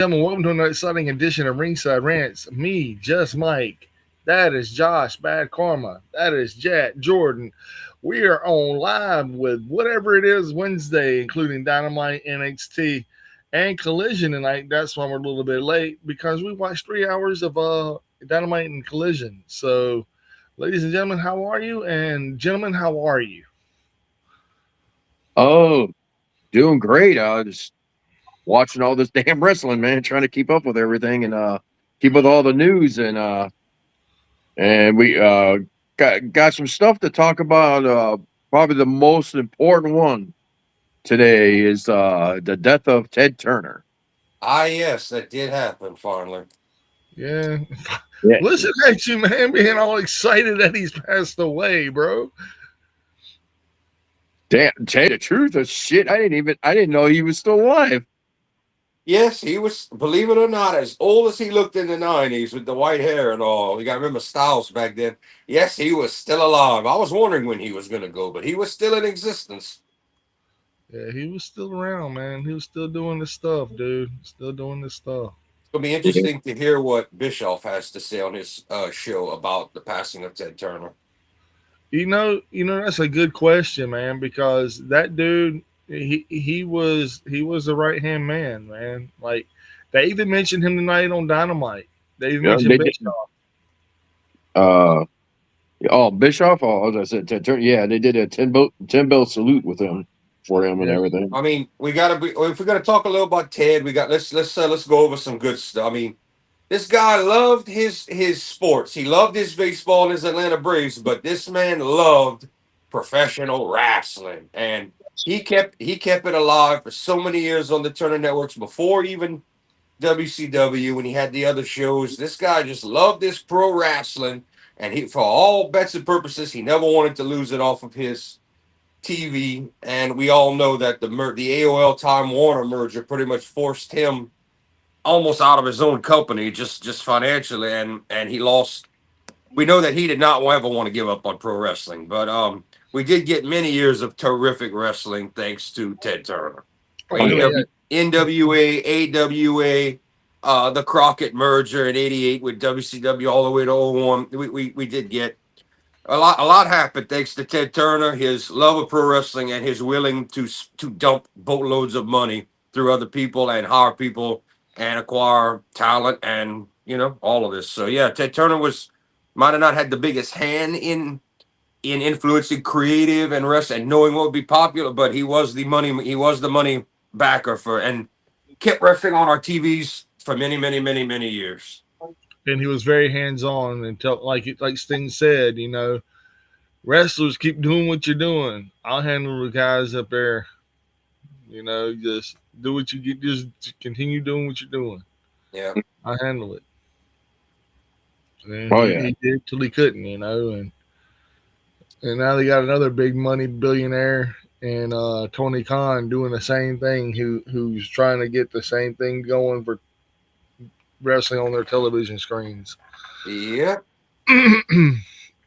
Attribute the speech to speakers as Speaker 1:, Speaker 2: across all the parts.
Speaker 1: Gentlemen, welcome to another exciting edition of Ringside Rants. Me, Just Mike. That is Josh, Bad Karma. That is Jack, Jordan. We are on live with whatever it is Wednesday, including Dynamite, NXT, and Collision tonight. That's why we're a little bit late because we watched 3 hours of Dynamite and Collision. So, ladies and gentlemen, how are you? And gentlemen, how are you?
Speaker 2: Oh, doing great. Just watching all this damn wrestling, man, trying to keep up with everything and keep with all the news and we got some stuff to talk about. Probably the most important one today is the death of Ted Turner.
Speaker 3: Ah, yes, that did happen, finally.
Speaker 1: Yeah.
Speaker 2: Yeah,
Speaker 1: Listen at you, man, being all excited that he's passed away, bro.
Speaker 2: damn, tell you the truth of shit. I didn't know he was still alive.
Speaker 3: Yes, he was, believe it or not, as old as he looked in the 90s with the white hair and all. You got to remember Styles back then. Yes, he was still alive. I was wondering when he was going to go, but he was still in existence.
Speaker 1: Yeah, he was still around, man. He was still doing this stuff, dude. Still doing this stuff.
Speaker 3: It's going to be interesting to hear what Bischoff has to say on his show about the passing of Ted Turner.
Speaker 1: That's a good question, man, because that dude, he was the right hand man, man. Like they even mentioned him tonight on Dynamite. They even
Speaker 2: Yeah,
Speaker 1: mentioned
Speaker 2: they did.
Speaker 1: Bischoff.
Speaker 2: Uh, oh, Bischoff. Oh, as I said, Ted Turner. Yeah, they did a ten bell salute with him for him and
Speaker 1: Yeah,
Speaker 2: everything.
Speaker 3: I mean, we got to be, if we're going to talk a little about Ted, we got, let's go over some good stuff. I mean, this guy loved his sports. He loved his baseball and his Atlanta Braves, but this man loved professional wrestling, and he kept it alive for so many years on the Turner Networks before even WCW when he had the other shows. This guy just loved this pro wrestling, and he, for all bets and purposes, he never wanted to lose it off of his TV. And we all know that the AOL Time Warner merger pretty much forced him almost out of his own company, just financially, and he lost. We know that he did not ever want to give up on pro wrestling, but we did get many years of terrific wrestling thanks to Ted Turner.
Speaker 1: oh yeah,
Speaker 3: NWA, AWA, the Crockett merger in '88 with WCW all the way to '01. We did get a lot happened thanks to Ted Turner, his love of pro wrestling, and his willing to dump boatloads of money through other people and hire people and acquire talent and all of this. So yeah, Ted Turner was might have not had the biggest hand in influencing creative and wrestling and knowing what would be popular, but he was the money. He was the money backer for and kept wrestling on our TVs for many, many, many, many years.
Speaker 1: and he was very hands on until like Sting said, wrestlers keep doing what you're doing. I'll handle the guys up there. Just do what you get. Just continue doing what you're doing.
Speaker 3: Yeah.
Speaker 1: I handle it. And
Speaker 2: Oh
Speaker 1: he,
Speaker 2: yeah.
Speaker 1: he did till he couldn't, and now they got another big money billionaire and Tony Khan doing the same thing. Who's trying to get the same thing going for wrestling on their television screens.
Speaker 3: Yeah.
Speaker 1: and,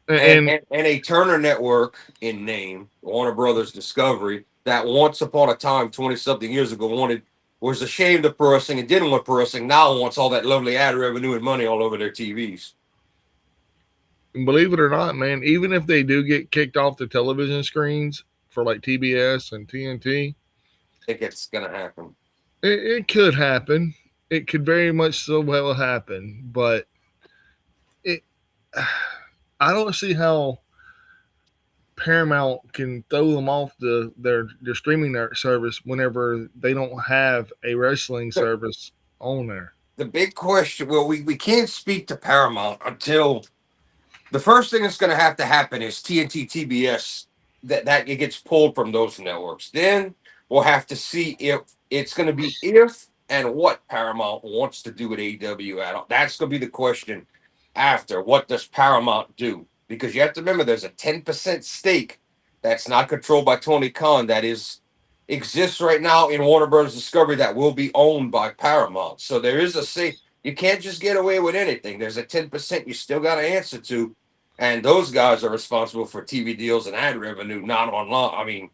Speaker 3: and,
Speaker 1: and
Speaker 3: and and a Turner Network in name, Warner Brothers Discovery, that once upon a time, 20 something years ago, was ashamed of pro wrestling and didn't want pro wrestling, now wants all that lovely ad revenue and money all over their TVs.
Speaker 1: believe it or not, man, even if they do get kicked off the television screens for like TBS and TNT,
Speaker 3: I think it's gonna happen.
Speaker 1: it could happen. It could very much so well happen, but it. I don't see how Paramount can throw them off their streaming service whenever they don't have a wrestling
Speaker 3: The,
Speaker 1: service on there.
Speaker 3: the big question, well, we can't speak to Paramount until the first thing that's gonna have to happen is TNT TBS that it gets pulled from those networks. Then we'll have to see if it's gonna be if and what Paramount wants to do with AEW at all. That's gonna be the question after. What does Paramount do? Because you have to remember there's a 10% stake that's not controlled by Tony Khan that is exists right now in Warner Bros. Discovery that will be owned by Paramount. So there is a say you can't just get away with anything. There's a 10% you still got to answer to, and those guys are responsible for TV deals and ad revenue, not online. I mean,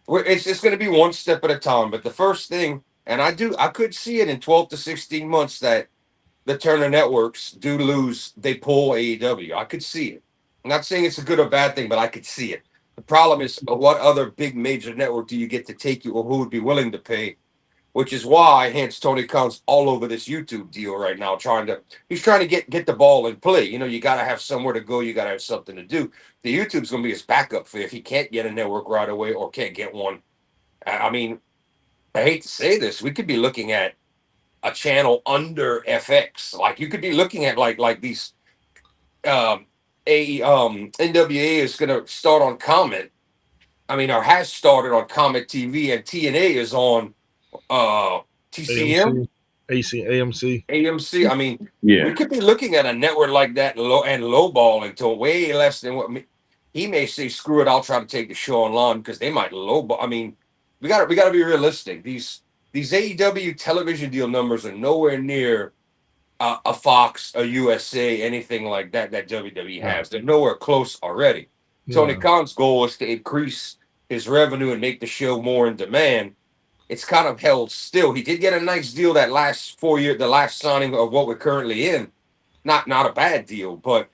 Speaker 3: it's going to be one step at a time. But the first thing And I could see it in 12 to 16 months that the Turner networks do lose, they pull AEW. I could see it. I'm not saying it's a good or bad thing, but I could see it. The problem is, what other big major network do you get to take you, or who would be willing to pay? Which is why, hence, Tony Khan's all over this YouTube deal right now, he's trying to get the ball in play. You know, you got to have somewhere to go, you got to have something to do. The YouTube's going to be his backup for if he can't get a network right away or can't get one. I mean, I hate to say this, we could be looking at a channel under FX. Like you could be looking at like these NWA is going to start on Comet. I mean, or has started on Comet TV, and TNA is on TCM,
Speaker 1: AMC, AMC.
Speaker 3: AMC. I mean, we
Speaker 2: Yeah.
Speaker 3: could be looking at a network like that and lowball until way less than what he may say. Screw it, I'll try to take the show online because they might lowball. I mean, we got to be realistic. These AEW television deal numbers are nowhere near a Fox, a USA, anything like that WWE
Speaker 1: Yeah.
Speaker 3: has. They're nowhere close already. Tony
Speaker 1: Yeah.
Speaker 3: Khan's goal is to increase his revenue and make the show more in demand. It's kind of held still. He did get a nice deal that last 4 year, the last signing of what we're currently in. Not a bad deal, but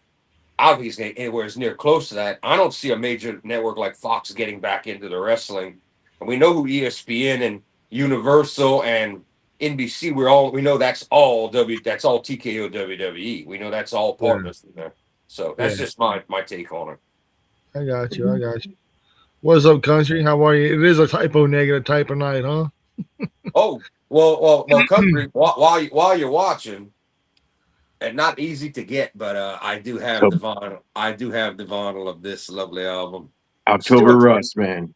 Speaker 3: obviously anywhere as near close to that. I don't see a major network like Fox getting back into the wrestling. And we know who ESPN and Universal and NBC. We know that's all TKO WWE. We know that's all
Speaker 1: Yeah.
Speaker 3: partners in there. So
Speaker 1: Yeah.
Speaker 3: that's just my take on it.
Speaker 1: I got you. I got you. What's up, country? How are you? It is a typo negative type of night, huh?
Speaker 3: Oh, well, country. While you're watching, and not easy to get, but I do have
Speaker 2: So
Speaker 3: the vinyl. I do have the vinyl of this lovely album.
Speaker 2: October
Speaker 3: Still
Speaker 2: Rust, man.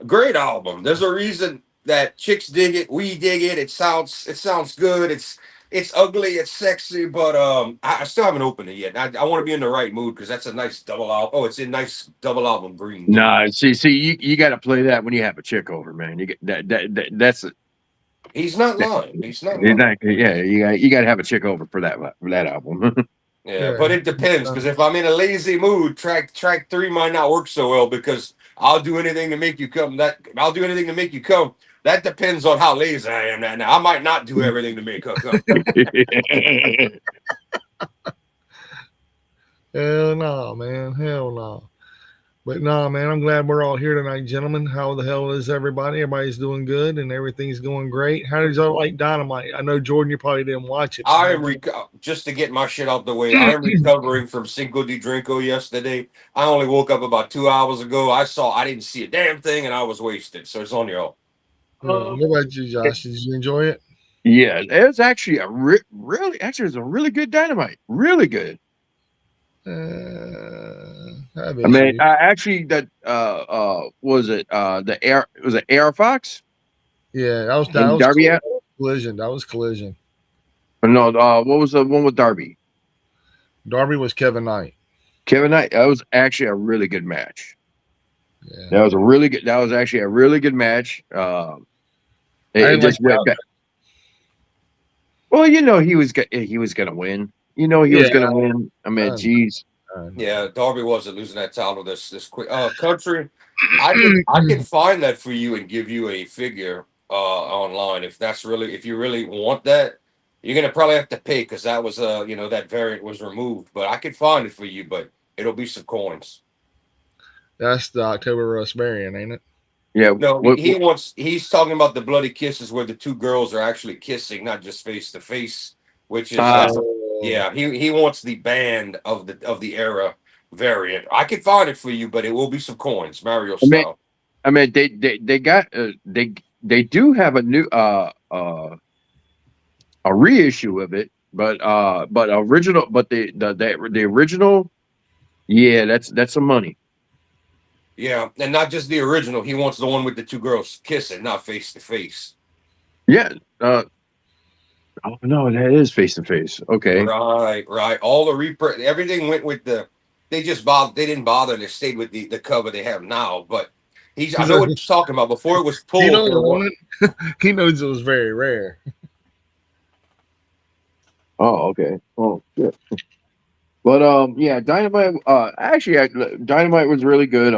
Speaker 3: a great album. There's a reason that chicks dig it. We dig it. It sounds good. It's ugly. It's sexy, but I still haven't opened it yet. I want to be in the right mood because that's a nice double album. Oh, it's a nice double album green too.
Speaker 2: Nah, see, you got to play that when you have a chick over, man. You get that's
Speaker 3: He's not lying. He's not lying.
Speaker 2: exactly, yeah. You got to have a chick over for that album.
Speaker 3: Yeah,
Speaker 1: Yeah.
Speaker 3: but it depends because if I'm in a lazy mood, track 3 might not work so well because I'll do anything to make you come. I'll do anything to make you come. That depends on how lazy I am. Now I might not do everything to make her come.
Speaker 1: Hell no, man. Hell no. But nah, man, I'm glad we're all here tonight, gentlemen. How the hell is everybody? Everybody's doing good and everything's going great. How did y'all like Dynamite? I know Jordan, you probably didn't watch it.
Speaker 3: I am just to get my shit out the way. I am recovering from Cinco de Drinko yesterday. I only woke up about 2 hours ago. I didn't see a damn thing, and I was wasted. So it's on y'all.
Speaker 1: What about you, Josh? Did you enjoy it?
Speaker 2: Yeah, it's actually it's a really good Dynamite. Really good.
Speaker 1: I bet
Speaker 2: I mean,
Speaker 1: you.
Speaker 2: actually, that was it Air Fox
Speaker 1: Yeah, that
Speaker 2: and
Speaker 1: was
Speaker 2: Darby?
Speaker 1: collision. That was collision.
Speaker 2: No, what was the one with Darby?
Speaker 1: Darby was Kevin Knight.
Speaker 2: Kevin Knight. That was actually a really good match.
Speaker 1: Yeah.
Speaker 2: That was actually a really good match. It just went back. Well, he was gonna win. He was gonna win. I mean, geez.
Speaker 3: Yeah, Darby wasn't losing that title this quick. Country, I can find that for you and give you a figure online if you really want that. You're gonna probably have to pay because that was that variant was removed, but I could find it for you, but it'll be some coins.
Speaker 1: That's the October Rust variant, ain't it?
Speaker 2: Yeah.
Speaker 3: No, he's talking about the bloody kisses where the two girls are actually kissing, not just face to face, which is yeah, he wants the band of the era variant. I can find it for you, but it will be some coins, Mario style.
Speaker 2: I mean, they got they do have a new a reissue of it, but original, but the original, yeah, that's some money.
Speaker 3: Yeah, and not just the original. He wants the one with the two girls kissing, not face to face.
Speaker 2: Yeah. Oh no, that is face to face. Okay.
Speaker 3: Right. All the reprint, everything went with the. They didn't bother. They stayed with the cover they have now. But I know what he's talking about. Before it was pulled.
Speaker 1: He knows it was very rare.
Speaker 2: Oh, okay. Oh, shit. But yeah, Dynamite. Actually, Dynamite was really good.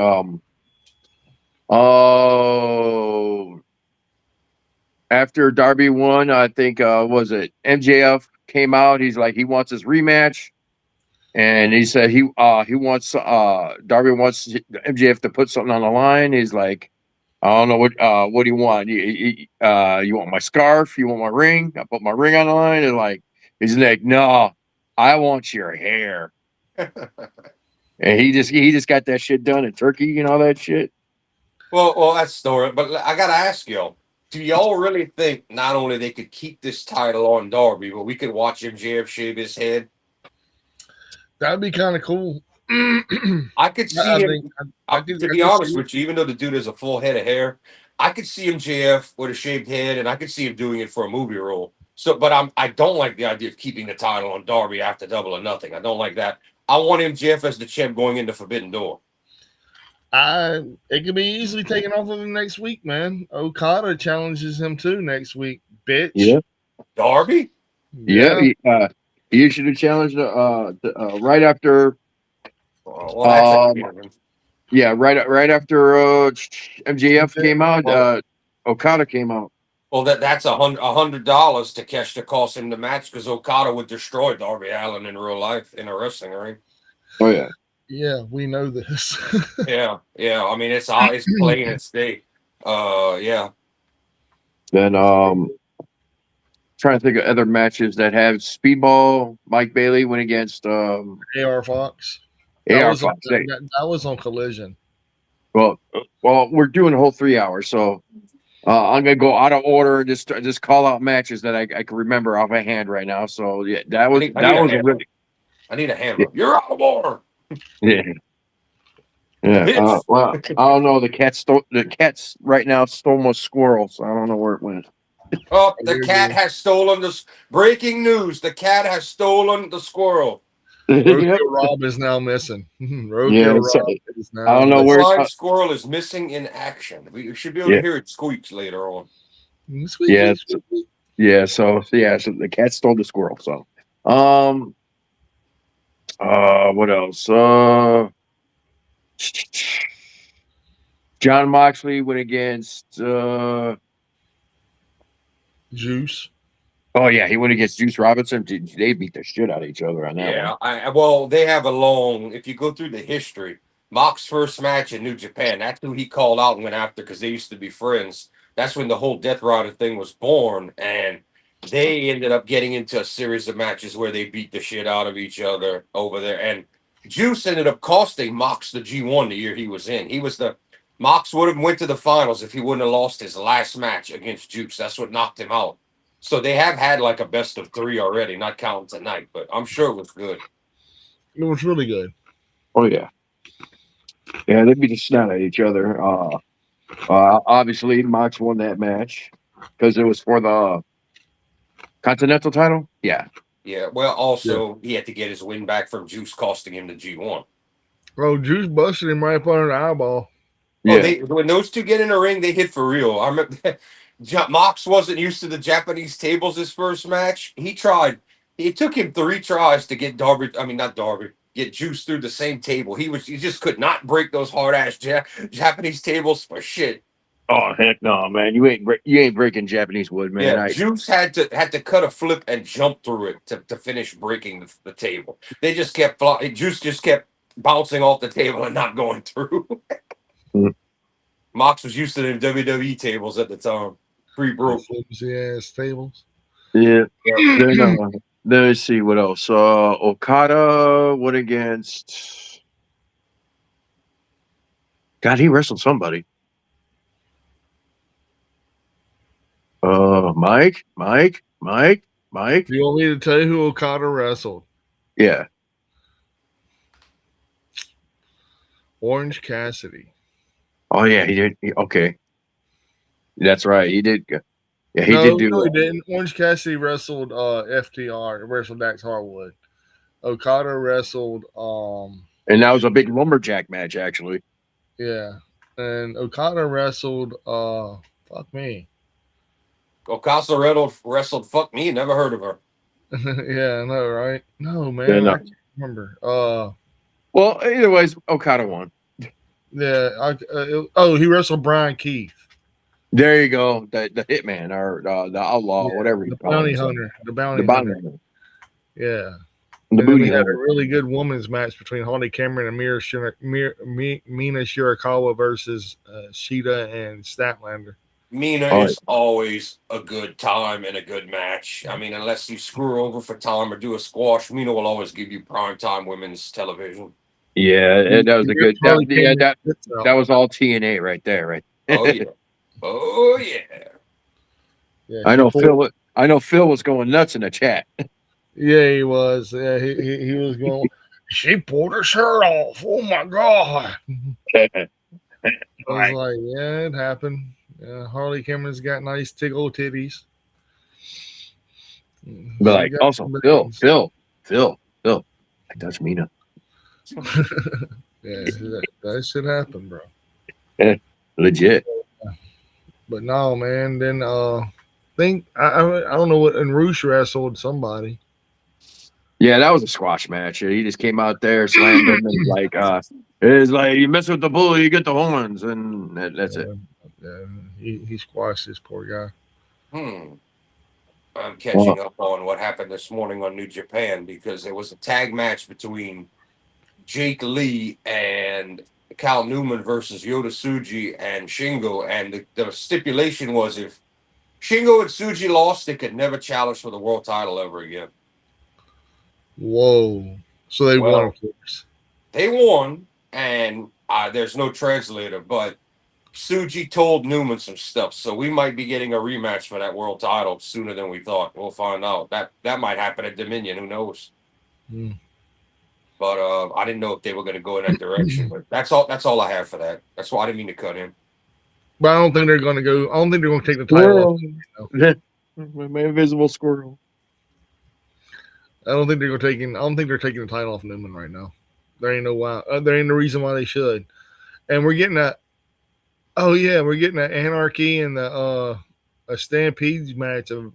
Speaker 2: after Darby won, I think was it MJF came out. He's like he wants his rematch, and he said he wants Darby wants MJF to put something on the line. He's like, I don't know what do you want? You want my scarf? You want my ring? I put my ring on the line, and like he's like, no, I want your hair. And he just got that shit done in Turkey and all that shit.
Speaker 3: Well, that's story. But I gotta ask y'all: do y'all really think not only they could keep this title on Darby, but we could watch MJF shave his head?
Speaker 1: That'd be kind of cool.
Speaker 3: I could see
Speaker 1: I
Speaker 3: him.
Speaker 1: think I
Speaker 3: To
Speaker 1: I
Speaker 3: be
Speaker 1: could see
Speaker 3: honest
Speaker 1: it.
Speaker 3: with you, even though the dude has a full head of hair, I could see MJF with a shaved head, and I could see him doing it for a movie role. So, but I don't like the idea of keeping the title on Darby after Double or Nothing. I don't like that. I want MJF as the champ going into Forbidden Door.
Speaker 1: It could be easily taken off of him next week, man. Okada challenges him too next week, bitch.
Speaker 2: Yeah,
Speaker 3: Darby?
Speaker 2: yeah.
Speaker 1: Yeah.
Speaker 2: He should have challenged right after.
Speaker 3: Well, that's a given.
Speaker 2: Yeah, right after MJF came out,
Speaker 3: Well,
Speaker 2: Okada came out.
Speaker 3: well, that's $100 to cash to cost him the match because Okada would destroy Darby Allin in real life in a wrestling ring.
Speaker 2: Oh yeah,
Speaker 1: Yeah, we know this.
Speaker 3: Yeah, yeah. I mean, it's plain as day. Yeah.
Speaker 2: then trying to think of other matches that have Speedball. Mike Bailey went against
Speaker 1: AR Fox.
Speaker 2: AR Fox.
Speaker 1: That was on Collision.
Speaker 2: Well, we're doing a whole 3 hours, so I'm gonna go out of order and just call out matches that I can remember off my hand right now. So yeah, that was a really
Speaker 3: I need a hammer. You're out of order.
Speaker 2: yeah. Yeah.
Speaker 3: Bitch.
Speaker 2: Well, I don't know. The cat's right now stole my squirrel, so I don't know where it went.
Speaker 3: Oh, the cat has stolen this. Breaking news: the cat has stolen the squirrel.
Speaker 1: Roadkill Rob is now missing.
Speaker 2: Yeah,
Speaker 1: Rob is now
Speaker 2: I don't know
Speaker 3: The
Speaker 2: where.
Speaker 3: blind squirrel is missing in action. We should be able to hear it squeaks later on.
Speaker 1: Squeak,
Speaker 2: Yeah,
Speaker 1: squeak, squeak.
Speaker 2: So the cat stole the squirrel. So, what else? John Moxley went against.
Speaker 1: Juice.
Speaker 2: Oh yeah, he went against Juice Robinson. They beat the shit out of each other on that
Speaker 3: Yeah,
Speaker 2: one.
Speaker 3: well, they have a long. If you go through the history, Mox's first match in New Japan, that's who he called out and went after because they used to be friends. That's when the whole Death Rider thing was born, and they ended up getting into a series of matches where they beat the shit out of each other over there. And Juice ended up costing Mox the G1 the year he was in. He was the Mox would have went to the finals if he wouldn't have lost his last match against Juice. That's what knocked him out. So they have had like a best of three already, not counting tonight, but I'm sure it was good.
Speaker 1: It was really good.
Speaker 2: Oh yeah, yeah. They beat the snot at each other. Obviously, Mox won that match because it was for the Continental title. Yeah.
Speaker 3: Yeah. Well, also he had to get his win back from Juice, costing him the G1.
Speaker 1: Oh, Juice busted him right up under the eyeball.
Speaker 3: Oh,
Speaker 2: Yeah.
Speaker 3: when those two get in the ring, they hit for real. I remember Mox wasn't used to the Japanese tables his first match. He tried. It took him 3 tries to get Darby. I mean, not Darby. Get Juice through the same table. He just could not break those hard ass Japanese tables for shit.
Speaker 2: Oh heck no, man! You ain't breaking Japanese wood, man.
Speaker 3: Yeah, Juice had to cut a flip and jump through it to finish breaking the table. They just kept Juice just kept bouncing off the table and not going through. Mox was used to them WWE tables at the time. Pre-broke.
Speaker 1: Flimsy ass tables.
Speaker 2: Yeah. Then let's see what else. Okada went against. God, he wrestled somebody. Mike.
Speaker 1: Do you want me to tell you who Okada wrestled?
Speaker 2: Yeah.
Speaker 1: Orange Cassidy.
Speaker 2: Oh yeah, he did. Okay, that's right. He did. Yeah, he
Speaker 1: No,
Speaker 2: did do.
Speaker 1: no, he didn't. Orange Cassidy wrestled FTR, wrestled Dax Harwood. Okada wrestled
Speaker 2: And that was a big lumberjack match, actually.
Speaker 1: yeah. And Okada wrestled fuck me.
Speaker 3: Okada wrestled fuck me, never heard of her.
Speaker 1: Yeah, I know, right? No, man.
Speaker 2: Yeah, no.
Speaker 1: I can't remember.
Speaker 2: Well, either ways, Okada won.
Speaker 1: Yeah, he wrestled Brian Keith.
Speaker 2: There you go. The hitman or the outlaw,
Speaker 1: Yeah,
Speaker 2: whatever you
Speaker 1: the
Speaker 2: call
Speaker 1: bounty
Speaker 2: himself.
Speaker 1: hunter, the
Speaker 2: The
Speaker 1: bounty
Speaker 2: bounty
Speaker 1: hunter.
Speaker 2: hunter.
Speaker 1: Yeah.
Speaker 2: The
Speaker 1: And then we
Speaker 2: booty
Speaker 1: had a
Speaker 2: hunter.
Speaker 1: really good women's match between Holly Cameron and Mina Shirakawa versus Sheeta and Statlander.
Speaker 3: Mina
Speaker 2: Oh,
Speaker 3: is always a good time and a good match. I mean, unless you screw over for time or do a squash, Mina will always give you prime time women's television.
Speaker 2: yeah, that was a good.
Speaker 1: Harley
Speaker 2: Yeah,
Speaker 1: Cameron sits
Speaker 2: that
Speaker 1: out.
Speaker 2: was all TNA right there, right?
Speaker 3: Oh yeah, oh yeah.
Speaker 1: Yeah,
Speaker 2: I
Speaker 1: she
Speaker 2: know
Speaker 1: pulled.
Speaker 2: Phil. I know Phil was going nuts in the chat.
Speaker 1: Yeah, he was. Yeah, he was going. She pulled her shirt off. Oh my god! I was
Speaker 2: Right.
Speaker 1: like, yeah, it happened. Yeah, Harley Cameron's got nice tickle titties.
Speaker 2: But
Speaker 1: She
Speaker 2: like,
Speaker 1: got
Speaker 2: also
Speaker 1: some bangs.
Speaker 2: Phil, like that's Mina.
Speaker 1: Yeah, that shit happened, bro.
Speaker 2: Legit.
Speaker 1: But no, man. Then think I don't know what. And Roosh wrestled somebody.
Speaker 2: Yeah, that was a squash match. He just came out there, slammed him, and it's like you mess with the bull, you get the horns, and that's it.
Speaker 1: Yeah, he squashed this poor guy.
Speaker 3: I'm
Speaker 2: Well,
Speaker 3: catching up on what happened this morning on New Japan because there was a tag match between Jake Lee and Cal Newman versus Yoda Tsuji and Shingo, and the stipulation was if Shingo and Tsuji lost, they could never challenge for the world title ever again.
Speaker 1: Whoa! So they won,
Speaker 3: Well,
Speaker 1: of course.
Speaker 3: they won, and there's no translator, but Tsuji told Newman some stuff, so we might be getting a rematch for that world title sooner than we thought. We'll find out. That might happen at Dominion. Who knows?
Speaker 1: Hmm.
Speaker 3: But I didn't know if they were going to go in that direction. But that's all. That's all I have for that. That's why I didn't mean to cut in.
Speaker 1: But I don't think they're going to go. I don't think they're going to take the title off.
Speaker 2: My invisible squirrel.
Speaker 1: I don't think they're going to taking. I don't think they're taking the title off Newman right now. There ain't no why. There ain't no reason why they should. And we're getting that. Oh yeah, we're getting that Anarchy and the a Stampede match of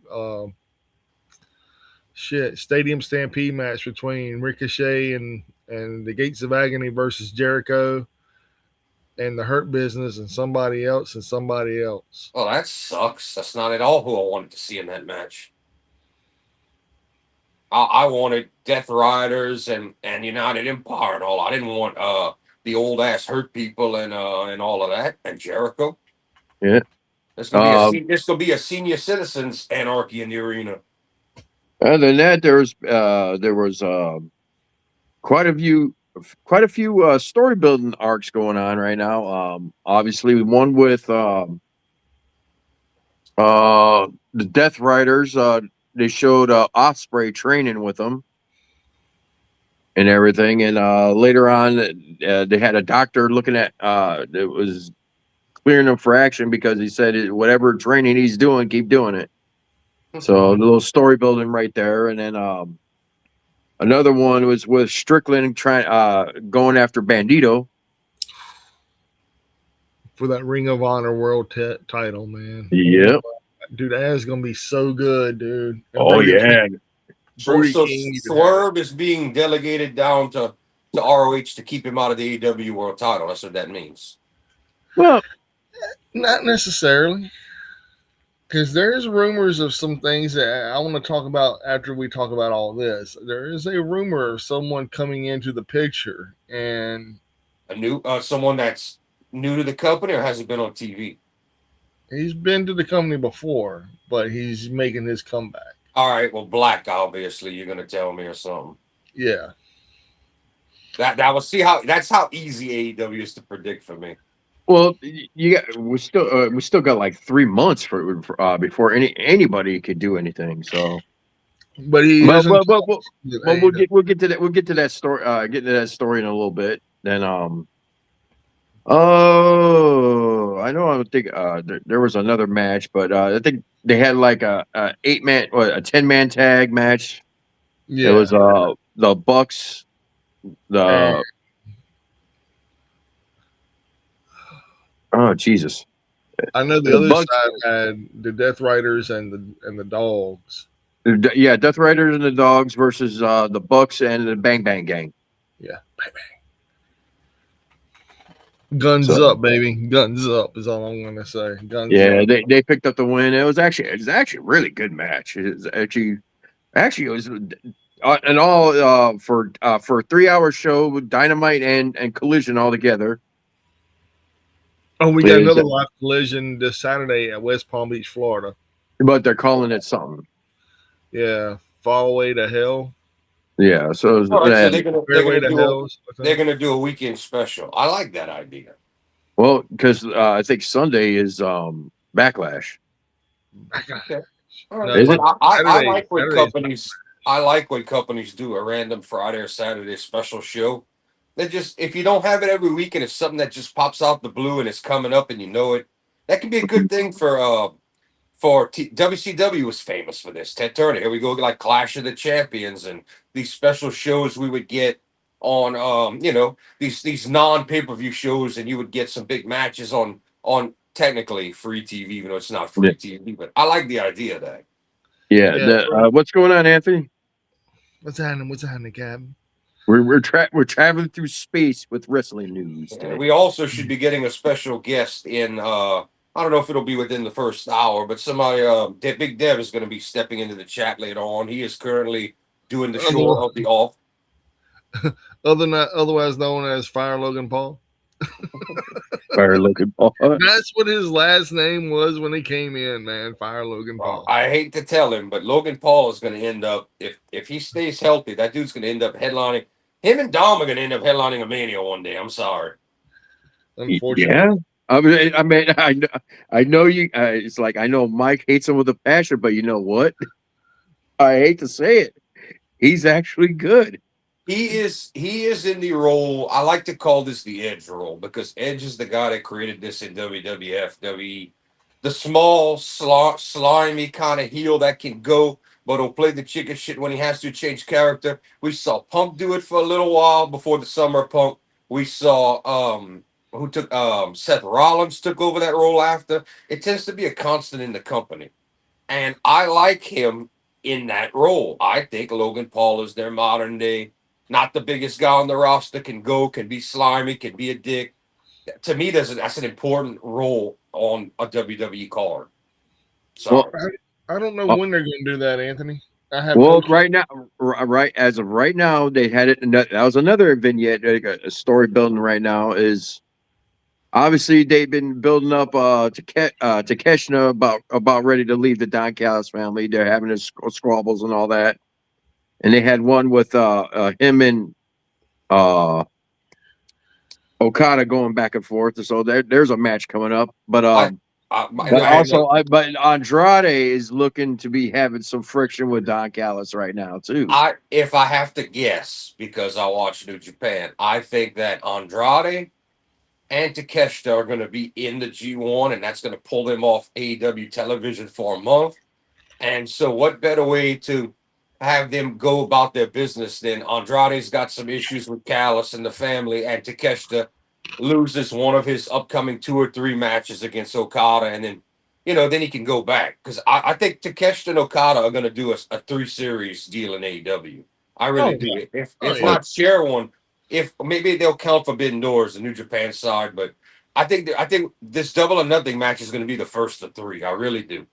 Speaker 1: Stadium Stampede match between Ricochet and the Gates of Agony versus Jericho and the Hurt Business and somebody else and somebody else.
Speaker 3: Oh, that sucks. That's not at all who I wanted to see in that match. I wanted Death Riders and United Empire and all. I didn't want the old ass Hurt People and all of that and Jericho.
Speaker 2: Yeah.
Speaker 3: There's gonna be a senior citizens anarchy in the arena.
Speaker 2: Other than that, there was quite a few story building arcs going on right now. Obviously, one with the Death Riders. They showed Osprey training with them and everything, and later on, they had a doctor looking at it was clearing him for action because he said whatever training he's doing, keep doing it. So a little story building right there, and then another one was with Strickland going after Bandito
Speaker 1: For that Ring of Honor World title, man.
Speaker 2: Yep.
Speaker 1: Dude, that is gonna be so good, dude. And
Speaker 2: Oh yeah.
Speaker 1: Brody
Speaker 3: So
Speaker 1: King even
Speaker 3: Swerve is being delegated down to ROH to keep him out of the AEW World Title. That's what that means.
Speaker 2: Well,
Speaker 1: not necessarily, because there's rumors of some things that I want to talk about after we talk about all this. There is a rumor of someone coming into the picture, and
Speaker 3: A new someone that's new to the company or hasn't been on TV.
Speaker 1: he's been to the company before, but he's making his comeback.
Speaker 3: All right, well, Black, obviously, you're gonna tell me or something.
Speaker 1: Yeah.
Speaker 3: That was see how that's how easy AEW is to predict for me.
Speaker 2: well, we still got like 3 months for before anybody could do anything. So,
Speaker 1: But he
Speaker 2: but,
Speaker 1: isn't.
Speaker 2: we'll get to that story. Get to that story in a little bit. Then oh, I know. I would think there was another match, but I think they had like a 8-man or a 10-man tag match.
Speaker 1: Yeah.
Speaker 2: It was the Bucks, the oh Jesus,
Speaker 1: I know the
Speaker 2: the
Speaker 1: other
Speaker 2: Bucks.
Speaker 1: side had the Death Riders and the Dogs.
Speaker 2: Yeah, Death Riders and the Dogs versus the Bucks and the Bang Bang Gang.
Speaker 1: Yeah. Guns
Speaker 2: So
Speaker 1: up, baby. Guns up is all I'm gonna say. Guns
Speaker 2: yeah,
Speaker 1: up.
Speaker 2: they picked up the win. It was actually a really good match. It was and all for a 3 hour show with Dynamite and Collision all together.
Speaker 1: Oh, we got
Speaker 2: Is
Speaker 1: another live collision this Saturday at West Palm Beach, Florida.
Speaker 2: but they're calling it something.
Speaker 1: Yeah, Fall Away to Hell,
Speaker 2: Yeah, so
Speaker 3: All right, so
Speaker 2: and
Speaker 1: Fairway to Hell.
Speaker 3: they're gonna do a weekend special. I like that idea.
Speaker 2: well, because I think Sunday is Backlash.
Speaker 3: Okay. All right.
Speaker 1: No,
Speaker 2: Is
Speaker 3: But
Speaker 2: it?
Speaker 3: I
Speaker 1: Saturday.
Speaker 3: like when
Speaker 1: Saturday's
Speaker 3: companies do a random Friday or Saturday special show. They just if you don't have it every week and it's something that just pops out the blue and it's coming up and you know it, that can be a good thing WCW was famous for this. Ted Turner. Here we go, like Clash of the Champions and these special shows we would get on these non pay-per-view shows, and you would get some big matches on technically free TV, even though it's not
Speaker 2: Yeah,
Speaker 3: free TV. But I like the idea of that.
Speaker 2: yeah.
Speaker 1: yeah.
Speaker 2: What's going on, Anthony?
Speaker 1: What's happening? What's happening, Captain?
Speaker 2: We're traveling through space with wrestling news
Speaker 3: And
Speaker 2: today.
Speaker 3: we also should be getting a special guest in I don't know if it'll be within the first hour, but somebody Big Dev is going to be stepping into the chat later on. He is currently doing the shore of the off.
Speaker 1: Otherwise known as Fire Logan Paul.
Speaker 2: Fire looking Paul.
Speaker 1: That's what his last name was when he came in, man. Fire Logan
Speaker 3: Well,
Speaker 1: Paul.
Speaker 3: I hate to tell him, but Logan Paul is going to end up if he stays healthy, that dude's going to end up headlining. Him and Dom are going to end up headlining a Mania one day. I'm sorry.
Speaker 1: Unfortunately.
Speaker 2: Yeah. I know you. It's like I know Mike hates him with a passion, but you know what? I hate to say it, he's actually good.
Speaker 3: He is in the role. I like to call this the Edge role because Edge is the guy that created this in WWF, WWE. The small, slimy kind of heel that can go, but will play the chicken shit when he has to change character. We saw Punk do it for a little while before the summer Punk. We saw who took Seth Rollins took over that role after. It tends to be a constant in the company. And I like him in that role. I think Logan Paul is their modern day, not the biggest guy on the roster, can go, can be slimy, can be a dick. To me, that's an important role on a WWE card.
Speaker 2: Well,
Speaker 3: Sorry.
Speaker 1: I don't know
Speaker 2: uh,
Speaker 1: when they're going to do that, Anthony. I have no
Speaker 2: well,
Speaker 1: clue.
Speaker 2: right as of right now, they had it. That was another vignette, a story building right now is obviously they've been building up to Keshna about ready to leave the Don Callis family. They're having his squabbles and all that, and they had one with him and uh Okada going back and forth. So there's a match coming up. But
Speaker 3: I, if
Speaker 2: but
Speaker 3: I had to,
Speaker 2: also but Andrade is looking to be having some friction with Don Callis right now too.
Speaker 3: if I have to guess, because I watch New Japan, I think that Andrade and Takeshita are going to be in the G1, and that's going to pull them off AEW television for a month. And so, what better way to have them go about their business than Andrade's got some issues with Callis and the family, and Takeshita loses one of his upcoming 2 or 3 matches against Okada, and then he can go back because I think Takeshita and Okada are going to do a 3 series deal in AEW. I really
Speaker 1: Oh,
Speaker 3: do.
Speaker 1: yeah. Oh,
Speaker 3: If
Speaker 1: yeah.
Speaker 3: not share one, if maybe they'll count Forbidden Doors, the New Japan side, but I think this Double or Nothing match is going to be the first of 3. I really do.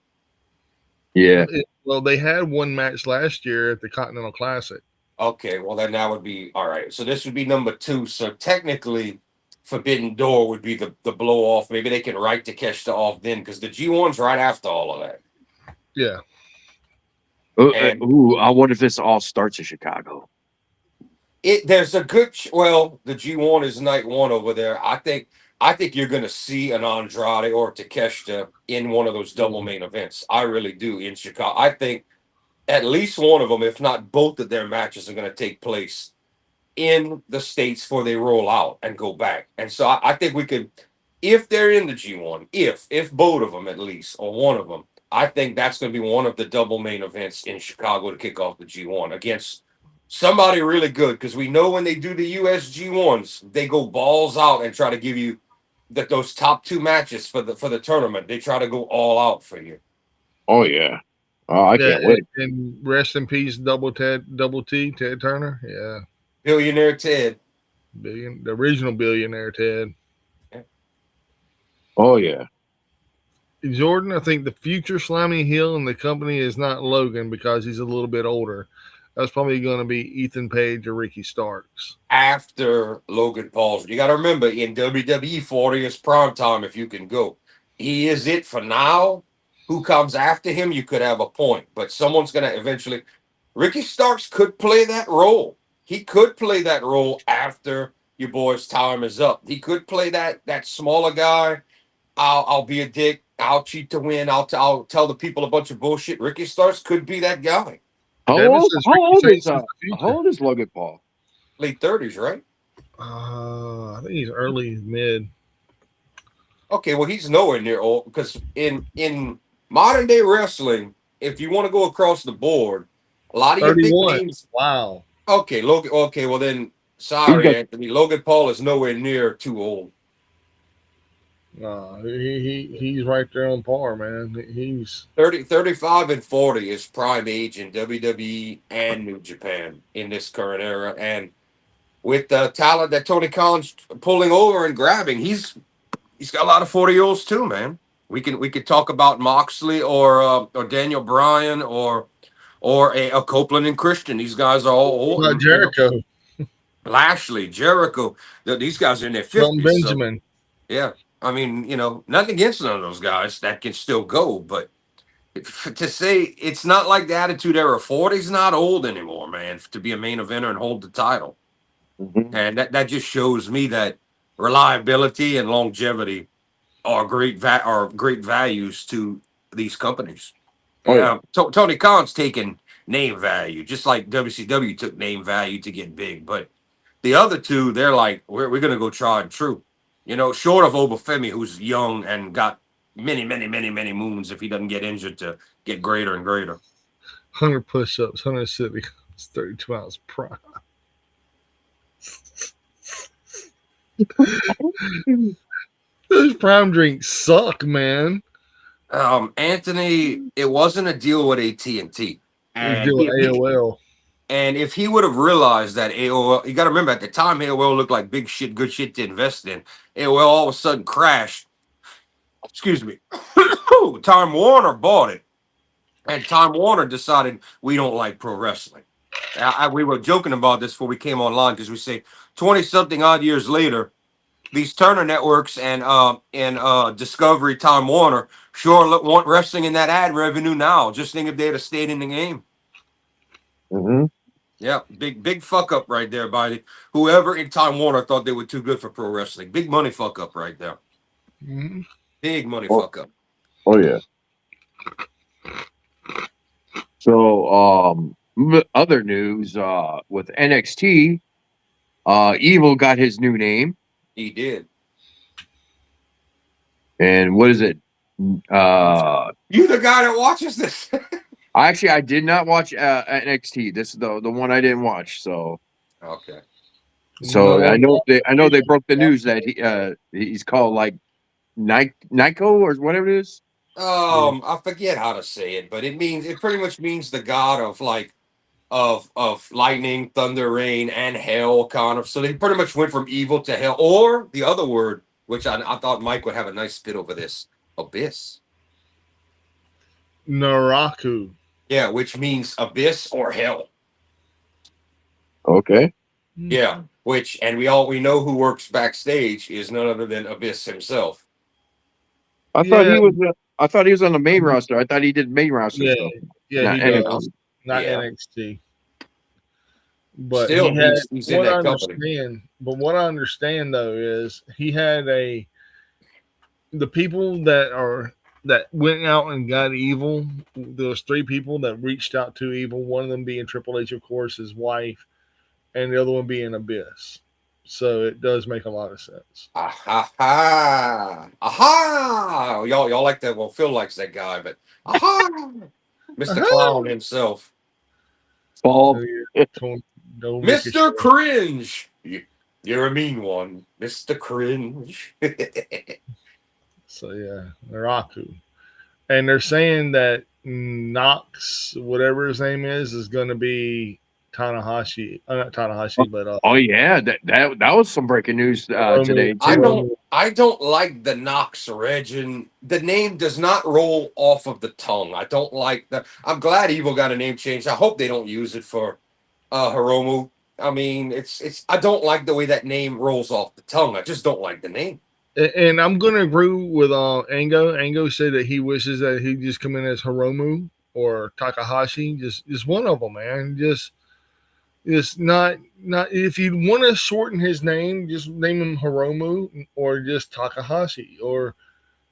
Speaker 2: Yeah.
Speaker 1: Well, they had one match last year at the Continental Classic.
Speaker 3: Okay, well then that would be all right. So this would be number 2. So technically, Forbidden Door would be the blow off. Maybe they can write Takeshita off then because the G1's right after all of that.
Speaker 1: Yeah.
Speaker 3: And
Speaker 2: I wonder if this all starts in Chicago.
Speaker 3: there's a good well, the G1 is night 1 over there. I think you're going to see an Andrade or Takeshita in one of those double main events. I really do in Chicago. I think at least one of them, if not both of their matches, are going to take place in the states before they roll out and go back. And so I think we could, if they're in the G1, if both of them at least or one of them, I think that's going to be one of the double main events in Chicago to kick off the G1 against somebody really good because we know when they do the US G1s, they go balls out and try to give you those top 2 matches for the tournament. They try to go all out for you.
Speaker 2: Oh yeah. Oh, I
Speaker 1: Yeah,
Speaker 2: can't wait.
Speaker 1: and rest in peace, Double T, Ted Turner. Yeah,
Speaker 3: Billionaire Ted.
Speaker 1: the original billionaire Ted.
Speaker 2: Oh yeah.
Speaker 1: Jordan, I think the future Slimy Hill in the company is not Logan because he's a little bit older. That's probably going to be Ethan Page or Ricky Starks.
Speaker 3: After Logan Paul's. You got to remember, in WWE, 40 is prime time if you can go. He is it for now. Who comes after him, you could have a point, but someone's going to eventually. Ricky Starks could play that role. He could play that role after your boy's time is up. He could play that smaller guy. I'll be a dick. I'll cheat to win. I'll tell the people a bunch of bullshit. Ricky Starks could be that guy.
Speaker 1: Kevin says
Speaker 2: How
Speaker 1: Ricky
Speaker 2: old is
Speaker 1: Saints is the
Speaker 2: how
Speaker 1: future.
Speaker 2: old is Logan Paul?
Speaker 3: Late 30s, right?
Speaker 1: I think he's early mid.
Speaker 3: Okay, well, he's nowhere near old because in modern day wrestling, if you want to go across the board, a lot of your big
Speaker 1: 31.
Speaker 3: names.
Speaker 1: Wow.
Speaker 3: Okay, Logan. Okay, well then,
Speaker 2: He's
Speaker 3: sorry,
Speaker 2: got
Speaker 3: Anthony. Logan Paul is nowhere near too old.
Speaker 1: He's right there on par, man. He's
Speaker 3: 35 and 40 is prime age in WWE and New Japan in this current era. And with the talent that Tony Khan's pulling over and grabbing, he's got a lot of 40-year-olds too, man. We could talk about Moxley or Daniel Bryan or a Copeland and Christian. These guys are all
Speaker 1: what
Speaker 3: old.
Speaker 1: about Jericho,
Speaker 3: Lashley, Jericho. These guys are in their
Speaker 1: Shelton
Speaker 3: 50s. So
Speaker 1: Benjamin.
Speaker 3: yeah, I mean, nothing against none of those guys that can still go, but to say it's not like the Attitude Era 40's not old anymore, man, to be a main eventer and hold the title.
Speaker 2: Mhm.
Speaker 3: And that just shows me that reliability and longevity are great values to these companies.
Speaker 2: Oh yeah.
Speaker 3: Yeah, Tony Khan's taken name value, just like WCW took name value to get big. But the other two, they're like, we're gonna go try and true. Short of Obafemi, who's young and got many, many, many, many moons if he doesn't get injured to get greater and greater.
Speaker 1: 100 push ups, 100 sit ups, 32 miles per hour. Those prime drinks suck, man.
Speaker 3: Anthony, it wasn't a deal with AT&T,
Speaker 1: It was
Speaker 3: and
Speaker 1: doing AOL.
Speaker 3: and if he would have realized that AOL, you got to remember at the time AOL looked like big shit, good shit to invest in. AOL all of a sudden crashed. Excuse me. Time Warner bought it, and Time Warner decided we don't like pro wrestling. We were joking about this before we came online because we say 20 something odd years later, these Turner networks and Discovery, Time Warner sure want wrestling in that ad revenue now. Just think if they'd have stayed in the game.
Speaker 2: Hmm.
Speaker 3: Yeah, big fuck up right there by whoever in Time Warner thought they were too good for pro wrestling. Big money fuck up right there.
Speaker 1: Mhm.
Speaker 3: Big money
Speaker 2: Oh,
Speaker 3: fuck up.
Speaker 2: oh yeah. So other news with NXT, Evil got his new name,
Speaker 3: He did.
Speaker 2: and what is it?
Speaker 3: You the guy that watches this.
Speaker 2: I did not watch NXT. This is the one I didn't watch. So
Speaker 3: Okay.
Speaker 1: No
Speaker 2: I know they
Speaker 1: obligation.
Speaker 2: broke the news that he's called like Nico or whatever it is.
Speaker 3: I forget how to say it, but it pretty much means the god of like of lightning, thunder, rain, and hell, kind of. So they pretty much went from evil to hell, or the other word, which I thought Mike would have a nice spit over this, abyss.
Speaker 1: Naraku.
Speaker 3: Yeah, which means abyss or hell.
Speaker 2: Okay.
Speaker 3: Yeah, which and we know who works backstage is none other than Abyss himself.
Speaker 2: I thought
Speaker 1: Yeah,
Speaker 2: he was. I thought he was on the main roster. I thought he did main roster
Speaker 1: yeah,
Speaker 2: stuff,
Speaker 1: yeah,
Speaker 2: not
Speaker 1: he does.
Speaker 3: Yeah,
Speaker 2: NXT.
Speaker 1: Not
Speaker 3: yeah.
Speaker 1: NXT. But he
Speaker 3: Still,
Speaker 1: had
Speaker 3: he's in
Speaker 1: what I
Speaker 3: that company.
Speaker 1: understand. But what I understand though is he had the people that went out and got evil. There was three people that reached out to evil. One of them being Triple H, of course, his wife, and the other one being Abyss. So it does make a lot of sense.
Speaker 3: Aha, aha! Y'all like that? Well, Phil likes that guy, but aha, Mr.
Speaker 1: Uh-huh.
Speaker 3: Clown himself,
Speaker 2: Bald.
Speaker 1: Don't
Speaker 3: Mr.
Speaker 1: ricochet.
Speaker 3: Cringe. You're a mean one, Mr. Cringe.
Speaker 1: So yeah, Naraku. And they're saying that Knox, whatever his name is going to be Tanahashi, not Tanahashi, but
Speaker 2: Oh yeah, that was some breaking news
Speaker 1: Hiromu,
Speaker 2: today
Speaker 3: I
Speaker 2: too.
Speaker 3: don't
Speaker 1: Hiromu.
Speaker 3: I don't like the Knox Regin. The name does not roll off of the tongue. I don't like the. I'm glad Evil got a name change. I hope they don't use it for Hiromu. I mean, it's. I don't like the way that name rolls off the tongue. I just don't like the name.
Speaker 1: And I'm gonna agree with Ango. Ango said that he wishes that he just come in as Hiromu or Takahashi, just one of them, man. Just not if you want to shorten his name, just name him Hiromu or just Takahashi or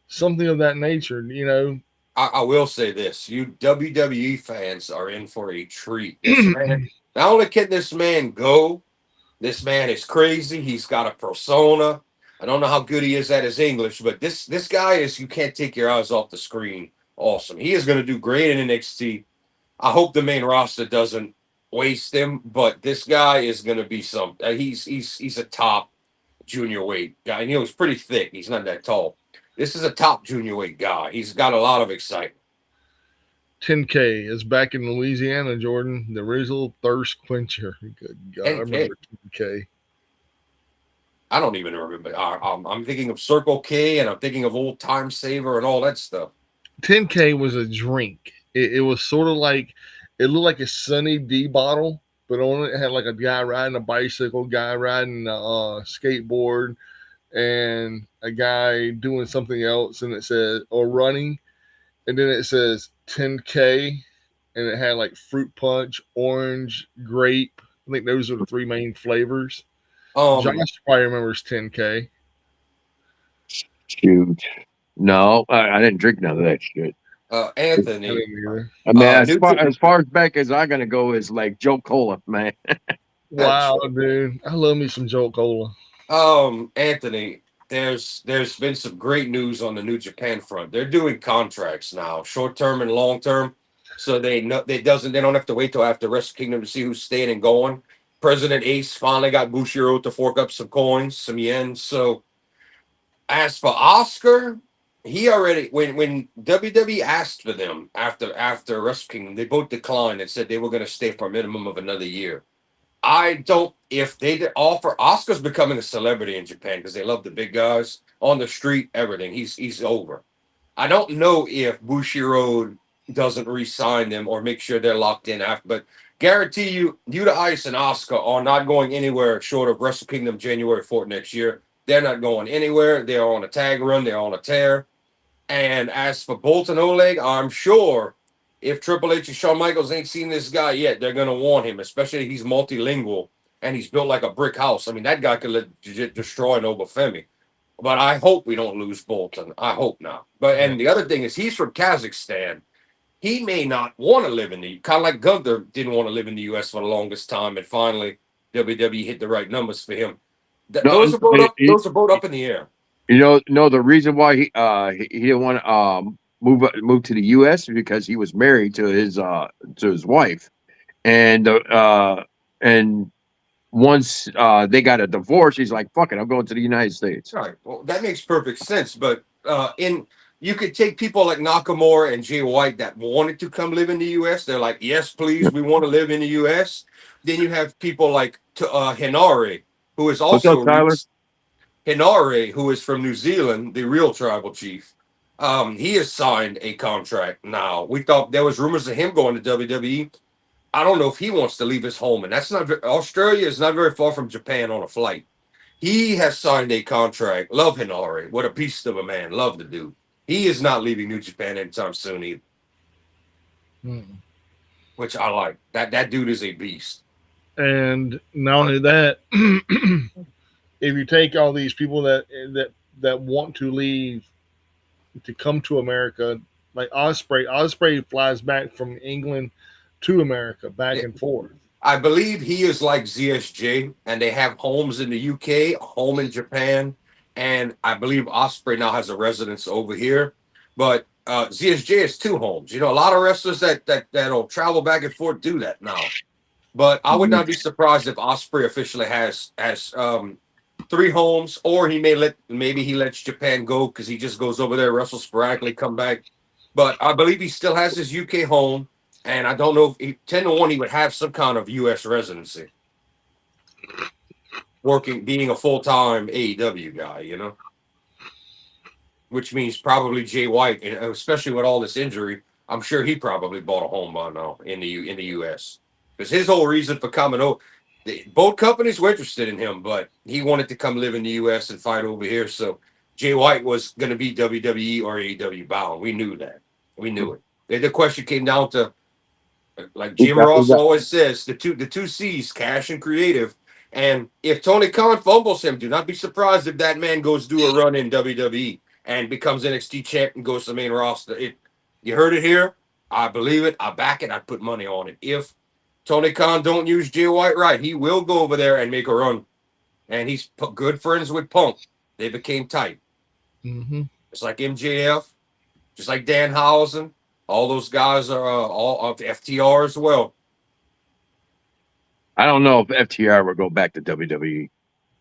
Speaker 1: something of that nature. You know,
Speaker 3: I will say this: you WWE fans are in for a treat. This man. Not only can this man go, this man is crazy. He's got a persona. I don't know how good he is at his English, but this guy is you can't take your eyes off the screen. Awesome. He is going to do great in NXT. I hope the main roster doesn't waste him, but this guy is going to be some. He's a top junior weight guy. And, he's pretty thick. He's not that tall. This is a top junior weight guy. He's got a lot of excitement.
Speaker 1: 10K is back in Louisiana, Jordan. The original thirst quencher. Good God, I
Speaker 3: 10K.
Speaker 1: remember 10K.
Speaker 3: I don't even remember. I'm thinking of Circle K and I'm thinking of Old Time Saver and all that stuff.
Speaker 1: 10K was a drink. It was sort of like it looked like a Sunny D bottle, but on it had like a guy riding a bicycle, guy riding a skateboard, and a guy doing something else, and it says or running, and then it says 10K, and it had like fruit punch, orange, grape. I think those are the three main flavors. Josh
Speaker 3: Um,
Speaker 1: probably remembers 10K.
Speaker 2: Shoot, no, I didn't drink none of that shit.
Speaker 1: I
Speaker 3: Anthony,
Speaker 1: didn't either.
Speaker 2: I mean,
Speaker 3: New to,
Speaker 2: as far as back as I'm gonna go is like Joe Cola, man.
Speaker 1: Wow, dude, I love me some Jolt Cola.
Speaker 3: Anthony, there's been some great news on the New Japan front. They're doing contracts now, short term and long term, so they don't have to wait till after Wrestle Kingdom to see who's staying and going. President Ace finally got Bushiro to fork up some coins, some yen. So as for Oscar, he already when WWE asked for them after Wrestle Kingdom, they both declined and said they were going to stay for a minimum of another year. I don't. If they did offer, Oscar's becoming a celebrity in Japan because they love the big guys on the street. Everything. He's over. I don't know if Bushiroad doesn't re-sign them or make sure they're locked in after, but guarantee you, Yuta Ice and Oscar are not going anywhere short of Wrestle Kingdom January 4th next year. They're not going anywhere. They're on a tag run. They're on a tear. And as for Bolton Oleg, I'm sure if Triple H and Shawn Michaels ain't seen this guy yet, they're gonna want him, especially he's multilingual and he's built like a brick house. I mean, that guy could legit destroy an Obafemi. But I hope we don't lose Bolton. I hope not. But
Speaker 1: Yeah.
Speaker 3: and the other thing is he's from Kazakhstan. He may not want to live in the kind of like Gunther didn't want to live in the US for the longest time, and finally WWE hit the right numbers for him.
Speaker 2: No,
Speaker 3: Those are both up in the air.
Speaker 2: no. The reason why he didn't want to move to the U.S. is because he was married to his wife, and and once they got a divorce, he's like, "Fuck it, I'm going to the United States."
Speaker 3: Right. Well, that makes perfect sense. But in you could take people like Nakamura and Jay White that wanted to come live in the U.S. They're like, yes, please, we want to live in the U.S. Then you have people like Hinare, who is
Speaker 2: What's up,
Speaker 3: also
Speaker 2: Tyler?
Speaker 3: Hinare, who is from New Zealand, the real tribal chief. He has signed a contract now. We thought there was rumors of him going to WWE. I don't know if he wants to leave his home, and that's not Australia is not very far from Japan on a flight. He has signed a contract. Love Hinari. What a beast of a man. Love the dude. He is not leaving New Japan anytime soon either,
Speaker 1: Hmm.
Speaker 3: which I like. That dude is a beast.
Speaker 1: And not only that, if you take all these people that want to leave to come to America, like Osprey flies back from England to America, back
Speaker 3: Yeah,
Speaker 1: and forth.
Speaker 3: I believe he is like ZSJ, and they have homes in the UK, a home in Japan, and I believe Osprey now has a residence over here. But ZSJ has two homes. You know, a lot of wrestlers that'll travel back and forth do that now. But I would not be surprised if Osprey officially has three homes, or maybe he lets Japan go because he just goes over there, wrestles sporadically, come back. But I believe he still has his UK home. And I don't know if 10 to 1 he would have some kind of U.S. residency, working, being a full time AEW guy, which means probably Jay White, and especially with all this injury, I'm sure he probably bought a home by now in the U.S. because his whole reason for coming over, both companies were interested in him, but he wanted to come live in the U.S. and fight over here. So Jay White was going to be WWE or AEW bound. We knew that. We knew it. The question came down to, like Jim Ross always says, the two C's, cash and creative. And if Tony Khan fumbles him, do not be surprised if that man goes do a run in WWE and becomes NXT champ and goes to the main roster. You heard it here. I believe it. I back it. I put money on it. If Tony Khan don't use Jay White right, he will go over there and make a run. And he's good friends with Punk. They became tight.
Speaker 1: Mm-hmm.
Speaker 3: It's like MJF, just like Danhausen. All those guys are all of FTR as well.
Speaker 2: I don't know if FTR will go back to WWE.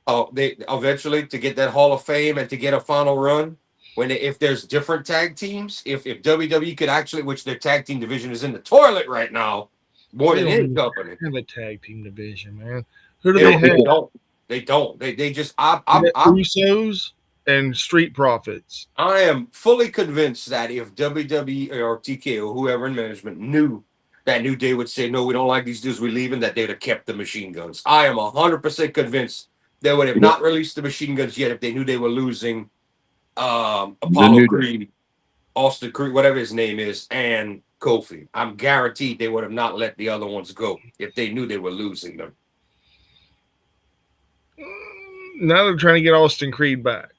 Speaker 3: Oh, they eventually to get that Hall of Fame and to get a final run. If there's different tag teams, if WWE could actually, which their tag team division is in the toilet right now, more than any company.
Speaker 1: Have a tag team division, man. Who do
Speaker 3: They
Speaker 1: they have?
Speaker 3: don't. They don't. They just.
Speaker 1: Usos and Street Profits.
Speaker 3: I am fully convinced that if WWE or TK or whoever in management knew that New Day would say, no, we don't like these dudes, we're leaving, that they'd have kept the machine guns. I am 100% convinced they would have not released the machine guns yet if they knew they were losing Apollo Creed, Austin Creed, whatever his name is, and Kofi. I'm guaranteed they would have not let the other ones go if they knew they were losing them.
Speaker 1: Now they're trying to get Austin Creed back.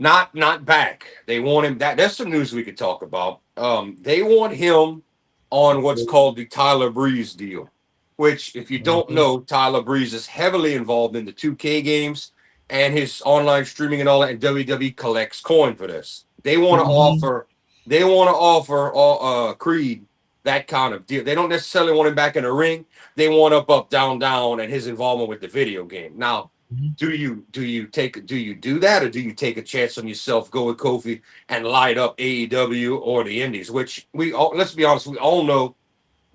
Speaker 3: Not back. They want him. That's some news we could talk about. They want him on what's called the Tyler Breeze deal, which, if you don't know, Tyler Breeze is heavily involved in the 2K games and his online streaming and all that. And WWE collects coin for this. They want to offer. They want to offer Creed that kind of deal. They don't necessarily want him back in the ring. They want up, down, down, and his involvement with the video game. Now, do you do that, or do you take a chance on yourself, go with Kofi and light up AEW or the Indies? Which let's be honest, we all know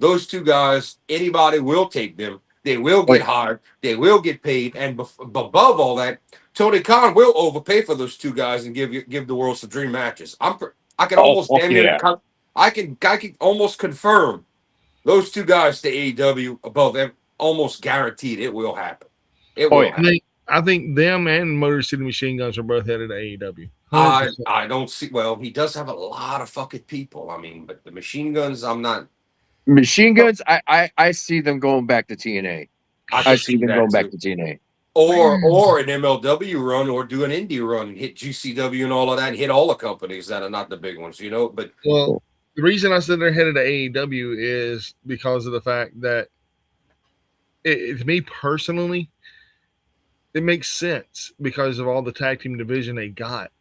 Speaker 3: those two guys. Anybody will take them. They will get hired. They will get paid, and above all that, Tony Khan will overpay for those two guys and give the world some dream matches. I can almost I can almost confirm those two guys to AEW above almost guaranteed it will happen. It will happen.
Speaker 1: I think them and Motor City Machine Guns are both headed to AEW.
Speaker 3: I don't see. Well, he does have a lot of fucking people. I mean, but the Machine Guns, I'm not.
Speaker 2: Machine Guns, I see them going back to TNA. I see them going back to TNA.
Speaker 3: Or an MLW run, or do an indie run and hit GCW and all of that, and hit all the companies that are not the big ones, But
Speaker 1: the reason I said they're headed to AEW is because of the fact that to me personally, it makes sense because of all the tag team division they got.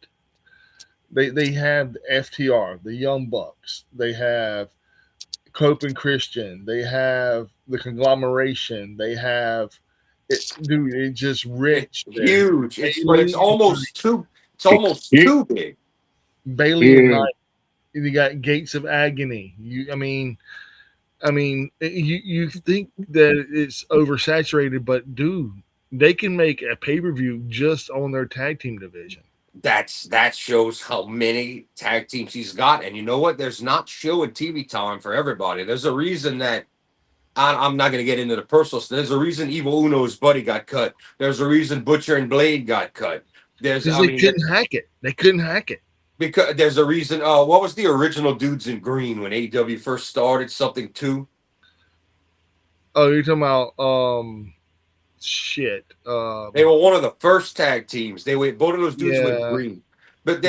Speaker 1: They have FTR, the Young Bucks. They have Cope and Christian. They have the conglomeration. They have it's just rich.
Speaker 3: It's huge. It's almost too big.
Speaker 1: Bailey and Knight. You got Gates of Agony. You think that it's oversaturated, but dude, they can make a pay-per-view just on their tag team division.
Speaker 3: That shows how many tag teams he's got. And you know what? There's not show and TV time for everybody. There's a reason that I'm not going to get into the personal stuff. There's a reason Evil Uno's buddy got cut. There's a reason Butcher and Blade got cut.
Speaker 1: They couldn't hack it. They couldn't hack it.
Speaker 3: Because there's a reason. What was the original Dudes in Green when AEW first started? Something 2?
Speaker 1: Oh, you're talking about shit.
Speaker 3: They were one of the first tag teams. Both of those dudes were green. But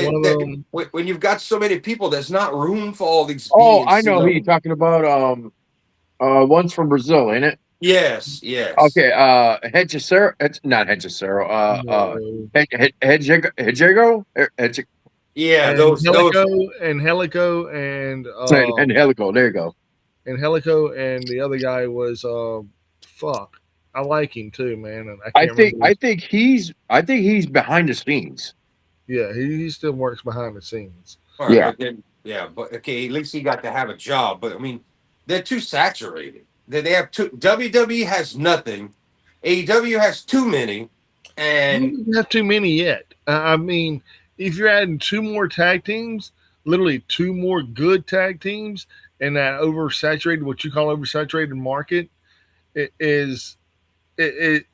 Speaker 3: when you've got so many people, there's not room for all these.
Speaker 2: I know who you're talking about. One's from Brazil, ain't it?
Speaker 3: Yes.
Speaker 2: Okay, Hechicero. It's not Hechicero. Hedgego.
Speaker 3: Yeah,
Speaker 1: those and Helico and
Speaker 2: Helico. There you go.
Speaker 1: And Helico and the other guy was fuck. I like him too, man. And
Speaker 2: I think he's behind the scenes.
Speaker 1: Yeah, he still works behind the scenes.
Speaker 3: All right, but okay, at least he got to have a job. But I mean, They're too saturated. They have too. WWE has nothing. AEW has too many,
Speaker 1: You
Speaker 3: and
Speaker 1: don't have too many yet. I mean, if you're adding two more tag teams, literally two more good tag teams, in that oversaturated, what you call oversaturated market, it is it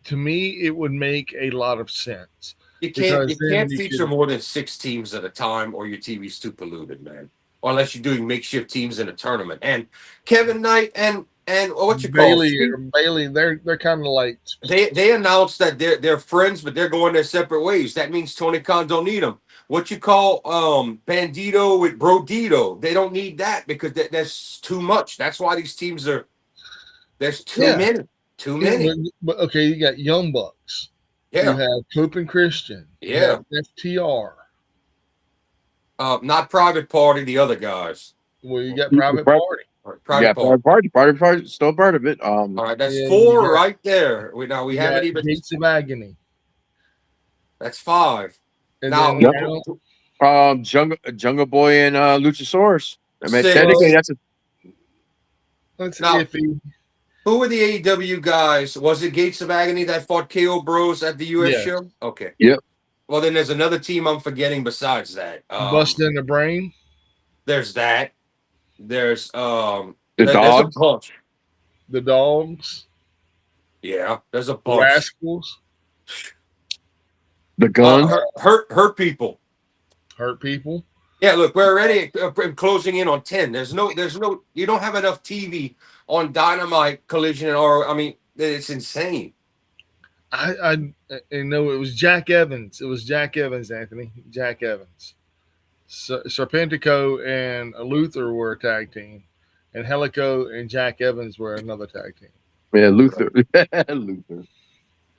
Speaker 1: to me it would make a lot of sense
Speaker 3: you can't
Speaker 1: because
Speaker 3: you
Speaker 1: then
Speaker 3: can't
Speaker 1: you
Speaker 3: feature
Speaker 1: could
Speaker 3: more than 6 teams at a time, or your TV's too polluted, man. Or unless you're doing makeshift teams in a tournament. And Kevin Knight and what you call
Speaker 1: Bailey, they're kind of like
Speaker 3: they announced that they're friends, but they're going their separate ways. That means Tony Khan don't need them. What you call Bandito with Brodito? They don't need that because that's too much. That's why these teams are there's too
Speaker 1: yeah,
Speaker 3: many, too
Speaker 1: yeah,
Speaker 3: many.
Speaker 1: but okay, you got Young Bucks, you
Speaker 3: Yeah,
Speaker 1: have Cope and Christian, you
Speaker 3: yeah.
Speaker 1: have FTR,
Speaker 3: Not Private Party. The other guys.
Speaker 1: well, you got Private
Speaker 2: Part-
Speaker 1: Party,
Speaker 3: All right,
Speaker 2: Yeah,
Speaker 3: Private Party.
Speaker 2: part still part of it.
Speaker 3: All right, that's
Speaker 1: yeah,
Speaker 3: four right there. We
Speaker 1: you got
Speaker 3: haven't even.
Speaker 1: Gates of Agony,
Speaker 3: That's five.
Speaker 1: and
Speaker 3: Now
Speaker 1: then
Speaker 2: Yep.
Speaker 1: now
Speaker 2: Jungle Boy and Luchasaurus. I mean, technically
Speaker 3: six.
Speaker 2: that's a
Speaker 1: that's
Speaker 3: Now
Speaker 1: iffy.
Speaker 3: who were the AEW guys? Was it Gates of Agony that fought KO Bros at the US
Speaker 1: Yes,
Speaker 3: show? Okay.
Speaker 2: yep.
Speaker 3: Well, then there's another team I'm forgetting besides that.
Speaker 1: Busting the Brain,
Speaker 3: There's that. There's
Speaker 2: The
Speaker 3: there's a
Speaker 2: Dogs,
Speaker 3: bunch.
Speaker 1: the Dogs,
Speaker 3: Yeah, there's a
Speaker 1: the
Speaker 3: bunch.
Speaker 1: Rascals,
Speaker 2: the Guns.
Speaker 3: Hurt people.
Speaker 1: Hurt People.
Speaker 3: Yeah, look, we're already closing in on 10. You don't have enough TV on Dynamite, Collision, or I mean, it's insane.
Speaker 1: I know it was Jack Evans. It was Jack Evans, Anthony. Jack Evans. Serpentico and Luther were a tag team, and Helico and Jack Evans were another tag team.
Speaker 2: Yeah, Luther. Luther.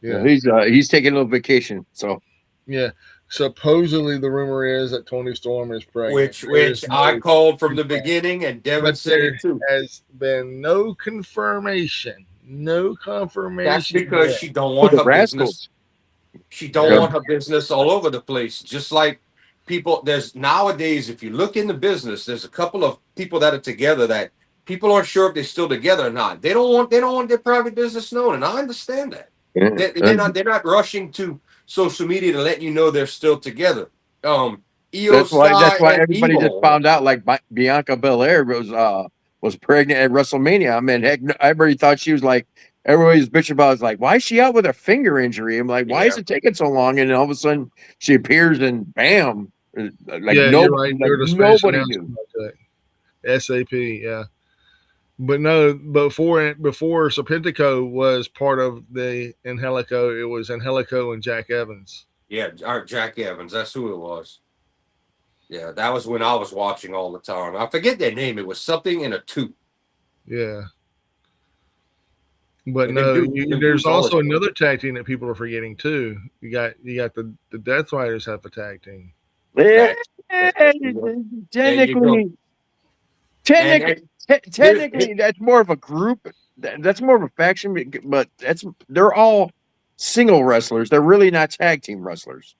Speaker 1: Yeah,
Speaker 2: He's taking a little vacation. So
Speaker 1: yeah. Supposedly, the rumor is that Tony Storm is pregnant.
Speaker 3: Which I called from the beginning, and Devin
Speaker 1: But
Speaker 3: said
Speaker 1: there
Speaker 3: it too.
Speaker 1: has been no confirmation. No confirmation.
Speaker 3: That's because
Speaker 1: yet.
Speaker 3: she don't want
Speaker 2: the
Speaker 3: her business.
Speaker 2: Rascals.
Speaker 3: She don't
Speaker 1: Yeah.
Speaker 3: want her business all over the place. Just like people, there's nowadays, if you look in the business, there's a couple of people that are together that people aren't sure if they're still together or not. They don't want their private business known, and I understand that.
Speaker 2: Yeah.
Speaker 3: They're not rushing to social media to let you know they're still together. Io
Speaker 2: That's
Speaker 3: Sky
Speaker 2: why
Speaker 3: and
Speaker 2: everybody just
Speaker 3: Emo.
Speaker 2: found out like Bianca Belair was pregnant at WrestleMania. I mean, heck, everybody thought she was like everybody's bitching about. Is like, why is she out with a finger injury? I'm like, why is it taking so long? And then all of a sudden she appears and bam, like
Speaker 1: Yeah, you're right. They're the special
Speaker 2: nobody knew.
Speaker 1: announcement about that. SAP, yeah. But no, before Serpentico was part of the Angelico, it was Angelico and Jack Evans.
Speaker 3: Yeah, Jack Evans. That's who it was. Yeah, that was when I was watching all the time. I forget their name. It was something in a two.
Speaker 1: Yeah. But
Speaker 3: And
Speaker 1: no,
Speaker 3: them
Speaker 1: there's
Speaker 3: dudes always-
Speaker 1: also another tag team that people are forgetting too. You got the Death Riders have a tag team.
Speaker 2: Yeah,
Speaker 3: There you go.
Speaker 2: technically,
Speaker 3: And
Speaker 2: technically, that's more of a group. That's more of a faction, but they're all single wrestlers. They're really not tag team wrestlers.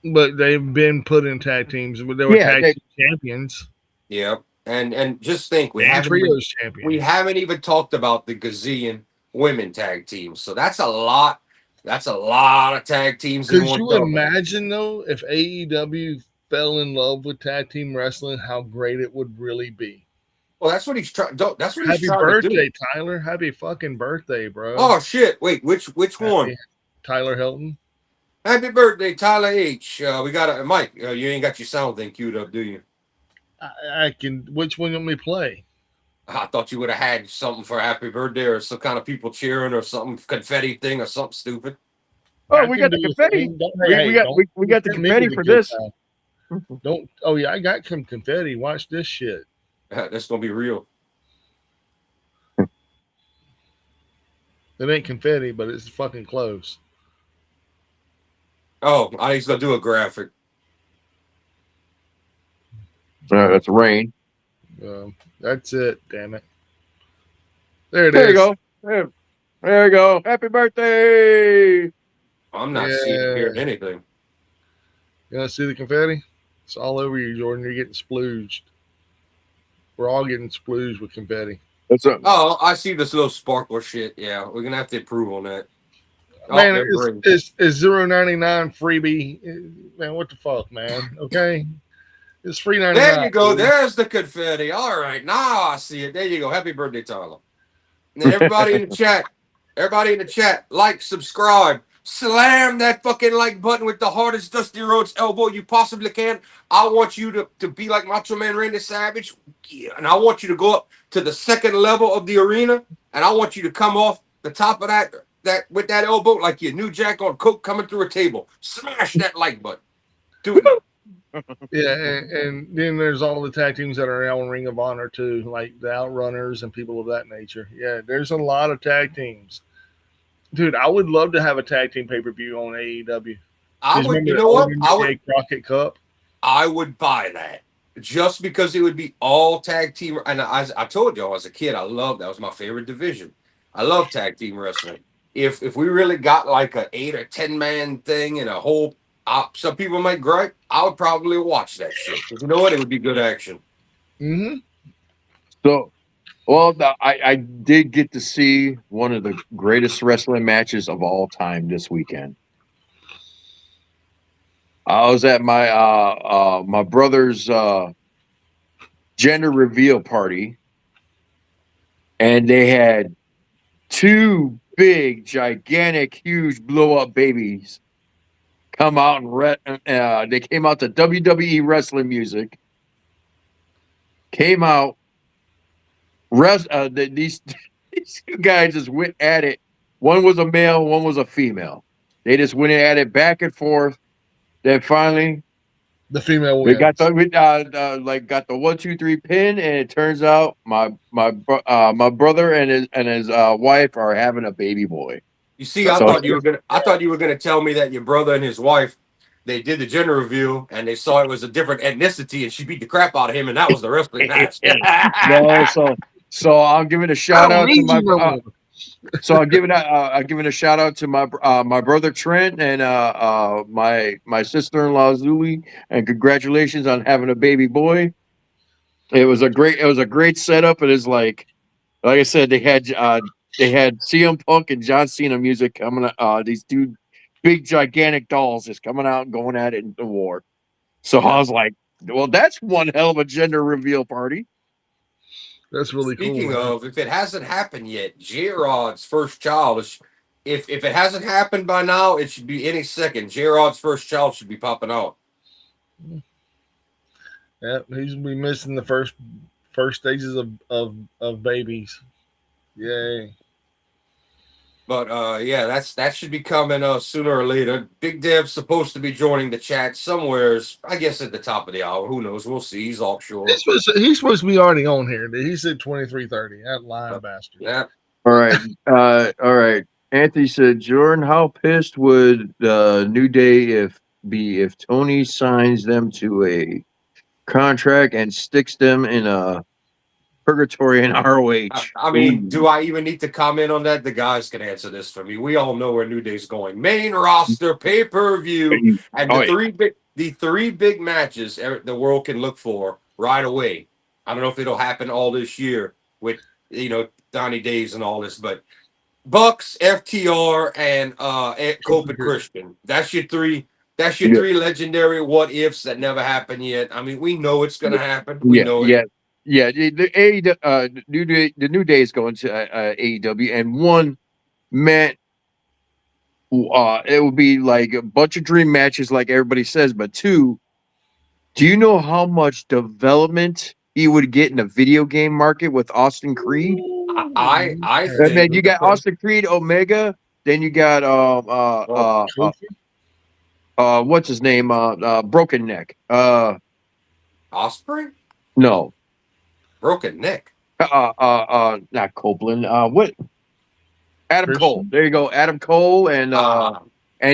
Speaker 1: But they've been put in tag teams, but they were tag team champions.
Speaker 3: yeah, and just think
Speaker 1: And trios champions.
Speaker 3: we haven't even talked about the gazillion women tag teams. So that's a lot. That's a lot of tag teams.
Speaker 1: Could you imagine though if AEW fell in love with tag team wrestling, how great it would really be?
Speaker 3: Well, that's what he's trying. That's what he's
Speaker 1: Happy
Speaker 3: trying to do.
Speaker 1: birthday, Tyler! Happy fucking birthday, bro!
Speaker 3: Oh shit! Wait, which one?
Speaker 1: Tyler Hilton.
Speaker 3: Happy birthday, Tyler H. We got a Mike. You ain't got your sound thing queued up, do you?
Speaker 1: I can. Which one you want me to play?
Speaker 3: I thought you would have had something for happy birthday or some kind of people cheering or something confetti thing or something stupid.
Speaker 2: Oh, we got the confetti. We got the confetti for this.
Speaker 1: Don't. Oh yeah, I got some confetti. Watch this shit.
Speaker 3: That's gonna be real.
Speaker 1: It ain't confetti, but it's fucking close.
Speaker 3: Oh, I used to do a graphic.
Speaker 2: That's rain.
Speaker 1: That's it. Damn it. There it
Speaker 2: There
Speaker 1: is.
Speaker 2: you go. There you go. Happy birthday.
Speaker 3: I'm not seeing or hearing anything.
Speaker 1: You want to see the confetti? It's all over you, Jordan. You're getting splooged. We're all getting splooged with confetti.
Speaker 2: That's a,
Speaker 3: Oh, I see this little sparkler shit. Yeah, we're gonna have to improve on that. Oh,
Speaker 1: Man,
Speaker 3: they're bring.
Speaker 1: it's 0.99 freebie. Man, what the fuck, man? Okay, it's free
Speaker 3: There
Speaker 1: 99.
Speaker 3: you go.
Speaker 1: Dude.
Speaker 3: There's the confetti. All right, now I see it. There you go. Happy birthday, Tyler. And then everybody in the chat, like, subscribe, slam that fucking like button with the hardest Dusty Rhodes elbow you possibly can. I want you to be like Macho Man Randy Savage, yeah, and I want you to go up to the second level of the arena, and I want you to come off the top of that with that elbow like your new Jack on Coke coming through a table. Smash that like button. Do it now.
Speaker 1: Yeah, and then there's all the tag teams that are now in Ring of Honor too, like the Outrunners and people of that nature. Yeah, there's a lot of tag teams. Dude, I would love to have a tag team pay per view on AEW.
Speaker 3: I
Speaker 1: Because
Speaker 3: would,
Speaker 1: remember
Speaker 3: you
Speaker 1: the
Speaker 3: know what?
Speaker 1: Owen J. Crockett Cup?
Speaker 3: I would buy that just because it would be all tag team. And I told y'all as a kid, I loved that was my favorite division. I love tag team wrestling. If we really got like a 8 or 10 man thing and a whole, some people might gripe. I would probably watch that shit. 'Cause you know what? It would be good action.
Speaker 1: Mm-hmm.
Speaker 2: so, well, I did get to see one of the greatest wrestling matches of all time this weekend. I was at my brother's gender reveal party, and they had two big, gigantic, huge blow up babies come out and they came out to WWE wrestling music. Came out, these these two guys just went at it. One was a male, one was a female. They just went at it back and forth. Then finally,
Speaker 1: The female
Speaker 2: we got
Speaker 1: wins.
Speaker 2: got the 1, 2, 3 pin, and it turns out my brother and his wife are having a baby boy.
Speaker 3: You see,
Speaker 1: That's
Speaker 2: So
Speaker 1: okay.
Speaker 3: I thought you were gonna tell me that your brother and his wife they did the gender reveal and they saw it was a different ethnicity and she beat the crap out of him and that was the wrestling match.
Speaker 2: no, so I'm giving a
Speaker 1: I
Speaker 2: shout
Speaker 1: don't
Speaker 2: out to
Speaker 1: need
Speaker 2: my
Speaker 1: you no more.
Speaker 2: so I'm giving a shout out to my brother Trent and my sister-in-law Zuli, and congratulations on having a baby boy. It was a great setup. It is like I said, they had CM Punk and John Cena music coming. These two big gigantic dolls just coming out and going at it in the war. So I was like, well, that's one hell of a gender reveal party.
Speaker 1: That's really cool,
Speaker 3: Speaking
Speaker 1: man.
Speaker 3: of, if it hasn't happened yet, J Rod's first child is if it hasn't happened by now, it should be any second. J Rod's first child should be popping out.
Speaker 1: Yeah, he's gonna be missing the first stages of babies. Yay.
Speaker 3: But yeah, that should be coming sooner or later. Big Dev's supposed to be joining the chat somewheres, I guess at the top of the hour. Who knows? We'll see. He's offshore.
Speaker 1: He's supposed to be already on here. He said 23:30. That lying bastard.
Speaker 3: Yeah.
Speaker 2: All right, all right. Anthony said, Jordan, how pissed would New Day if Tony signs them to a contract and sticks them in a purgatory in ROH?
Speaker 3: I mean, do I even need to comment on that? The guys can answer this for me. We all know where New Day's going. Main roster, pay per view, and
Speaker 2: Oh, yeah.
Speaker 3: the three big matches the world can look for right away. I don't know if it'll happen all this year with Donnie Days and all this, but Bucks, FTR, and Cope and Christian. That's your three. That's your
Speaker 2: Yeah.
Speaker 3: three legendary what ifs that never happened yet. I mean, we know it's gonna happen. We
Speaker 2: Yeah,
Speaker 3: know it.
Speaker 2: yeah, yeah. The New Day is going to AEW, and one meant it would be like a bunch of dream matches, like everybody says. But two, do you know how much development he would get in the video game market with Austin Creed?
Speaker 3: I
Speaker 2: And then
Speaker 3: think
Speaker 2: you got Austin Creed Omega. Then you got what's his name? Broken Neck.
Speaker 3: Osprey
Speaker 2: No.
Speaker 3: broken neck.
Speaker 2: Not Copeland. What? Adam
Speaker 1: Christian?
Speaker 2: Cole. There you go. Adam Cole and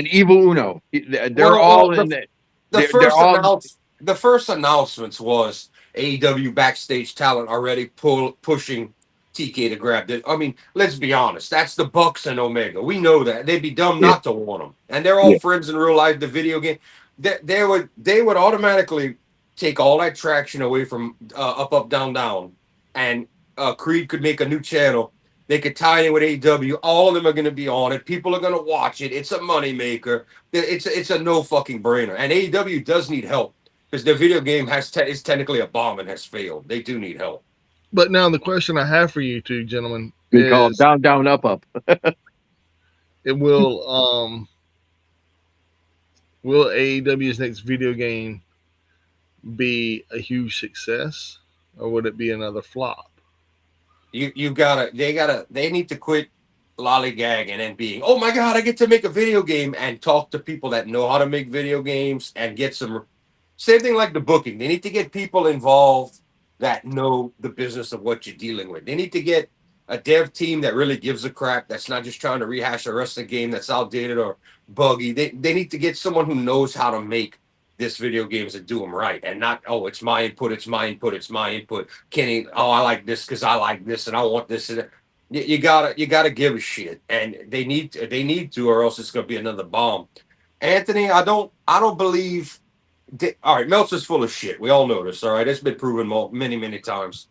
Speaker 2: Evil Uno. They're
Speaker 3: Well,
Speaker 2: all
Speaker 3: the,
Speaker 2: in it.
Speaker 3: the
Speaker 2: They're
Speaker 3: first
Speaker 2: all.
Speaker 3: the first announcements was AEW backstage talent already pushing TK to grab it. I mean, let's be honest. That's the Bucks and Omega. We know that. They'd be dumb
Speaker 2: Yeah,
Speaker 3: not to want them. And they're all
Speaker 2: yeah,
Speaker 3: friends in real life. The video game, they would automatically take all that traction away from up, up, down, down, and Creed could make a new channel. They could tie in with AEW. All of them are going to be on it. People are going to watch it. It's a moneymaker. It's a no fucking brainer. And AEW does need help because their video game is technically a bomb and has failed. They do need help.
Speaker 1: But now the question I have for you two gentlemen
Speaker 2: We call it
Speaker 1: is:
Speaker 2: down, down, up, up.
Speaker 1: it will AEW's next video game be a huge success, or would it be another flop?
Speaker 3: They need to quit lollygagging and being, oh my god, I get to make a video game, and talk to people that know how to make video games and get some. Same thing like the booking. They need to get people involved that know the business of what you're dealing with. They need to get a dev team that really gives a crap, that's not just trying to rehash a wrestling game that's outdated or buggy. They need to get someone who knows how to make this video games and do them right, and not, oh, it's my input, it's my input, it's my input. Kenny, oh, I like this because I like this and I want this and that. You gotta give a shit, and they need to, or else it's gonna be another bomb. Anthony, I don't believe. All right, Meltzer's full of shit. We all know this. All right, it's been proven many, many times.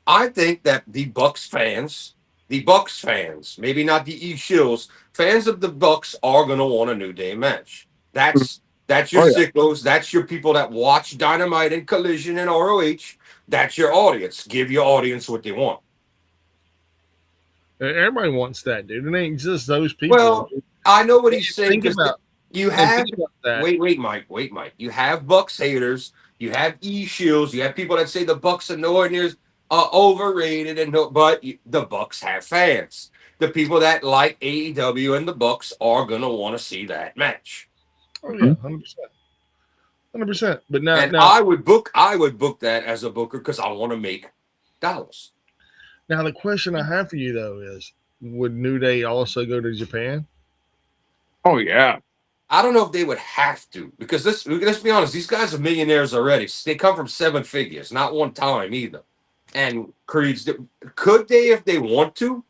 Speaker 3: I think that the Bucks fans, maybe not the E Shills, fans of the Bucks are gonna want a New Day match. That's your
Speaker 2: Oh, yeah.
Speaker 3: sickos. That's your people that watch Dynamite and Collision and ROH. That's your audience. Give your audience what they want.
Speaker 1: Everybody wants that, dude. It ain't just those people.
Speaker 3: Well, I know what he's saying
Speaker 1: Think
Speaker 3: because
Speaker 1: about
Speaker 3: you
Speaker 1: and
Speaker 3: have
Speaker 1: think about that.
Speaker 3: wait, Mike. You have Bucks haters. You have E Shields. You have people that say the Bucks are nowhere near overrated, and no, but the Bucks have fans. The people that like AEW and the Bucks are gonna want to see that match.
Speaker 1: Oh yeah, 100%, 100%. But now,
Speaker 3: And I would book that as a booker because I want to make dollars.
Speaker 1: now the question I have for you though is: would New Day also go to Japan?
Speaker 2: Oh, yeah.
Speaker 3: I don't know if they would have to, because let's be honest, these guys are millionaires already. They come from seven figures, not one time either. And Creed's could they if they want to?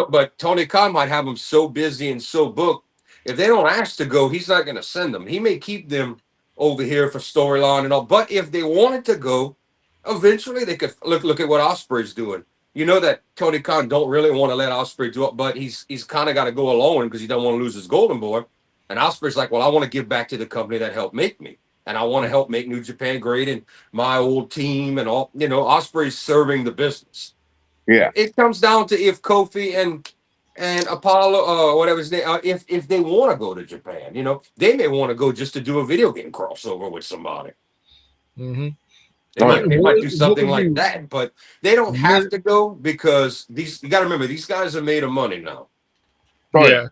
Speaker 3: But Tony Khan might have them so busy and so booked. If they don't ask to go, he's not going to send them. He may keep them over here for storyline and all. But if they wanted to go, eventually they could look at what Osprey's doing. You know that Tony Khan don't really want to let Osprey do it, but he's kind of got to go alone because he don't want to lose his golden boy. And Osprey's like, well, I want to give back to the company that helped make me, and I want to help make New Japan great and my old team and all. Osprey's serving the business.
Speaker 2: Yeah.
Speaker 3: It comes down to if Kofi and Apollo, whatever his name, if they want to go to Japan, they may want to go just to do a video game crossover with somebody.
Speaker 1: Mm-hmm.
Speaker 3: They might do something like
Speaker 1: you,
Speaker 3: that, but they don't have to go because you got to remember, these guys are made of money now.
Speaker 2: Oh,
Speaker 1: yeah.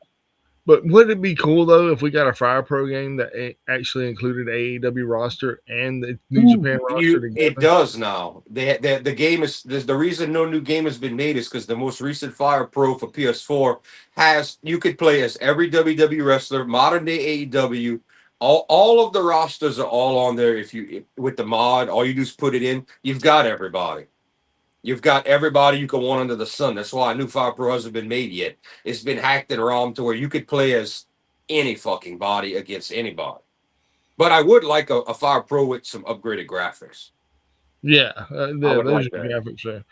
Speaker 1: But would it be cool though if we got a Fire Pro game that actually included AEW roster and the New Japan roster together?
Speaker 3: It does now. The game is the reason no new game has been made is because the most recent Fire Pro for PS4 you could play as every WWE wrestler, modern day AEW. All of the rosters are all on there. With the mod, all you do is put it in. You've got everybody. You've got everybody you can want under the sun. That's why a new Fire Pro hasn't been made yet. It's been hacked and ROM to where you could play as any fucking body against anybody. But I would like a Fire Pro with some upgraded graphics.
Speaker 1: Yeah, those
Speaker 3: like
Speaker 1: graphics are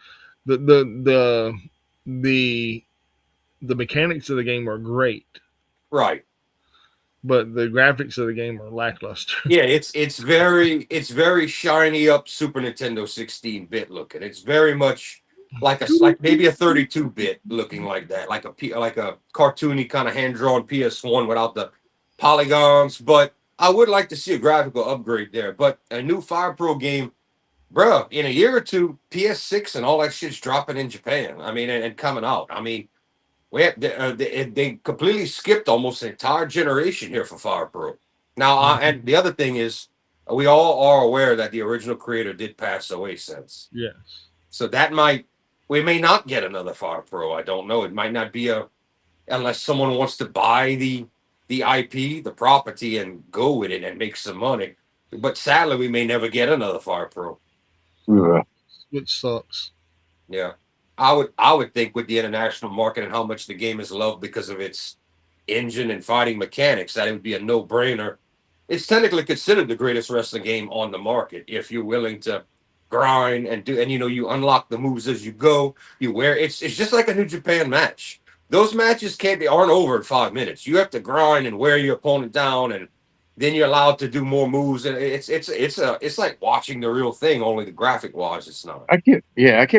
Speaker 1: the mechanics of the game are great,
Speaker 3: right?
Speaker 1: But the graphics of the game are lackluster.
Speaker 3: Yeah, it's very shiny up Super Nintendo 16-bit looking. It's very much like maybe a 32-bit looking like that, like a cartoony kind of hand drawn PS1 without the polygons. But I would like to see a graphical upgrade there. But a new Fire Pro game, bruh, in a year or two, PS6 and all that shit's dropping in Japan. I mean, and coming out. I mean, they completely skipped almost an entire generation here for Fire Pro. Now, and the other thing is, we all are aware that the original creator did pass away since.
Speaker 1: Yes.
Speaker 3: So we may not get another Fire Pro. I don't know. It might not be unless someone wants to buy the IP, the property, and go with it and make some money. But sadly, we may never get another Fire Pro.
Speaker 2: Yeah.
Speaker 1: Which sucks.
Speaker 3: Yeah. I would think with the international market and how much the game is loved because of its engine and fighting mechanics, that it would be a no-brainer it's technically considered the greatest wrestling game on the market if you're willing to grind and do. And you unlock the moves as you go. You wear it's just like a New Japan match. Those matches aren't over in 5 minutes. You have to grind and wear your opponent down, and then you're allowed to do more moves. And it's like watching the real thing. Only the graphic wise, it's not.
Speaker 2: I can't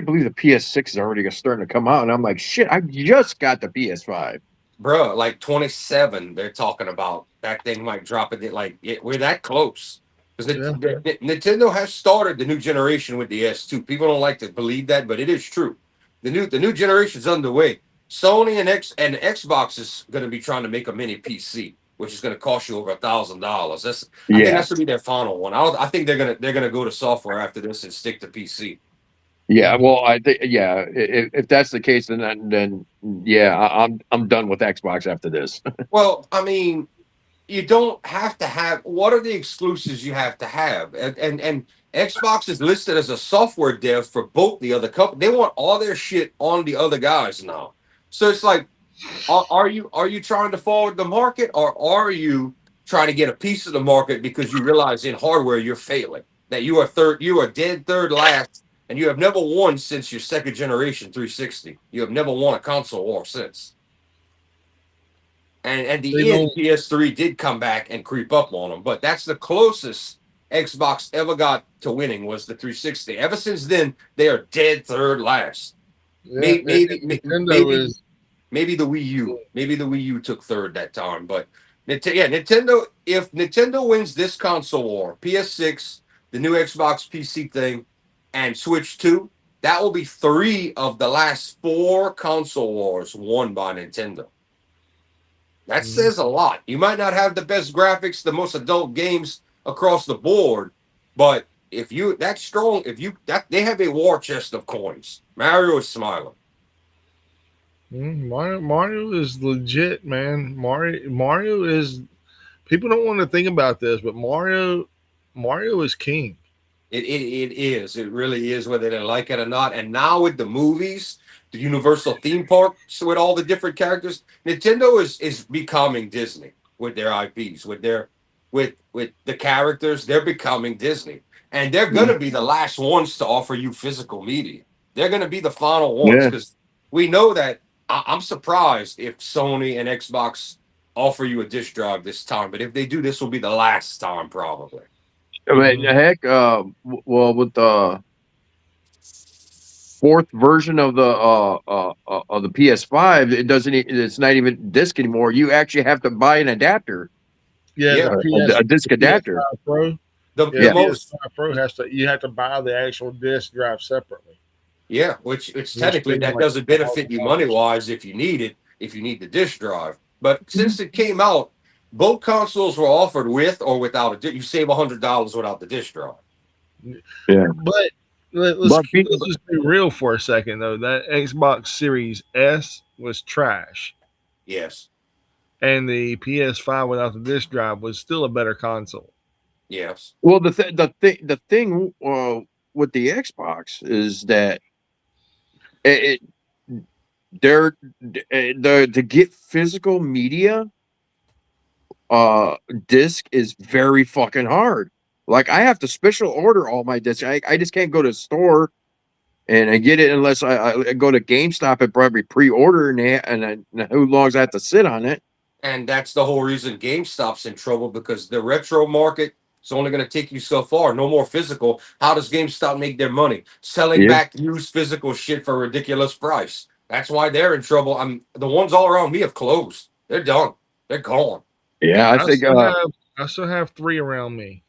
Speaker 2: believe the PS6 is already starting to come out, and I'm like, shit, I just got the PS5.
Speaker 3: Bro, like 27, they're talking about that thing might drop it. We're that close because
Speaker 1: Yeah.
Speaker 3: Nintendo has started the new generation with the S2. People don't like to believe that, but it is true. The new generation's underway. Sony and Xbox is going to be trying to make a mini PC, which is going to cost you over $1,000. I think
Speaker 2: Yeah,
Speaker 3: that's going to be their final one. I think they're gonna go to software after this and stick to PC.
Speaker 2: yeah. Well, I think if that's the case, then yeah, I'm done with Xbox after this.
Speaker 3: Well, I mean, you don't have to have. What are the exclusives you have to have? And Xbox is listed as a software dev for both the other company. They want all their shit on the other guys now. So it's like, are you trying to forward the market, or are you trying to get a piece of the market because you realize in hardware you're failing, that you are dead third last, and you have never won since your second generation 360. You have never won a console war since. And at
Speaker 1: They
Speaker 3: the end,
Speaker 1: don't.
Speaker 3: PS3 did come back and creep up on them, but that's the closest Xbox ever got to winning was the 360. Ever since then, they are dead third last.
Speaker 1: Yeah, Nintendo
Speaker 3: Maybe
Speaker 1: is.
Speaker 3: maybe the Wii U, maybe the Wii U took third that time, but Nintendo. If Nintendo wins this console war, PS6, the new Xbox PC thing, and Switch 2, that will be three of the last four console wars won by Nintendo. That
Speaker 1: Mhm.
Speaker 3: says a lot. You might not have the best graphics, the most adult games across the board, but if you that's strong, if you that they have a war chest of coins. Mario is smiling.
Speaker 1: Mario is legit, man. Mario is. People don't want to think about this, but Mario is king.
Speaker 3: It is. It really is, whether they like it or not. And now with the movies, the Universal theme parks with all the different characters, Nintendo is becoming Disney with their IPs, with the characters. They're becoming Disney, and they're
Speaker 2: Yeah,
Speaker 3: gonna be the last ones to offer you physical media. They're gonna be the final ones
Speaker 2: yeah.
Speaker 3: because we know that. I'm surprised if Sony and Xbox offer you a disc drive this time, but if they do, this will be the last time probably.
Speaker 2: I mean,
Speaker 1: Mhm.
Speaker 2: heck, well, with the fourth version of the PS5, it doesn't. It's not even disc anymore. You actually have to buy an adapter,
Speaker 1: Yeah,
Speaker 3: Yeah,
Speaker 2: a disc
Speaker 1: the
Speaker 2: adapter.
Speaker 1: PS5 Pro. Yeah,
Speaker 3: the
Speaker 1: the
Speaker 2: Yeah,
Speaker 3: most.
Speaker 1: PS5 Pro has to. You have to buy the actual disc drive separately,
Speaker 3: Yeah, which
Speaker 1: and you're
Speaker 3: technically
Speaker 1: spending
Speaker 3: that
Speaker 1: like
Speaker 3: doesn't benefit you money
Speaker 1: $1,000.
Speaker 3: wise if you need it, if you need the disk drive. But since it came out, both consoles were offered with or without you save $100 without the disk drive.
Speaker 2: yeah.
Speaker 1: But
Speaker 2: But
Speaker 1: let's just be real for a second though. That Xbox Series S was trash,
Speaker 3: Yes,
Speaker 1: and the PS5 without the disc drive was still a better console.
Speaker 3: yes,
Speaker 2: well, the thing with the Xbox is that it they're to get physical media uh disc is very fucking hard. Like I have to special order all my discs. I just can't go to the store and I get it unless I go to GameStop and probably pre-order and who longs I have to sit on it.
Speaker 3: and that's the whole reason GameStop's in trouble because the retro market is only going to take you so far. No more physical. How does GameStop make their money? Selling
Speaker 2: Yeah,
Speaker 3: back used physical shit for a ridiculous price. That's why they're in trouble. The ones all around me have closed. They're done. They're gone.
Speaker 2: yeah. I
Speaker 1: I
Speaker 2: think
Speaker 1: still have I still have three around me.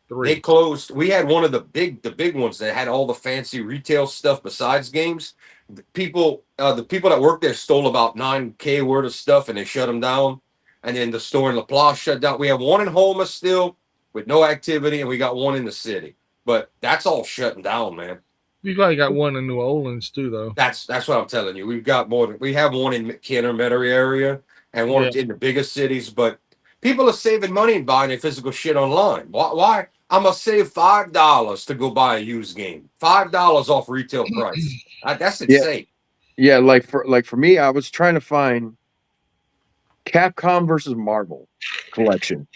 Speaker 3: They
Speaker 1: Three.
Speaker 3: closed. We had one of the big ones that had all the fancy retail stuff besides games. The people that worked there stole about 9K worth of stuff and they shut them down. And then the store in La Place shut down. We have one in Homa still with no activity, and we got one in the city. But that's all shutting down, man.
Speaker 1: You probably got one in New Orleans too, though.
Speaker 3: That's what I'm telling you. We have one in Kenner Metairie area and one
Speaker 1: Yeah,
Speaker 3: in the biggest cities, but people are saving money and buying their physical shit online. Why? I'm gonna save $5 to go buy a used game. $5 off retail price. That's
Speaker 2: yeah,
Speaker 3: insane.
Speaker 2: yeah. Like for me, I was trying to find Capcom versus Marvel collection.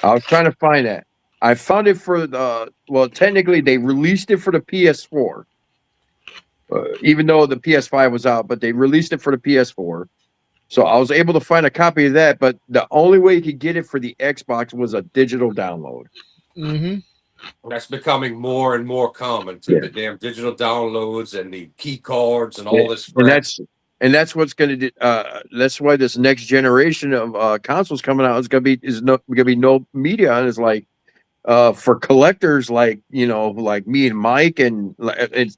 Speaker 2: I was trying to find that. I found it for the well, technically they released it for the PS4, even though the PS5 was out, but they released it for the PS4. So I was able to find a copy of that, but the only way you could get it for the Xbox was a digital download.
Speaker 1: Mm-hmm.
Speaker 3: That's becoming more and more common to
Speaker 2: Yeah.
Speaker 3: the damn digital downloads and the key cards and
Speaker 2: Yeah,
Speaker 3: all this
Speaker 2: and
Speaker 3: crap.
Speaker 2: that's what's going to do. That's why this next generation of consoles coming out is going to be no media on. It's like for collectors like like me and Mike and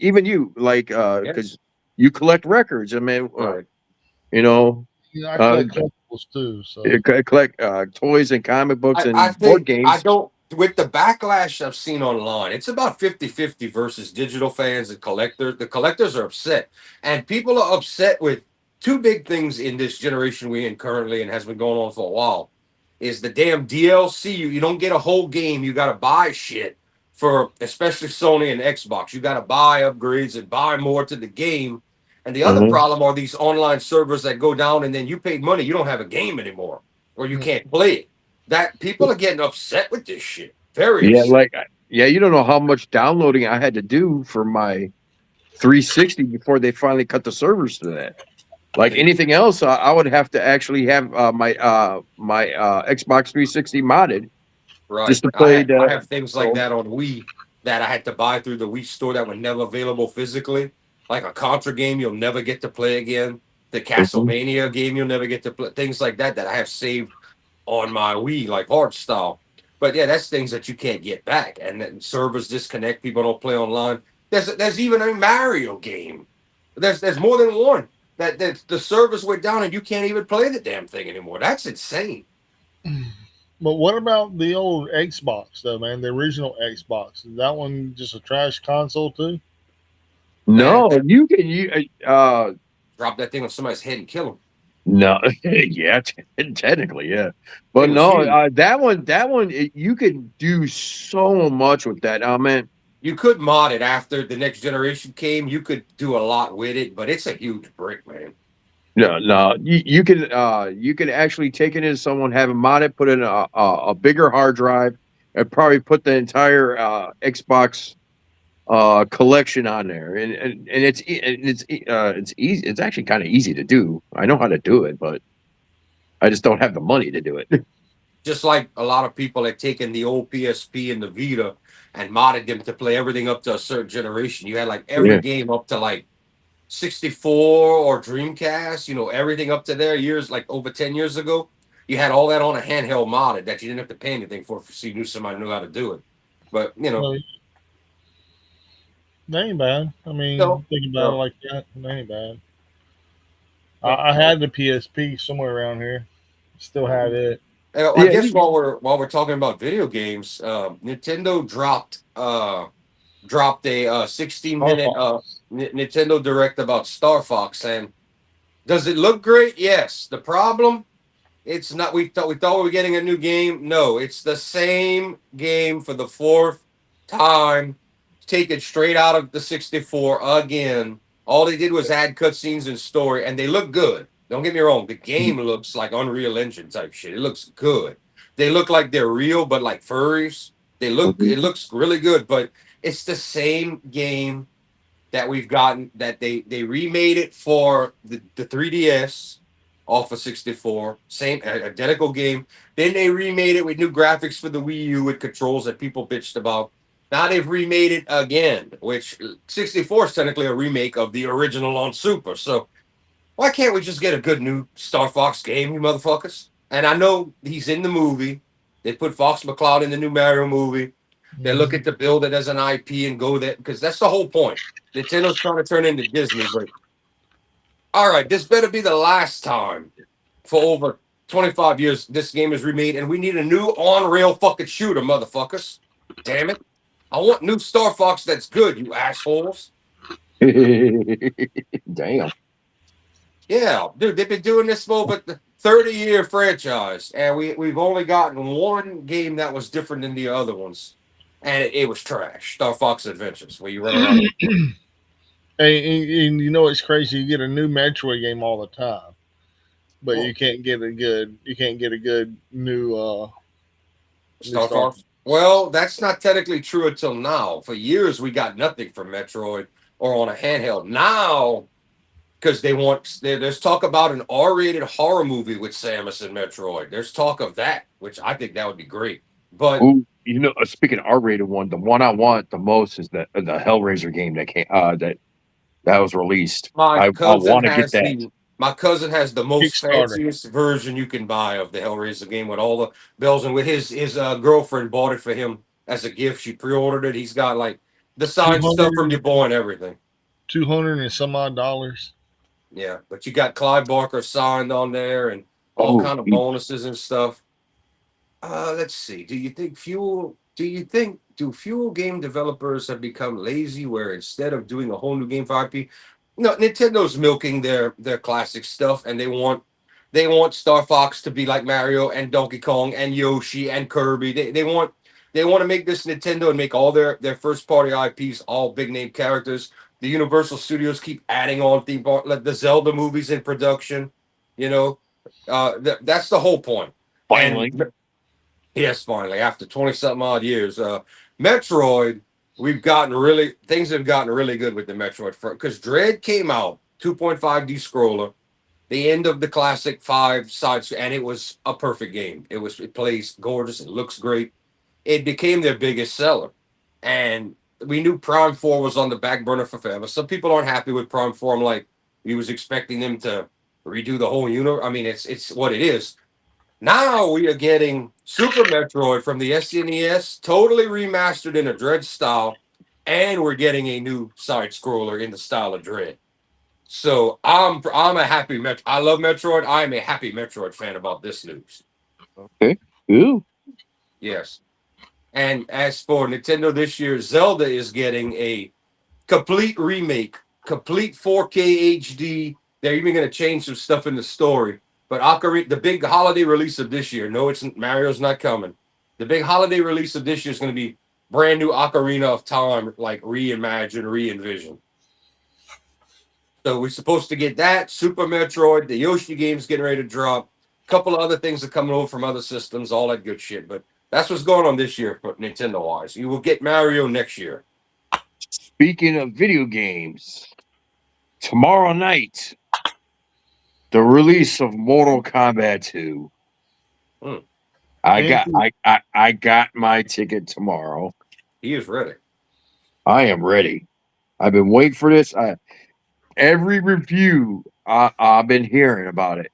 Speaker 2: even you
Speaker 3: Yeah,
Speaker 2: because you collect records. I mean,
Speaker 3: right.
Speaker 2: you know,
Speaker 1: I
Speaker 2: uh,
Speaker 1: collect collectibles too. So
Speaker 2: you collect toys and comic books
Speaker 3: I
Speaker 2: and board
Speaker 3: think I
Speaker 2: games.
Speaker 3: don't with the backlash I've seen online, it's about 50-50 versus digital fans and collectors. The collectors are upset. And people are upset with two big things in this generation we're in currently and has been going on for a while. Is the damn DLC. You don't get a whole game. You gotta buy shit for especially Sony and Xbox. You gotta buy upgrades and buy more to the game. And the other
Speaker 2: Mhm.
Speaker 3: problem are these online servers that go down and then you paid money, you don't have a game anymore, or you can't play it. That people are getting upset with this shit. Very
Speaker 2: Yeah,
Speaker 3: upset.
Speaker 2: you don't know how much downloading I had to do for my 360 before they finally cut the servers to that. Like anything else, I would have to actually have my Xbox 360 modded
Speaker 3: Right.
Speaker 2: just to play
Speaker 3: I
Speaker 2: the.
Speaker 3: have things like
Speaker 2: So,
Speaker 3: that on Wii that I had to buy through the Wii store that were never available physically. Like a Contra game you'll never get to play again. The
Speaker 2: mhm.
Speaker 3: Castlevania game you'll never get to play. Things like that that I have saved on my Wii, like hard style. But yeah, that's things that you can't get back. And then servers disconnect, people don't play online. There's even a Mario game. There's more than one. That the servers went down and you can't even play the damn thing anymore. That's insane.
Speaker 1: but what about the old Xbox though, man? The original Xbox. Is that one just a trash console too?
Speaker 3: Man,
Speaker 2: No, you can
Speaker 3: drop that thing on somebody's head and kill them.
Speaker 2: no, yeah, technically, yeah, but
Speaker 3: Thing was
Speaker 2: no,
Speaker 3: huge.
Speaker 2: that one you could do so much with that. I mean,
Speaker 3: You could mod it after the next generation came. You could do a lot with it, but it's a huge brick, man.
Speaker 2: no, you can actually take it into someone, have it modded, put in a bigger hard drive, and probably put the entire Xbox collection on there, and it's easy. It's actually kind of easy to do. I know how to do it, but I just don't have the money to do it.
Speaker 3: Just like a lot of people had taken the old PSP and the Vita and modded them to play everything up to a certain generation. You had like every
Speaker 2: Yeah.
Speaker 3: game up to like 64 or Dreamcast, everything up to there years like over 10 years ago. You had all that on a handheld modded that you didn't have to pay anything for if you knew somebody knew how to do it. But
Speaker 1: Well, that ain't bad. I
Speaker 3: no,
Speaker 1: mean, thinking about it
Speaker 3: no.
Speaker 1: like that, that ain't bad.
Speaker 3: no.
Speaker 1: I had the PSP somewhere around here. Still have it.
Speaker 3: I
Speaker 2: Yeah,
Speaker 3: guess while we're talking about video games, Nintendo dropped a 16
Speaker 1: Star
Speaker 3: minute
Speaker 1: Fox.
Speaker 3: Nintendo Direct about Star Fox. And does it look great? Yes. The problem, it's not. We thought we were getting a new game. No, it's the same game for the fourth time, taken straight out of the 64 again. All they did was add cutscenes and story, and they look good. Don't get me wrong. The game looks like Unreal Engine type shit. It looks good. They look like they're real, but like furries. It looks really good, but it's the same game that we've gotten. That they remade it for the 3DS off of 64. Same identical game. Then they remade it with new graphics for the Wii U with controls that people bitched about. Now they've remade it again, which 64 is technically a remake of the original on Super. So why can't we just get a good new Star Fox game, you motherfuckers? And I know he's in the movie. They put Fox McCloud in the new Mario movie. They're
Speaker 1: Mhm.
Speaker 3: looking to build it as an IP and go there because that's the whole point. Nintendo's trying to turn into Disney, but all right, this better be the last time for over 25 years this game is remade, and we need a new on-rail fucking shooter, motherfuckers. Damn it. I want new Star Fox that's good, you assholes.
Speaker 2: Damn.
Speaker 3: Yeah, dude, they've been doing this for over 30-year franchise, and we've only gotten one game that was different than the other ones, and it was trash. Star Fox Adventures, where you run around.
Speaker 1: And you know it's crazy. You get a new Metroid game all the time, but
Speaker 3: Well,
Speaker 1: you can't get a good. You can't get a good new
Speaker 3: Star Fox. Well, that's not technically true until now. For years, we got nothing from Metroid or on a handheld. Now, because there's talk about an R-rated horror movie with Samus and Metroid. There's talk of that, which I think that would be great. But
Speaker 2: Ooh, speaking of R-rated one, the one I want the most is the Hellraiser game that came that was released.
Speaker 3: my
Speaker 2: I
Speaker 3: cousin
Speaker 2: want to get
Speaker 3: has
Speaker 2: that.
Speaker 3: the my cousin has the most
Speaker 1: Kickstarter.
Speaker 3: fanciest version you can buy of the Hellraiser game with all the bells, and with his girlfriend bought it for him as a gift. She pre-ordered it. He's got like the signed stuff from
Speaker 1: 200,
Speaker 3: your boy and everything.
Speaker 1: 200 and some odd dollars.
Speaker 3: Yeah, but you got Clive Barker signed on there and all
Speaker 2: Oh,
Speaker 3: kind of bonuses and stuff. Let's see. Do Fuel game developers have become lazy where instead of doing a whole new game for IP, no, Nintendo's milking their classic stuff and they want Star Fox to be like Mario and Donkey Kong and Yoshi and Kirby. They want to make this Nintendo and make all their first party IPs all big name characters. The Universal Studios keep adding on theme park like the Zelda movies in production. You know, that's the whole point.
Speaker 2: finally.
Speaker 3: And yes, finally, after 20 something odd years, Metroid, things have gotten really good with the Metroid because Dread came out 2.5D scroller, the end of the classic five sides, and it was a perfect game. It plays gorgeous, it looks great. It became their biggest seller, and we knew Prime 4 was on the back burner for forever. Some people aren't happy with Prime 4. I'm like, we was expecting them to redo the whole universe. I mean, it's what it is. Now we are getting Super Metroid from the SNES, totally remastered in a Dread style, and we're getting a new side scroller in the style of Dread. So I'm a happy I love Metroid. I am a happy Metroid fan about this news.
Speaker 2: Okay. Ooh.
Speaker 3: Yes. And as for Nintendo this year, Zelda is getting a complete remake, complete 4K HD. They're even going to change some stuff in the story. But Ocarina, the big holiday release of this year, no, it's Mario's not coming. The big holiday release of this year is going to be brand new Ocarina of Time, like reimagine, re-envision. So we're supposed to get that Super Metroid, the Yoshi game's getting ready to drop. A couple of other things are coming over from other systems, all that good shit. But that's what's going on this year, Nintendo wise. You will get Mario next year.
Speaker 2: Speaking of video games, tomorrow night, the release of Mortal Kombat 2.
Speaker 3: Hmm.
Speaker 2: I got my ticket tomorrow.
Speaker 3: He is ready.
Speaker 2: I am ready. I've been waiting for this. Every review I've been hearing about it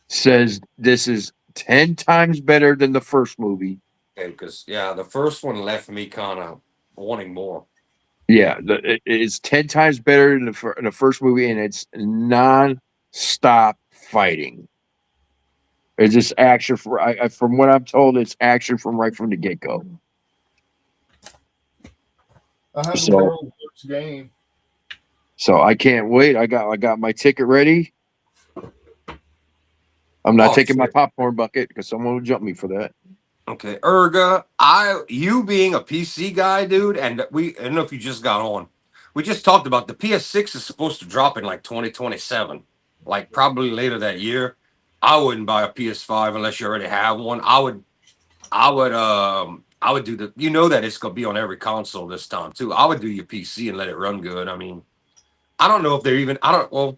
Speaker 2: says this is 10 times better than the first movie.
Speaker 3: Okay, because the first one left me kind of wanting more.
Speaker 2: Yeah, it's 10 times better than the first movie, and it's non-stop fighting. It's just action. From what I'm told, it's action from right from the get-go.
Speaker 1: I haven't
Speaker 2: So,
Speaker 1: heard the first game.
Speaker 2: so I can't wait. I got my ticket ready. I'm not taking my
Speaker 3: Shit.
Speaker 2: popcorn bucket because someone will jump me for that.
Speaker 3: Okay, you being a PC guy, dude, and I don't know if you just got on. We just talked about the PS6 is supposed to drop in like 2027, like probably later that year. I wouldn't buy a PS5 unless you already have one. I would do that it's gonna be on every console this time too. I would do your PC and let it run good. I mean, I don't know if they're even. I don't. Well,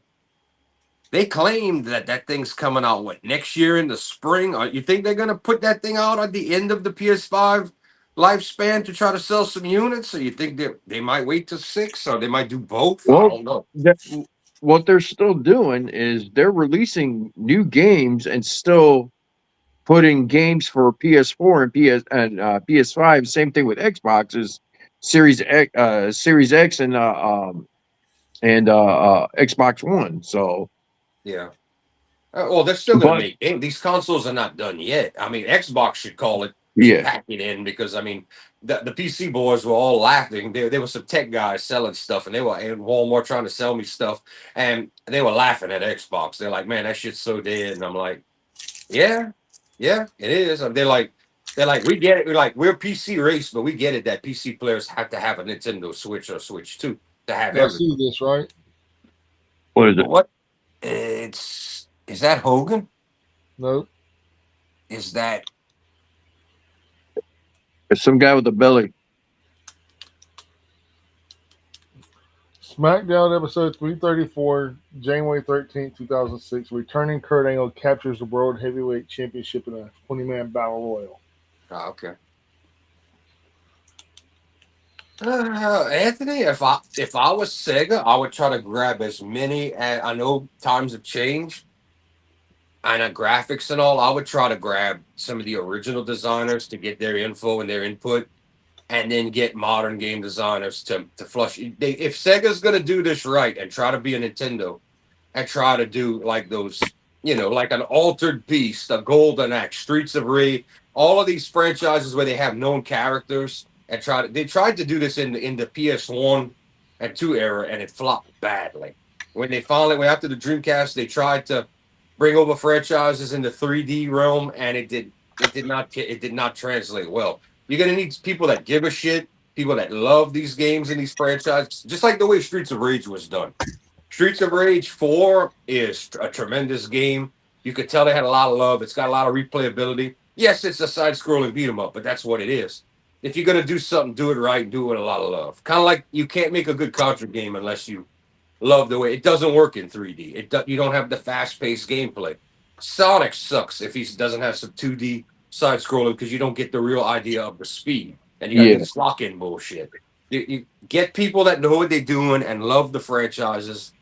Speaker 3: they claimed that thing's coming out next year in the spring. You think they're gonna put that thing out at the end of the PS5 lifespan to try to sell some units, or you think they might wait till 6, or they might do both? I
Speaker 2: Well,
Speaker 3: don't know.
Speaker 2: what they're still doing is they're releasing new games and still putting games for PS4 and PS5. Same thing with Xboxes, Series X, and Xbox One. So,
Speaker 3: Yeah. Well, they're still going to
Speaker 2: but
Speaker 3: make these consoles are not done yet. I mean, Xbox should
Speaker 2: yeah,
Speaker 3: pack it in because I mean, the PC boys were all laughing. There were some tech guys selling stuff, and they were in Walmart trying to sell me stuff, and they were laughing at Xbox. They're like, "Man, that shit's so dead," and I'm like, "Yeah, yeah, it is." And they're like, "We get it. We're PC race, but we get it that PC players have to have a Nintendo Switch or Switch 2 to have
Speaker 1: I see
Speaker 3: everything."
Speaker 1: this, right?
Speaker 2: what is it?
Speaker 3: What? Is that Hogan?
Speaker 1: No.
Speaker 3: Is that
Speaker 2: It's some guy with a belly.
Speaker 1: SmackDown episode 334, January 13th, 2006. Returning Kurt Angle captures the World Heavyweight Championship in a 20-man battle royal.
Speaker 3: Oh, okay. Anthony, if I was Sega, I would try to grab as many. I know times have changed, and graphics and all. I would try to grab some of the original designers to get their info and their input, and then get modern game designers to flush. If Sega's gonna do this right and try to be a Nintendo, and try to do like those, like an Altered Beast, a Golden Axe, Streets of Rage, all of these franchises where they have known characters, and they tried to do this in the PS1 and 2 era, and it flopped badly. When they finally went after the Dreamcast, they tried to bring over franchises in the 3D realm, and it did not translate well. You're gonna need people that give a shit, people that love these games and these franchises, just like the way Streets of Rage was done. Streets of Rage 4 is a tremendous game. You could tell they had a lot of love. It's got a lot of replayability. Yes, it's a side-scrolling beat 'em up, but that's what it is. If you're gonna do something, do it right, do it with a lot of love. Kind of like you can't make a good Contra game unless you love the way it doesn't work in 3D. You don't have the fast-paced gameplay. Sonic sucks if he doesn't have some 2D side-scrolling because you don't get the real idea of the speed, and you got
Speaker 2: Yeah.
Speaker 3: this lock-in bullshit. You get people that know what they're doing and love the franchises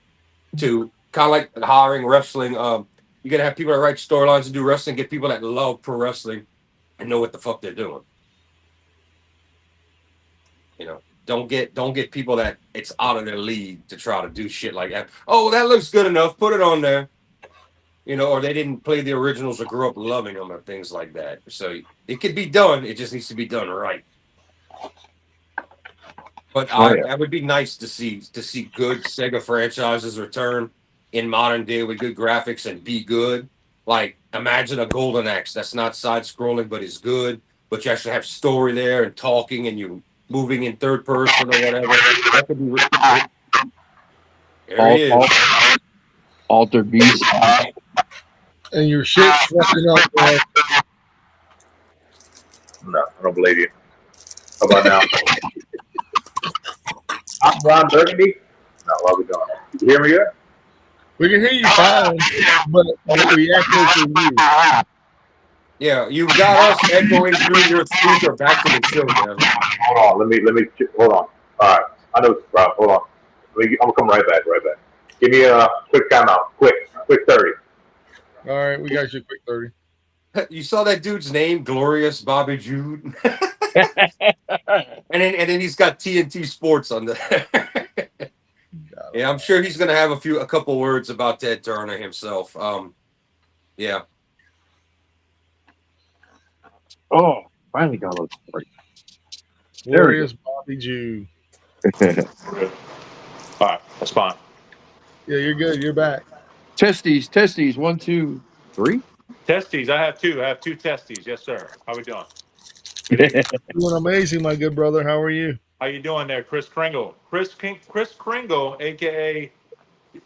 Speaker 3: to kind of like hiring wrestling. You're gonna have people that write storylines and do wrestling. Get people that love pro wrestling and know what the fuck they're doing. Don't get people that it's out of their league to try to do shit like that. Oh, that looks good enough. Put it on there. Or they didn't play the originals or grew up loving them or things like that. So it could be done. It just needs to be done right. But that would be nice to see good Sega franchises return in modern day with good graphics and be good. Like imagine a Golden Axe that's not side scrolling but is good, but you actually have story there and talking and you moving in third person or whatever. That could be. There he is.
Speaker 2: Alter Beast.
Speaker 1: And your shit's fucking up, bro.
Speaker 4: No, I don't believe you. How about now? I'm Ron Burgundy. No, what are we doing? You hear me good?
Speaker 1: We can hear you fine, but we echo through you.
Speaker 3: Yeah, you got us echoing through your speaker back to the show, man.
Speaker 4: Hold on, let me hold on. All right, I know, hold on. I'm gonna come right back. Give me a quick timeout, quick 30.
Speaker 1: All right, we got you a quick 30.
Speaker 3: You saw that dude's name, Glorious Bobby Jude, and then he's got TNT Sports on the. Yeah, I'm sure he's gonna have a couple words about Ted Turner himself. Yeah.
Speaker 2: Oh, finally got those straight.
Speaker 1: Glorious Bobby Jew.
Speaker 5: All right, that's fine.
Speaker 1: Yeah, you're good. You're back.
Speaker 2: Testes. 1, 2, 3.
Speaker 5: Testes. I have two testes. Yes, sir. How we doing?
Speaker 1: Doing amazing, my good brother. How are you?
Speaker 5: How you doing there, Chris Kringle? Chris Kringle, a.k.a.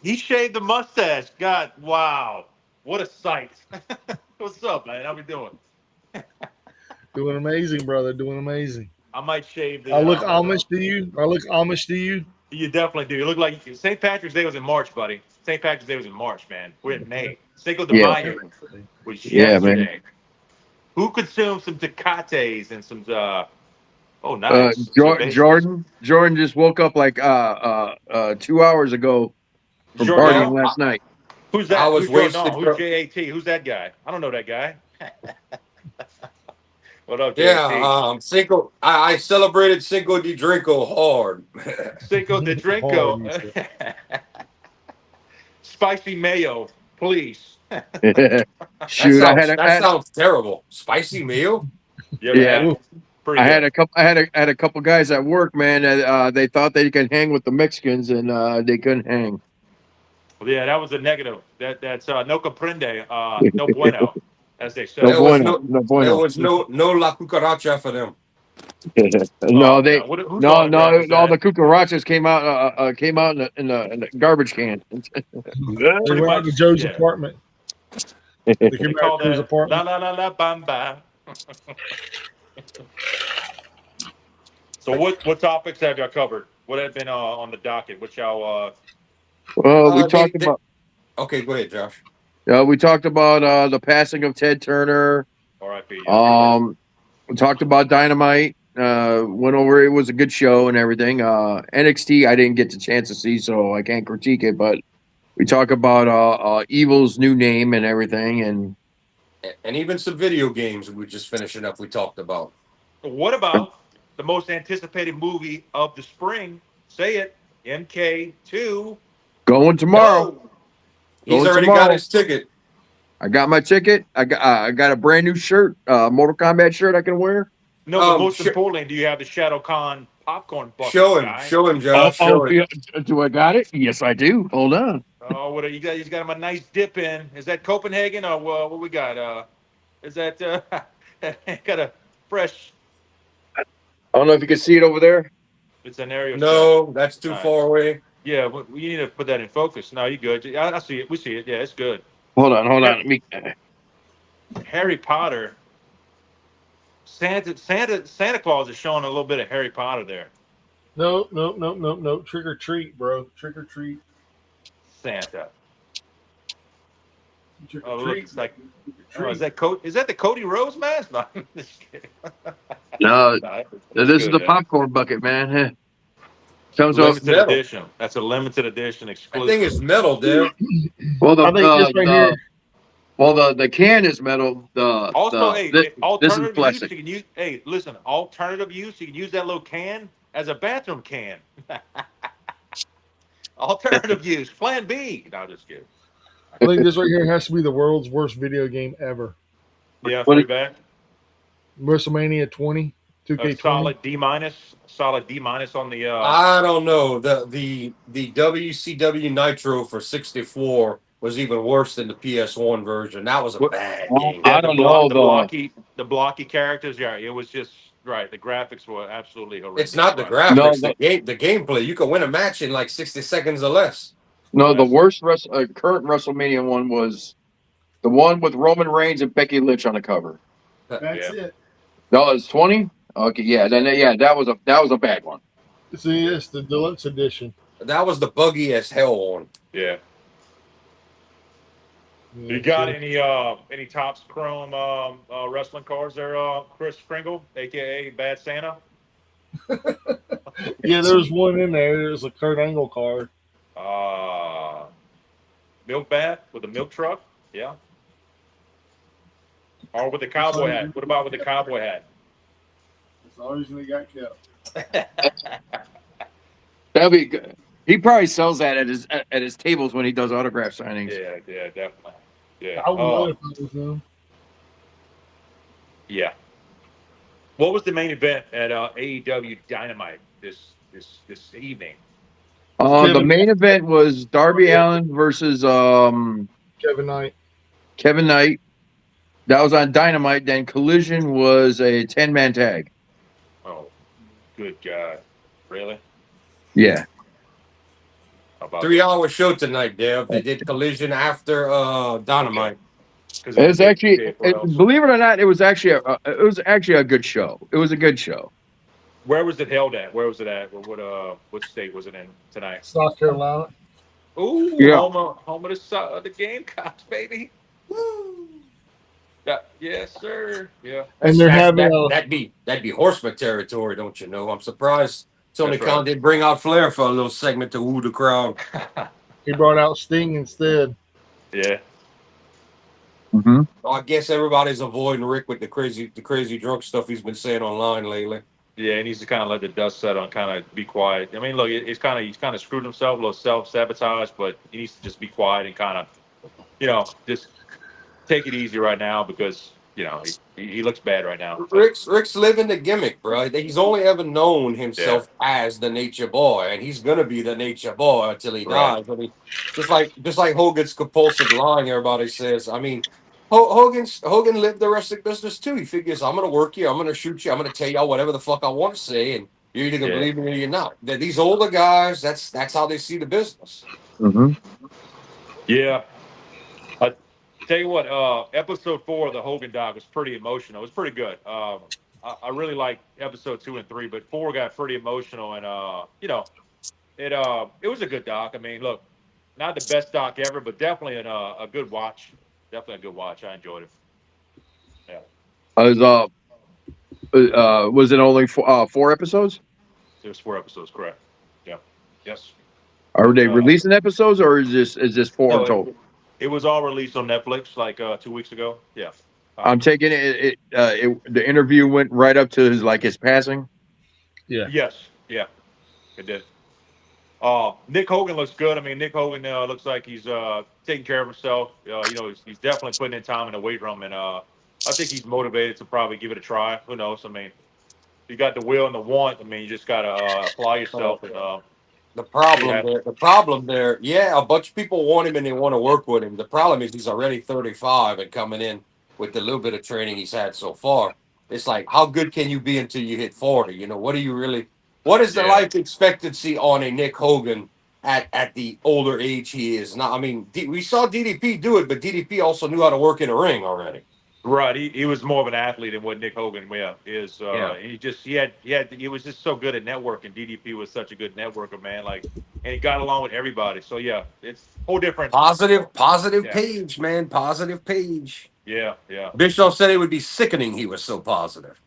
Speaker 5: He shaved the mustache. God, wow. What a sight. What's up, man? How we doing?
Speaker 1: Doing amazing, brother. Doing amazing.
Speaker 5: I might shave the...
Speaker 1: I look Amish to you? I look Amish to you?
Speaker 5: You definitely do. You look like... St. Patrick's Day was in March, buddy. St. Patrick's Day was in March, man. We're in May. Cinco de Mayo was yesterday. Man. Who consumed some Tecates and some... Oh, nice.
Speaker 2: Jordan just woke up like 2 hours ago from partying last night.
Speaker 5: Who's that?
Speaker 3: I was
Speaker 5: Who's JAT? Who's that guy? I don't know that guy. What up, JAT?
Speaker 3: Yeah, Cinco. I celebrated Cinco de Drinko hard.
Speaker 5: Cinco de Drinko. Spicy mayo, please.
Speaker 2: Shoot,
Speaker 3: that sounds terrible. Spicy mayo?
Speaker 2: Yeah. I had a couple guys at work, man. That they thought they could hang with the Mexicans, and they couldn't hang.
Speaker 5: Well, yeah, that was a negative. That's no comprende, no bueno, as they say.
Speaker 3: No bueno. There was no la cucaracha for them.
Speaker 2: No, the cucarachas came out in the garbage can.
Speaker 1: They went to Joe's apartment. They
Speaker 5: call that la la la la bamba. So what topics have y'all covered? What have been on the docket? What y'all?
Speaker 2: Well, we talked about.
Speaker 3: Okay, go ahead, Josh.
Speaker 2: We talked about the passing of Ted Turner.
Speaker 5: R.I.P. Yeah.
Speaker 2: We talked about Dynamite. Went over. It was a good show and everything. NXT, I didn't get the chance to see, so I can't critique it. But we talk about Evil's new name and everything,
Speaker 3: And even some video games we just finishing up. We talked about.
Speaker 5: What about the most anticipated movie of the spring? Say it, MK2.
Speaker 2: going tomorrow.
Speaker 3: No. He's already got his ticket.
Speaker 2: I got my ticket. I got a brand new shirt, Mortal Kombat shirt I can wear.
Speaker 5: No, but most importantly, do you have the Shadow Khan popcorn bucket?
Speaker 3: Show him, Josh. Show him.
Speaker 2: Yeah. Do I got it? Yes, I do. Hold on.
Speaker 5: Oh, what you got? He's got him a nice dip in. Is that Copenhagen or what we got? Is that got a fresh?
Speaker 2: I don't know if you can see it over there.
Speaker 5: It's an aerial.
Speaker 3: No, that's too far away.
Speaker 5: Yeah, we need to put that in focus. No, you good? I see it. We see it. Yeah, it's good.
Speaker 2: Hold on. Let me.
Speaker 5: Harry Potter. Santa Claus is showing a little bit of Harry Potter there.
Speaker 1: No. Trick or treat, bro. Trick or treat.
Speaker 5: Santa.
Speaker 1: Trick
Speaker 5: Oh,
Speaker 1: or
Speaker 5: look,
Speaker 1: treat.
Speaker 5: it's like. Oh, is that the Cody Rhodes mask? No, I'm just kidding.
Speaker 2: No, this is the
Speaker 5: yeah.
Speaker 2: popcorn bucket, man. Comes off
Speaker 5: Limited edition. That's a limited edition exclusive.
Speaker 3: I think it's metal, dude.
Speaker 2: Well,
Speaker 1: here.
Speaker 2: the can is metal.
Speaker 5: Alternative
Speaker 2: this is
Speaker 5: use. You can use. Hey, listen. Alternative use. You can use that little can as a bathroom can. Alternative use. Plan B. No, just kidding.
Speaker 1: I think this right here has to be the world's worst video game ever.
Speaker 5: Yeah, pretty bad.
Speaker 1: WrestleMania 20, 2K20.
Speaker 5: Solid D minus. Solid D minus on the.
Speaker 3: I don't know. The WCW Nitro for 64 was even worse than the PS1 version. That was a bad game.
Speaker 2: I don't know
Speaker 5: the blocky characters. Yeah, it was just right. The graphics were absolutely horrendous.
Speaker 3: It's not the graphics. The gameplay. You can win a match in like 60 seconds or less.
Speaker 2: No, the worst current WrestleMania one was the one with Roman Reigns and Becky Lynch on the cover.
Speaker 1: That's it.
Speaker 2: No, it's 20. Okay, yeah, that was a bad one.
Speaker 1: See, it's the deluxe edition.
Speaker 3: That was the buggy as hell one.
Speaker 5: Yeah. You got any Topps Chrome wrestling cards there, Chris Kringle, aka Bad Santa?
Speaker 1: Yeah, there's one in there. There's a Kurt Angle card.
Speaker 5: Milk bath with a milk truck, yeah. Or with the cowboy hat. What about with the cowboy hat?
Speaker 1: As long as we got kept.
Speaker 2: That'd be good. He probably sells that at his tables when he does autograph signings.
Speaker 5: Yeah, definitely. Yeah.
Speaker 1: I would love if it was him.
Speaker 5: Yeah. What was the main event at AEW Dynamite this evening?
Speaker 2: The main event was Darby Allin versus
Speaker 1: Kevin Knight.
Speaker 2: That was on Dynamite. Then Collision was a 10-man tag.
Speaker 5: Oh, good God. Really?
Speaker 2: Yeah.
Speaker 3: 3-hour show tonight, Dave. They did Collision after Dynamite.
Speaker 2: It was actually, believe it or not, it was actually a good show. It was a good show.
Speaker 5: Where was it held at? Where was it at? What state was it in tonight?
Speaker 1: South Carolina.
Speaker 5: Ooh,
Speaker 2: yeah.
Speaker 5: home of the Gamecocks, baby. Woo. Yes, sir. Yeah.
Speaker 1: And they're having
Speaker 3: that'd be Horseman territory, don't you know? I'm surprised Tony Khan did bring out Flair for a little segment to woo the crowd.
Speaker 1: He brought out Sting instead.
Speaker 5: Yeah.
Speaker 2: Mm-hmm.
Speaker 3: I guess everybody's avoiding Rick with the crazy drunk stuff he's been saying online lately.
Speaker 5: Yeah, he needs to kind of let the dust settle and kind of be quiet. I mean, look, he's kind of screwed himself, a little self-sabotage, but he needs to just be quiet and kind of, just take it easy right now because, he looks bad right now.
Speaker 3: Rick's living the gimmick, bro. He's only ever known himself as the Nature Boy, and he's gonna be the Nature Boy until he dies. I mean, just like Hogan's compulsive lying, everybody says. I mean, Hogan lived the wrestling business too. He figures, I'm gonna work you, I'm gonna shoot you, I'm gonna tell y'all whatever the fuck I want to say, and you're either gonna believe me or you're not. These older guys, that's how they see the business.
Speaker 2: Mm-hmm.
Speaker 5: Yeah. Tell you what, episode 4 of the Hogan Dog was pretty emotional. It was pretty good. I I really like episode 2 and 3, but 4 got pretty emotional, and it was a good doc. I mean, look, not the best doc ever, but definitely a good watch. Definitely a good watch. I enjoyed it. Yeah.
Speaker 2: Was was it only 4 episodes?
Speaker 5: There's 4 episodes, correct? Yeah. Yes.
Speaker 2: Are
Speaker 5: It's
Speaker 2: they releasing episodes, or is this four
Speaker 5: no,
Speaker 2: total?
Speaker 5: it was all released on Netflix like 2 weeks ago. Yeah.
Speaker 2: I'm taking the interview went right up to his passing.
Speaker 1: Yeah.
Speaker 5: Yes. Yeah. It did. Nick Hogan looks good. I mean, Nick Hogan looks like he's taking care of himself. He's definitely putting in time in the weight room, and I think he's motivated to probably give it a try. Who knows? I mean, you got the will and the want. I mean, you just got to apply yourself and
Speaker 3: The
Speaker 5: see what
Speaker 3: problem
Speaker 5: happens.
Speaker 3: there, the problem there, yeah, a bunch of people want him and they want to work with him. The problem is he's already 35 and coming in with the little bit of training he's had so far. It's like, how good can you be until you hit 40? What do you really, what is the
Speaker 5: Yeah.
Speaker 3: life expectancy on a Nick Hogan at the older age he is now? I mean, we saw DDP do it, but DDP also knew how to work in a ring already.
Speaker 5: Right, he was more of an athlete than what Nick Hogan is.
Speaker 3: Yeah.
Speaker 5: He was just so good at networking. DDP was such a good networker, man. Like, and he got along with everybody. So yeah, it's whole different.
Speaker 3: Positive
Speaker 5: Yeah,
Speaker 3: page, man. Positive page.
Speaker 5: yeah, yeah.
Speaker 3: Bischoff said it would be sickening he was so positive.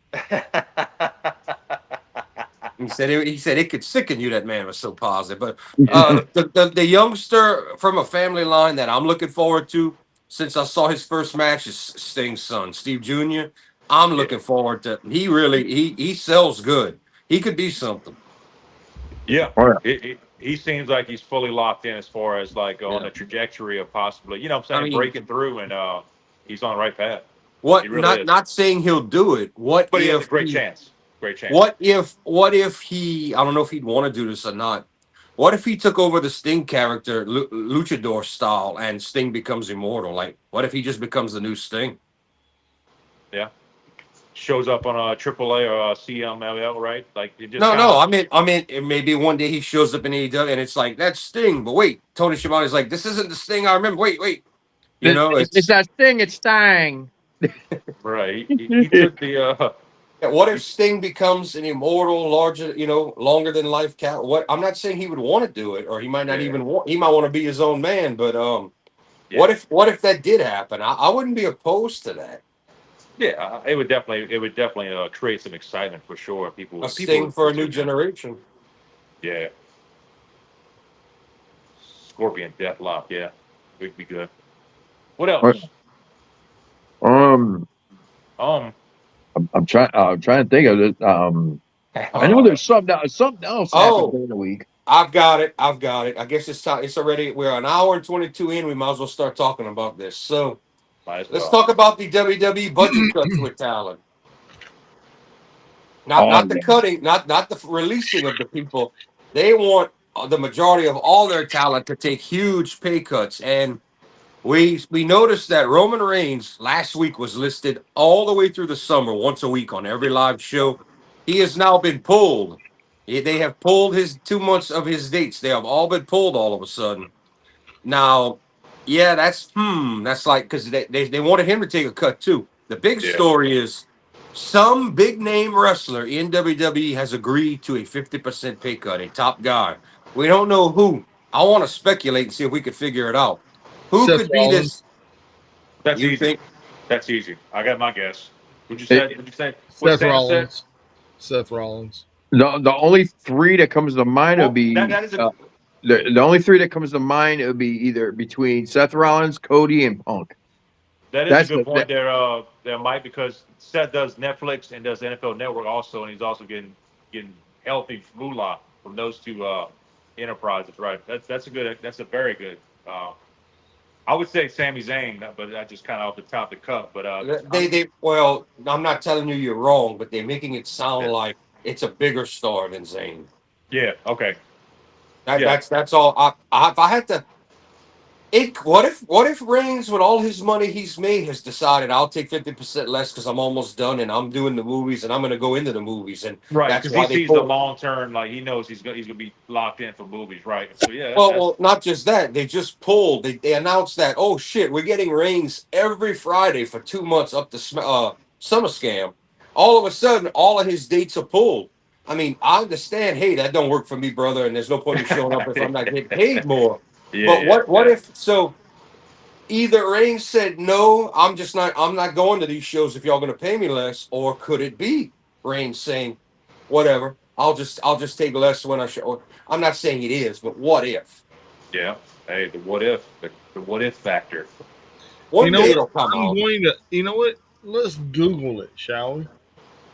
Speaker 3: He said it could sicken you. That man was so positive. But the youngster from a family line that I'm looking forward to since I saw his first match is Sting's son, Steve Jr. I'm looking forward to. He sells good. He could be something.
Speaker 5: Yeah,
Speaker 2: Oh, yeah.
Speaker 5: he seems like he's fully locked in as far as like on
Speaker 3: Yeah.
Speaker 5: the trajectory of possibly, what I'm saying,
Speaker 3: I mean,
Speaker 5: breaking through, and he's on the right path.
Speaker 3: what?
Speaker 5: He really is.
Speaker 3: Not saying he'll do it. What
Speaker 5: But he has a
Speaker 3: if?
Speaker 5: great chance. Great chance.
Speaker 3: What if he? I don't know if he'd want to do this or not. What if he took over the Sting character, luchador style, and Sting becomes immortal? Like, what if he just becomes the new Sting?
Speaker 5: Yeah. Shows up on a AAA or a CMLL, right? Like it just
Speaker 3: No,
Speaker 5: kind
Speaker 3: no.
Speaker 5: of.
Speaker 3: I mean, maybe one day he shows up in AEW and it's like that's Sting. But wait, Tony Schiavone's like, this isn't the Sting I remember. Wait.
Speaker 2: It's that thing. It's Stang.
Speaker 5: Right. He took the.
Speaker 3: Yeah, what if Sting becomes an immortal, larger, longer than life cat? What I'm not saying he would want to do it, or he might not
Speaker 5: Yeah.
Speaker 3: even want. He might want to be his own man. But
Speaker 5: Yeah.
Speaker 3: what if that did happen? I wouldn't be opposed to that.
Speaker 5: Yeah, it would definitely create some excitement for sure.
Speaker 3: A Sting for a new
Speaker 5: generation.
Speaker 3: generation.
Speaker 5: Yeah. Scorpion Deathlock. Yeah, would be good. What else?
Speaker 2: Um,
Speaker 5: Um.
Speaker 2: I'm trying. Trying to think of it. I know there's something else happened during the week.
Speaker 3: I've got it. I guess it's time. It's already. We're an hour and 22 in. We might as well start talking about this. So
Speaker 5: Might as
Speaker 3: let's
Speaker 5: well.
Speaker 3: talk about the WWE budget cuts with talent. Not the cutting, not the releasing of the people. They want the majority of all their talent to take huge pay cuts, and we noticed that Roman Reigns last week was listed all the way through the summer, once a week on every live show. He has now been pulled. They have pulled his 2 months of his dates. They have all been pulled all of a sudden. Now, yeah, that's like because they wanted him to take a cut too. The big
Speaker 5: Yeah.
Speaker 3: story is some big name wrestler in WWE has agreed to a 50% pay cut, a top guy. We don't know who. I want to speculate and see if we could figure it out. Who
Speaker 1: Seth
Speaker 3: could be
Speaker 1: Rollins.
Speaker 3: this?
Speaker 5: That's
Speaker 3: You
Speaker 5: easy.
Speaker 3: think?
Speaker 5: That's easy. I got my guess. Would you say? Would you say? What
Speaker 1: Seth
Speaker 5: Stan
Speaker 1: Rollins. Seth Rollins.
Speaker 2: The only three that comes to mind
Speaker 5: Well,
Speaker 2: would be
Speaker 5: that is a,
Speaker 2: the only three that comes to mind would be either between Seth Rollins, Cody, and Punk.
Speaker 5: That is
Speaker 2: That's
Speaker 5: a good
Speaker 2: the-
Speaker 5: point there, Mike, because Seth does Netflix and does NFL Network also, and he's also getting healthy moolah from those two enterprises, right? That's a very good. I would say Sami Zayn, but I just kind of off the top of the cup. But
Speaker 3: Well, I'm not telling you you're wrong, but they're making it sound
Speaker 5: Yeah.
Speaker 3: like it's a bigger star than Zayn.
Speaker 5: yeah, okay,
Speaker 3: That,
Speaker 5: Yeah.
Speaker 3: that's all. If I had to, what if Reigns, with all his money he's made, has decided I'll take 50% less because I'm almost done and I'm doing the movies and I'm going to go into the movies, and
Speaker 5: right,
Speaker 3: that's
Speaker 5: because
Speaker 3: why
Speaker 5: he
Speaker 3: they
Speaker 5: sees the
Speaker 3: pull.
Speaker 5: long term, like he knows he's gonna be locked in for movies, right? So yeah,
Speaker 3: Well, not just that. They just pulled. They announced that, oh shit, we're getting Reigns every Friday for 2 months up to Summer Scam. all of a sudden, all of his dates are pulled. I mean, I understand. Hey, that don't work for me, brother, and there's no point in showing up if I'm not getting paid more.
Speaker 5: Yeah,
Speaker 3: But
Speaker 5: yeah,
Speaker 3: what
Speaker 5: yeah.
Speaker 3: if so? Either Reigns said no, I'm not going to these shows if y'all going to pay me less, or could it be Reigns saying, whatever, I'll just take less when I show. I'm not saying it is, but what if?
Speaker 5: Yeah. Hey, the what if factor.
Speaker 1: You
Speaker 3: One
Speaker 1: know
Speaker 3: day
Speaker 1: what?
Speaker 3: it'll come
Speaker 1: I'm
Speaker 3: out.
Speaker 1: going to. You know what? Let's Google it, shall we?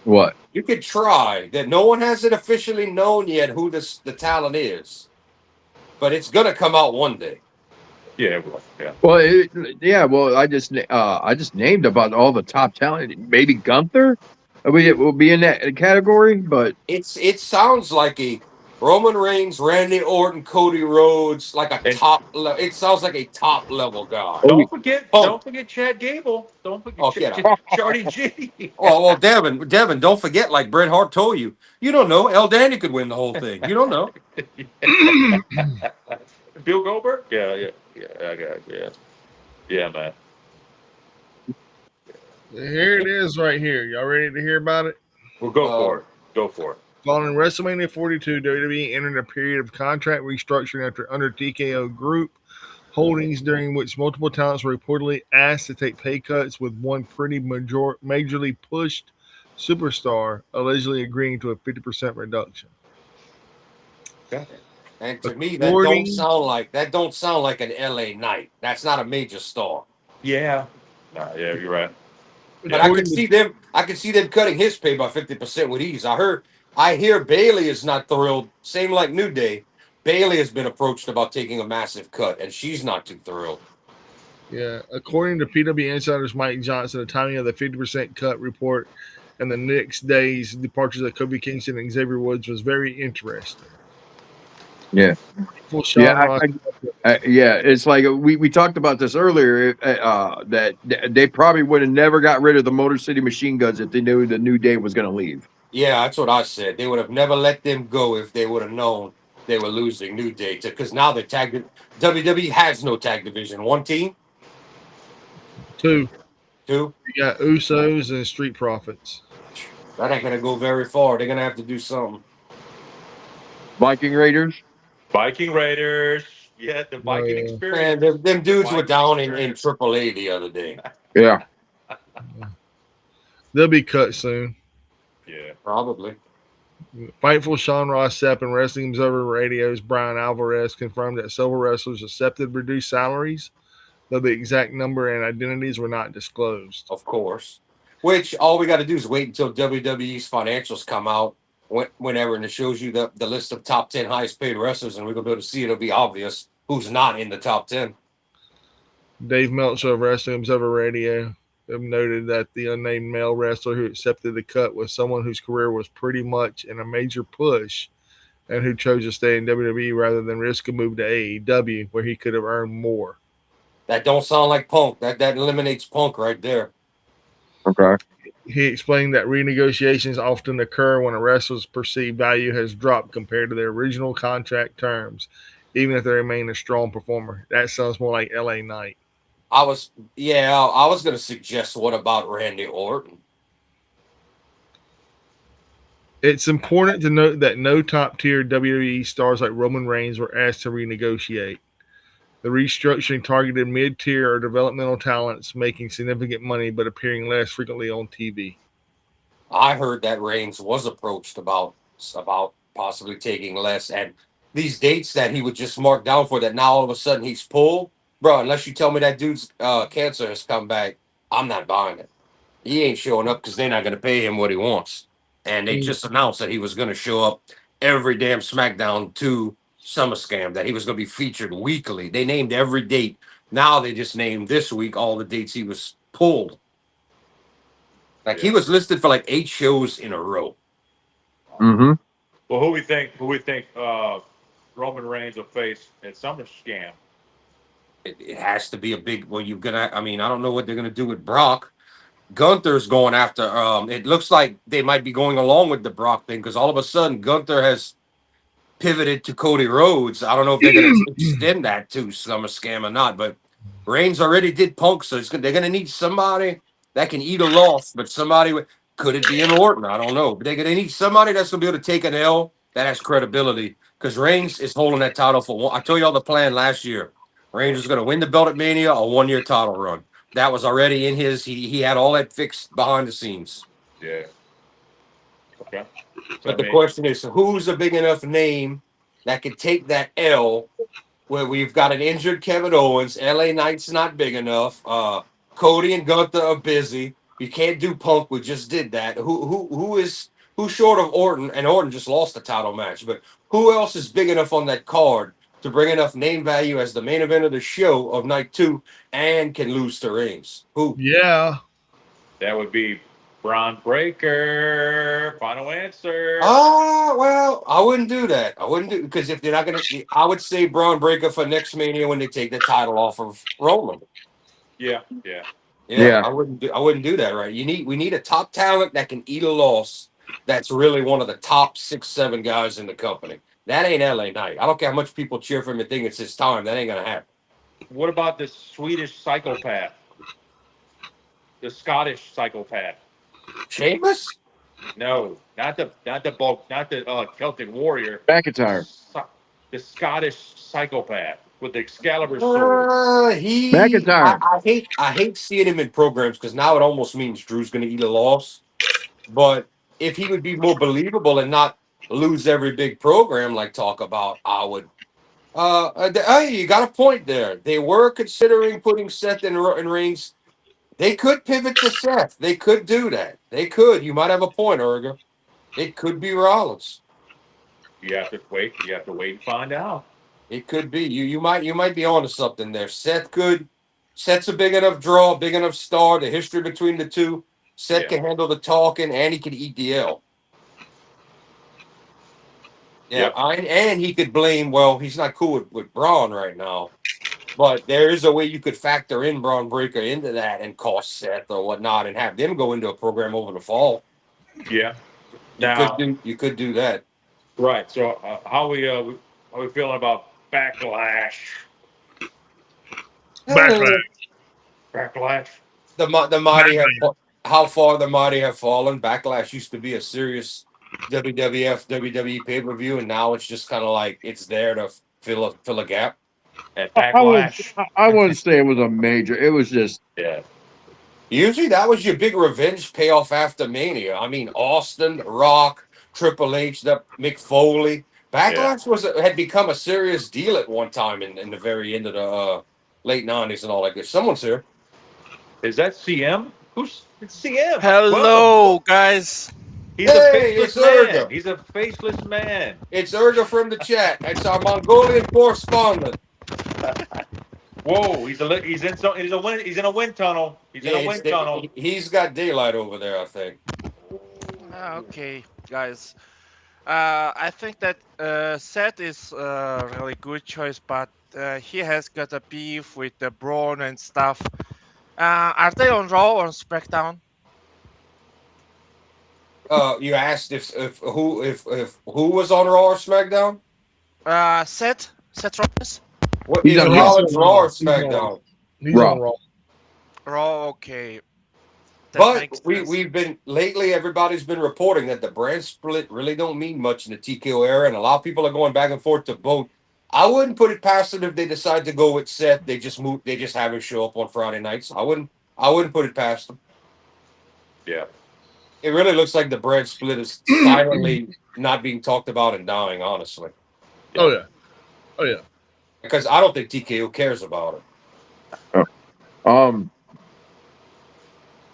Speaker 2: What?
Speaker 3: You could try that. No one has it officially known yet who the talent is, but it's gonna come out one day.
Speaker 5: Yeah, well, yeah.
Speaker 2: Well, yeah. Well, I just named about all the top talent. Maybe Gunther will be in that category, but
Speaker 3: It sounds like a Roman Reigns, Randy Orton, Cody Rhodes, like a
Speaker 5: And
Speaker 3: top. It sounds like a top level guy.
Speaker 2: oh,
Speaker 3: Oh,
Speaker 5: don't forget Chad Gable. Don't forget
Speaker 3: oh, get out.
Speaker 5: Charlie G.
Speaker 3: Well, Devin, don't forget. Like Bret Hart told you, you don't know. El Danny could win the whole thing. You don't know.
Speaker 5: Bill Goldberg? Yeah, yeah, yeah, I got yeah. Yeah, man.
Speaker 1: Here it is, right here. Y'all ready to hear about it?
Speaker 5: Well, go
Speaker 3: Uh,
Speaker 5: for it. Go for it.
Speaker 1: Following WrestleMania 42, WWE entered a period of contract restructuring after under TKO Group holdings, during which multiple talents were reportedly asked to take pay cuts, with one majorly pushed superstar allegedly agreeing to a 50% reduction.
Speaker 3: and to me,
Speaker 1: According,
Speaker 3: that don't sound like an LA Knight. That's not a major star.
Speaker 5: Yeah. Nah, yeah, you're right.
Speaker 3: But I
Speaker 5: Yeah.
Speaker 3: could
Speaker 1: according to
Speaker 3: see them. I could see them cutting his pay by 50% with ease. I hear Bailey is not thrilled. Same like New Day. Bailey has been approached about taking a massive cut, and she's not too thrilled.
Speaker 1: according to PW Insider's Mike Johnson, the timing of the 50% cut report and the next day's departures of Kofi Kingston and Xavier Woods was very interesting.
Speaker 2: yeah,
Speaker 1: Full
Speaker 2: yeah.
Speaker 1: Sean Ross.
Speaker 2: Yeah, it's like we talked about this earlier. That they probably would have never got rid of the Motor City Machine Guns if they knew the New Day was going to leave.
Speaker 3: Yeah, that's what I said. They would have never let them go if they would have known they were losing New Day because now they're tagged. WWE has no tag division. One team,
Speaker 1: Two,
Speaker 3: two.
Speaker 1: you got Usos and Street Profits.
Speaker 3: That ain't gonna go very far. They're gonna have to do something.
Speaker 2: Viking Raiders.
Speaker 5: Viking Raiders. Yeah, the
Speaker 1: No,
Speaker 5: Viking
Speaker 1: yeah.
Speaker 3: Man,
Speaker 5: experience.
Speaker 3: them
Speaker 5: The
Speaker 3: dudes were
Speaker 5: Viking
Speaker 3: down in
Speaker 5: experience.
Speaker 3: AAA the other day.
Speaker 2: Yeah,
Speaker 1: They'll be cut soon.
Speaker 5: Yeah.
Speaker 3: Probably.
Speaker 1: Fightful Sean Ross Sapp and Wrestling Observer Radio's Brian Alvarez confirmed that several wrestlers accepted reduced salaries, though the exact number and identities were not disclosed.
Speaker 3: Of course. Which all we got to do is wait until WWE's financials come out whenever, and it shows you the list of top 10 highest paid wrestlers, and we're going to be able to see it'll be obvious who's not in the top 10.
Speaker 1: Dave Meltzer of Wrestling Observer Radio have noted that the unnamed male wrestler who accepted the cut was someone whose career was pretty much in a major push and who chose to stay in WWE rather than risk a move to AEW where he could have earned more.
Speaker 3: That don't sound like Punk. That eliminates Punk right there.
Speaker 2: okay.
Speaker 1: He explained that renegotiations often occur when a wrestler's perceived value has dropped compared to their original contract terms, even if they remain a strong performer. That sounds more like LA Knight.
Speaker 3: I was going to suggest what about Randy Orton?
Speaker 1: It's important to note that no top tier WWE stars like Roman Reigns were asked to renegotiate. The restructuring targeted mid tier or developmental talents making significant money but appearing less frequently on TV.
Speaker 3: I heard that Reigns was approached about possibly taking less, and these dates that he would just mark down for that now all of a sudden he's pulled, bro. Unless you tell me that dude's cancer has come back, I'm not buying it. He ain't showing up because they're not going to pay him what he wants, and they just announced that he was going to show up every damn SmackDown to SummerSlam, that he was going to be featured weekly. They named every date. Now they just named this week all the dates he was pulled. Like he was listed for like 8 shows in a row.
Speaker 2: Mm-hmm.
Speaker 5: Well, who we think Roman Reigns will face at SummerSlam?
Speaker 3: It has to be a big. Well, you're gonna. I mean, I don't know what they're gonna do with Brock. Gunther's going after. It looks like they might be going along with the Brock thing because all of a sudden Gunther has pivoted to Cody Rhodes. I don't know if they're gonna extend that to SummerSlam or not, but Reigns already did Punk, so they're gonna need somebody that can eat a loss, but somebody with. Could it be an Orton? I don't know. But they need somebody that's going to be able to take an L that has credibility because Reigns is holding that title for one. I told y'all the plan last year. Reigns was going to win the belt at Mania, a 1-year title run. That was already in his. He had all that fixed behind the scenes.
Speaker 5: Yeah. Okay. So,
Speaker 3: But the question is, who's a big enough name that can take that L where we've got an injured Kevin Owens, LA Knight's not big enough, Cody and Gunther are busy. You can't do Punk. We just did that. Who's short of Orton? And Orton just lost the title match. But who else is big enough on that card to bring enough name value as the main event of the show of night 2 and can lose to Reigns? Who?
Speaker 1: Yeah.
Speaker 5: that would be Braun Breaker. Final answer.
Speaker 3: Well, I wouldn't do that. I wouldn't do because if they're not going to, I would say Braun Breaker for next Mania when they take the title off of Roman.
Speaker 5: Yeah.
Speaker 2: Yeah.
Speaker 3: I wouldn't do that. Right? We need a top talent that can eat a loss. That's really one of the top 6-7 guys in the company. That ain't LA Knight. I don't care how much people cheer for him and think it's his time. That ain't gonna happen.
Speaker 5: What about the Swedish psychopath? The Scottish psychopath?
Speaker 3: Sheamus?
Speaker 5: No, not the Celtic warrior.
Speaker 2: McIntyre.
Speaker 5: The Scottish psychopath with the Excalibur sword.
Speaker 2: McIntyre.
Speaker 3: I hate seeing him in programs because now it almost means Drew's gonna eat a loss. But if he would be more believable and not lose every big program like talk about, I would. Hey, you got a point there. They were considering putting Seth in Reigns. They could pivot to Seth. They could do that. They could. You might have a point, Erga. It could be Rollins.
Speaker 5: You have to wait. You have to wait and find out.
Speaker 3: It could be. You might be onto something there. Seth's a big enough draw, big enough star. The history between the two. Seth can handle the talking, and he can eat the L. Yeah,
Speaker 5: Yep.
Speaker 3: and he could blame. Well, he's not cool with Braun right now, but there is a way you could factor in Braun Breaker into that and cost Seth or whatnot, and have them go into a program over the fall.
Speaker 5: Yeah.
Speaker 3: You could do that.
Speaker 5: Right. So how we feeling about Backlash? Backlash.
Speaker 3: The mighty have how far the mighty have fallen. Backlash used to be a serious WWF WWE pay per view, and now it's just kind of like it's there to fill a gap.
Speaker 5: At Backlash.
Speaker 2: I wouldn't say it was a major. It was just
Speaker 3: Usually that was your big revenge payoff after Mania. I mean, Austin, Rock, Triple H, Mick Foley. Backlash had become a serious deal at one time in the very end of the late 90s and all that good. Someone's here.
Speaker 5: Is that CM? It's CM?
Speaker 6: Hello,
Speaker 5: Welcome.
Speaker 6: guys.
Speaker 5: He's a faceless man.
Speaker 3: Urga.
Speaker 5: He's a faceless man.
Speaker 3: It's Erga from the chat. It's our Mongolian correspondent.
Speaker 5: Whoa, he's in a wind tunnel. He's in a wind tunnel.
Speaker 3: He's got daylight over there, I think.
Speaker 6: Okay, guys. I think that Seth is a really good choice, but he has got a beef with the Braun and stuff. Are they on Raw or SmackDown?
Speaker 3: You asked if who was on Raw or SmackDown?
Speaker 6: Seth Rollins.
Speaker 3: What
Speaker 2: He's
Speaker 3: is
Speaker 2: on
Speaker 3: Rollins
Speaker 1: Raw.
Speaker 3: Raw or
Speaker 1: He's on
Speaker 3: SmackDown?
Speaker 1: He's
Speaker 2: Raw.
Speaker 1: on Raw.
Speaker 6: Raw, okay. That
Speaker 3: But
Speaker 6: makes sense.
Speaker 3: we've been lately. Everybody's been reporting that the brand split really don't mean much in the TKO era, and a lot of people are going back and forth to both. I wouldn't put it past them if they decide to go with Seth. They just have him show up on Friday nights. I wouldn't put it past them.
Speaker 5: Yeah.
Speaker 3: It really looks like the brand split is silently not being talked about and dying. Honestly,
Speaker 1: Oh yeah.
Speaker 3: because I don't think TKO cares about it.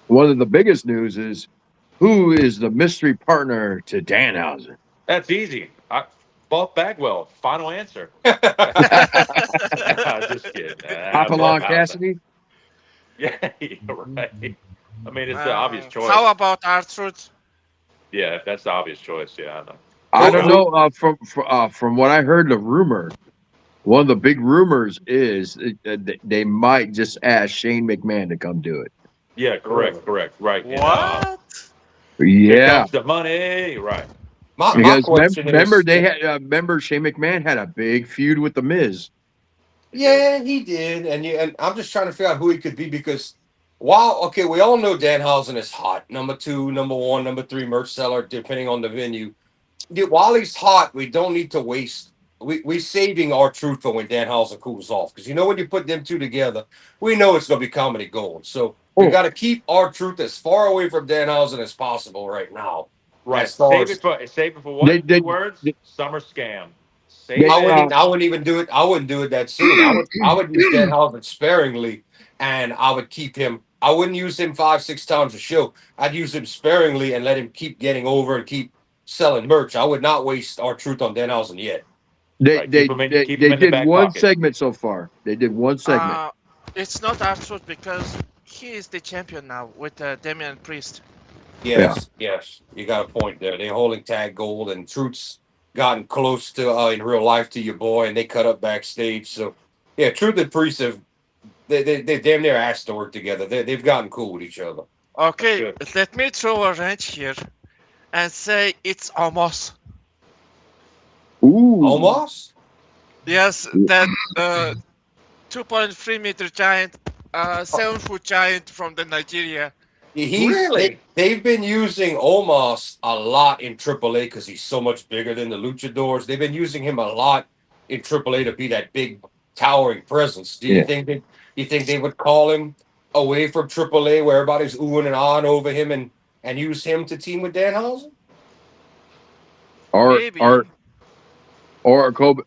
Speaker 2: One of the biggest news is who is the mystery partner to Danhausen?
Speaker 5: That's easy. Buff Bagwell. Final answer. Just kidding.
Speaker 2: Apollon Cassidy?
Speaker 5: Yeah, you're right. I mean, it's the obvious choice.
Speaker 6: How about R-Truth?
Speaker 5: Yeah, that's the obvious choice. Yeah, I know.
Speaker 2: I don't know. From what I heard, the rumor, one of the big rumors is they might just ask Shane McMahon to come do it.
Speaker 5: Yeah, correct. Right.
Speaker 6: What?
Speaker 5: Here
Speaker 2: Yeah,
Speaker 5: comes the money. Right.
Speaker 3: My
Speaker 2: because
Speaker 3: question
Speaker 2: remember
Speaker 3: is,
Speaker 2: they had remember Shane McMahon had a big feud with the Miz.
Speaker 3: yeah, he did, and I'm just trying to figure out who he could be because Wow. Okay, we all know Danhausen is hot. Number two, number one, number three merch seller, depending on the venue. Dude, while he's hot, we don't need to waste. We saving our truth for when Danhausen cools off, because when you put them two together, we know it's gonna be comedy gold. So we
Speaker 2: Oh,
Speaker 3: got to keep our truth as far away from Danhausen as possible right now. As
Speaker 5: Right.
Speaker 3: far as
Speaker 5: Save it for
Speaker 2: they
Speaker 5: what? Two
Speaker 2: did.
Speaker 5: words. Summer scam.
Speaker 2: They
Speaker 5: Save it.
Speaker 3: I wouldn't even do it. I wouldn't do it that soon. I would use Danhausen sparingly, and I would keep him. I wouldn't use him 5, 6 times a show. I'd use him sparingly and let him keep getting over and keep selling merch. I would not waste our truth on Danhausen yet.
Speaker 2: they
Speaker 5: Right.
Speaker 2: they they,
Speaker 5: Keep
Speaker 2: they
Speaker 5: them in the
Speaker 2: did
Speaker 5: back
Speaker 2: one
Speaker 5: pocket.
Speaker 2: segment so far. They did one segment.
Speaker 6: It's not our truth because he is the champion now with Damian Priest.
Speaker 2: Yeah.
Speaker 3: Yes, yes, you got a point there. They're holding tag gold, and Truth's gotten close to in real life to your boy, and they cut up backstage. So yeah, Truth and Priest have they damn near asked to work together. They've gotten cool with each other.
Speaker 6: Okay,
Speaker 5: Good.
Speaker 6: let me throw a wrench here and say it's almost.
Speaker 2: Ooh.
Speaker 3: Almost.
Speaker 6: Yes, that 2.3-meter giant, 7-foot giant from the Nigeria.
Speaker 5: Really?
Speaker 3: They've been using Omos a lot in AAA because he's so much bigger than the Luchadors. They've been using him a lot in AAA to be that big towering presence. Do
Speaker 2: Yeah.
Speaker 3: you think they would call him away from AAA where everybody's oohing and ahhing over him and use him to team with Danhausen?
Speaker 2: Or
Speaker 6: Maybe.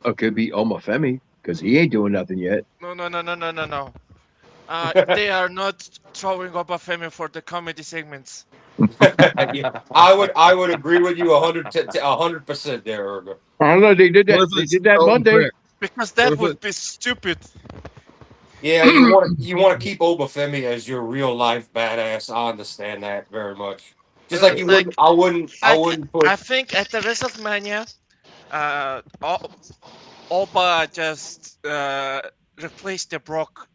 Speaker 2: it could be Omafemi because he ain't doing nothing yet.
Speaker 6: No. They are not throwing up a Femi for the comedy segments
Speaker 3: Yeah, I would agree with you 100% there, Ergo.
Speaker 2: I don't know. They did
Speaker 1: What
Speaker 2: that.
Speaker 1: if
Speaker 2: They
Speaker 1: it's
Speaker 2: did that
Speaker 1: Elton
Speaker 2: Monday.
Speaker 1: Prince?
Speaker 6: because
Speaker 1: What
Speaker 6: that
Speaker 1: if
Speaker 6: would
Speaker 1: it?
Speaker 6: be stupid.
Speaker 3: Yeah, you want to keep Obafemi as your real life badass. I understand that very much. Just like you
Speaker 6: Like
Speaker 3: wouldn't, I
Speaker 6: I, th-
Speaker 3: wouldn't
Speaker 6: I
Speaker 3: put.
Speaker 6: think at the WrestleMania, Oba just replaced the Brock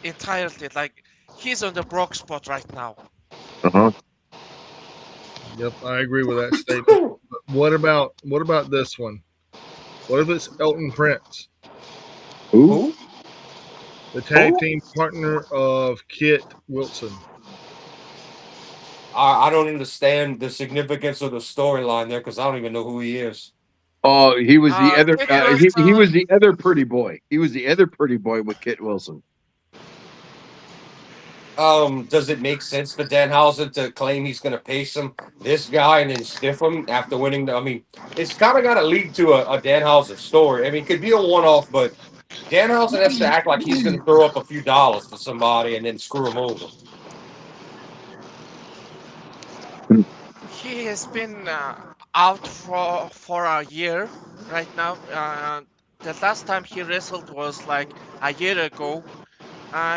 Speaker 6: entirely. Like he's on the Brock spot right now.
Speaker 2: Uh-huh.
Speaker 1: Yep, I agree with that statement. But what about this one? What if it's Elton Prince,
Speaker 2: Who?
Speaker 3: Who?
Speaker 1: the tag team partner of Kit Wilson?
Speaker 3: I don't understand the significance of the storyline there because I don't even know who he is.
Speaker 2: Oh, he was the other.
Speaker 6: Kit
Speaker 2: He was
Speaker 6: Wilson.
Speaker 2: the other pretty boy. He was the other pretty boy with Kit Wilson.
Speaker 3: Does it make sense for Danhausen to claim he's going to pay this guy and then stiff him after winning? I mean, it's kind of got to lead to a Danhausen story. I mean, it could be a one-off, but Danhausen has to act like he's going to throw up a few dollars for somebody and then screw him over.
Speaker 6: He has been out for a year right now. The last time he wrestled was like a year ago.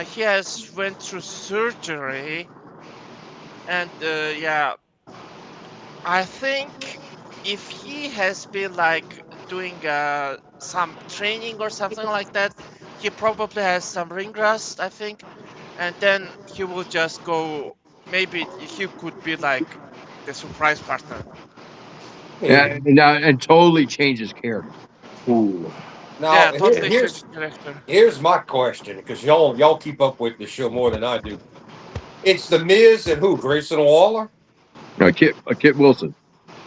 Speaker 6: He has went through surgery, and yeah, I think if he has been like doing some training or something like that, he probably has some ring rust, I think, and then he will just go. Maybe he could be like the surprise partner.
Speaker 3: Maybe.
Speaker 2: And totally changed his character. Ooh.
Speaker 3: Now
Speaker 6: Yeah, totally
Speaker 3: here's
Speaker 6: changed character.
Speaker 3: my question because y'all keep up with the show more than I do. It's the Miz and who? Grayson Waller.
Speaker 2: Kit Wilson.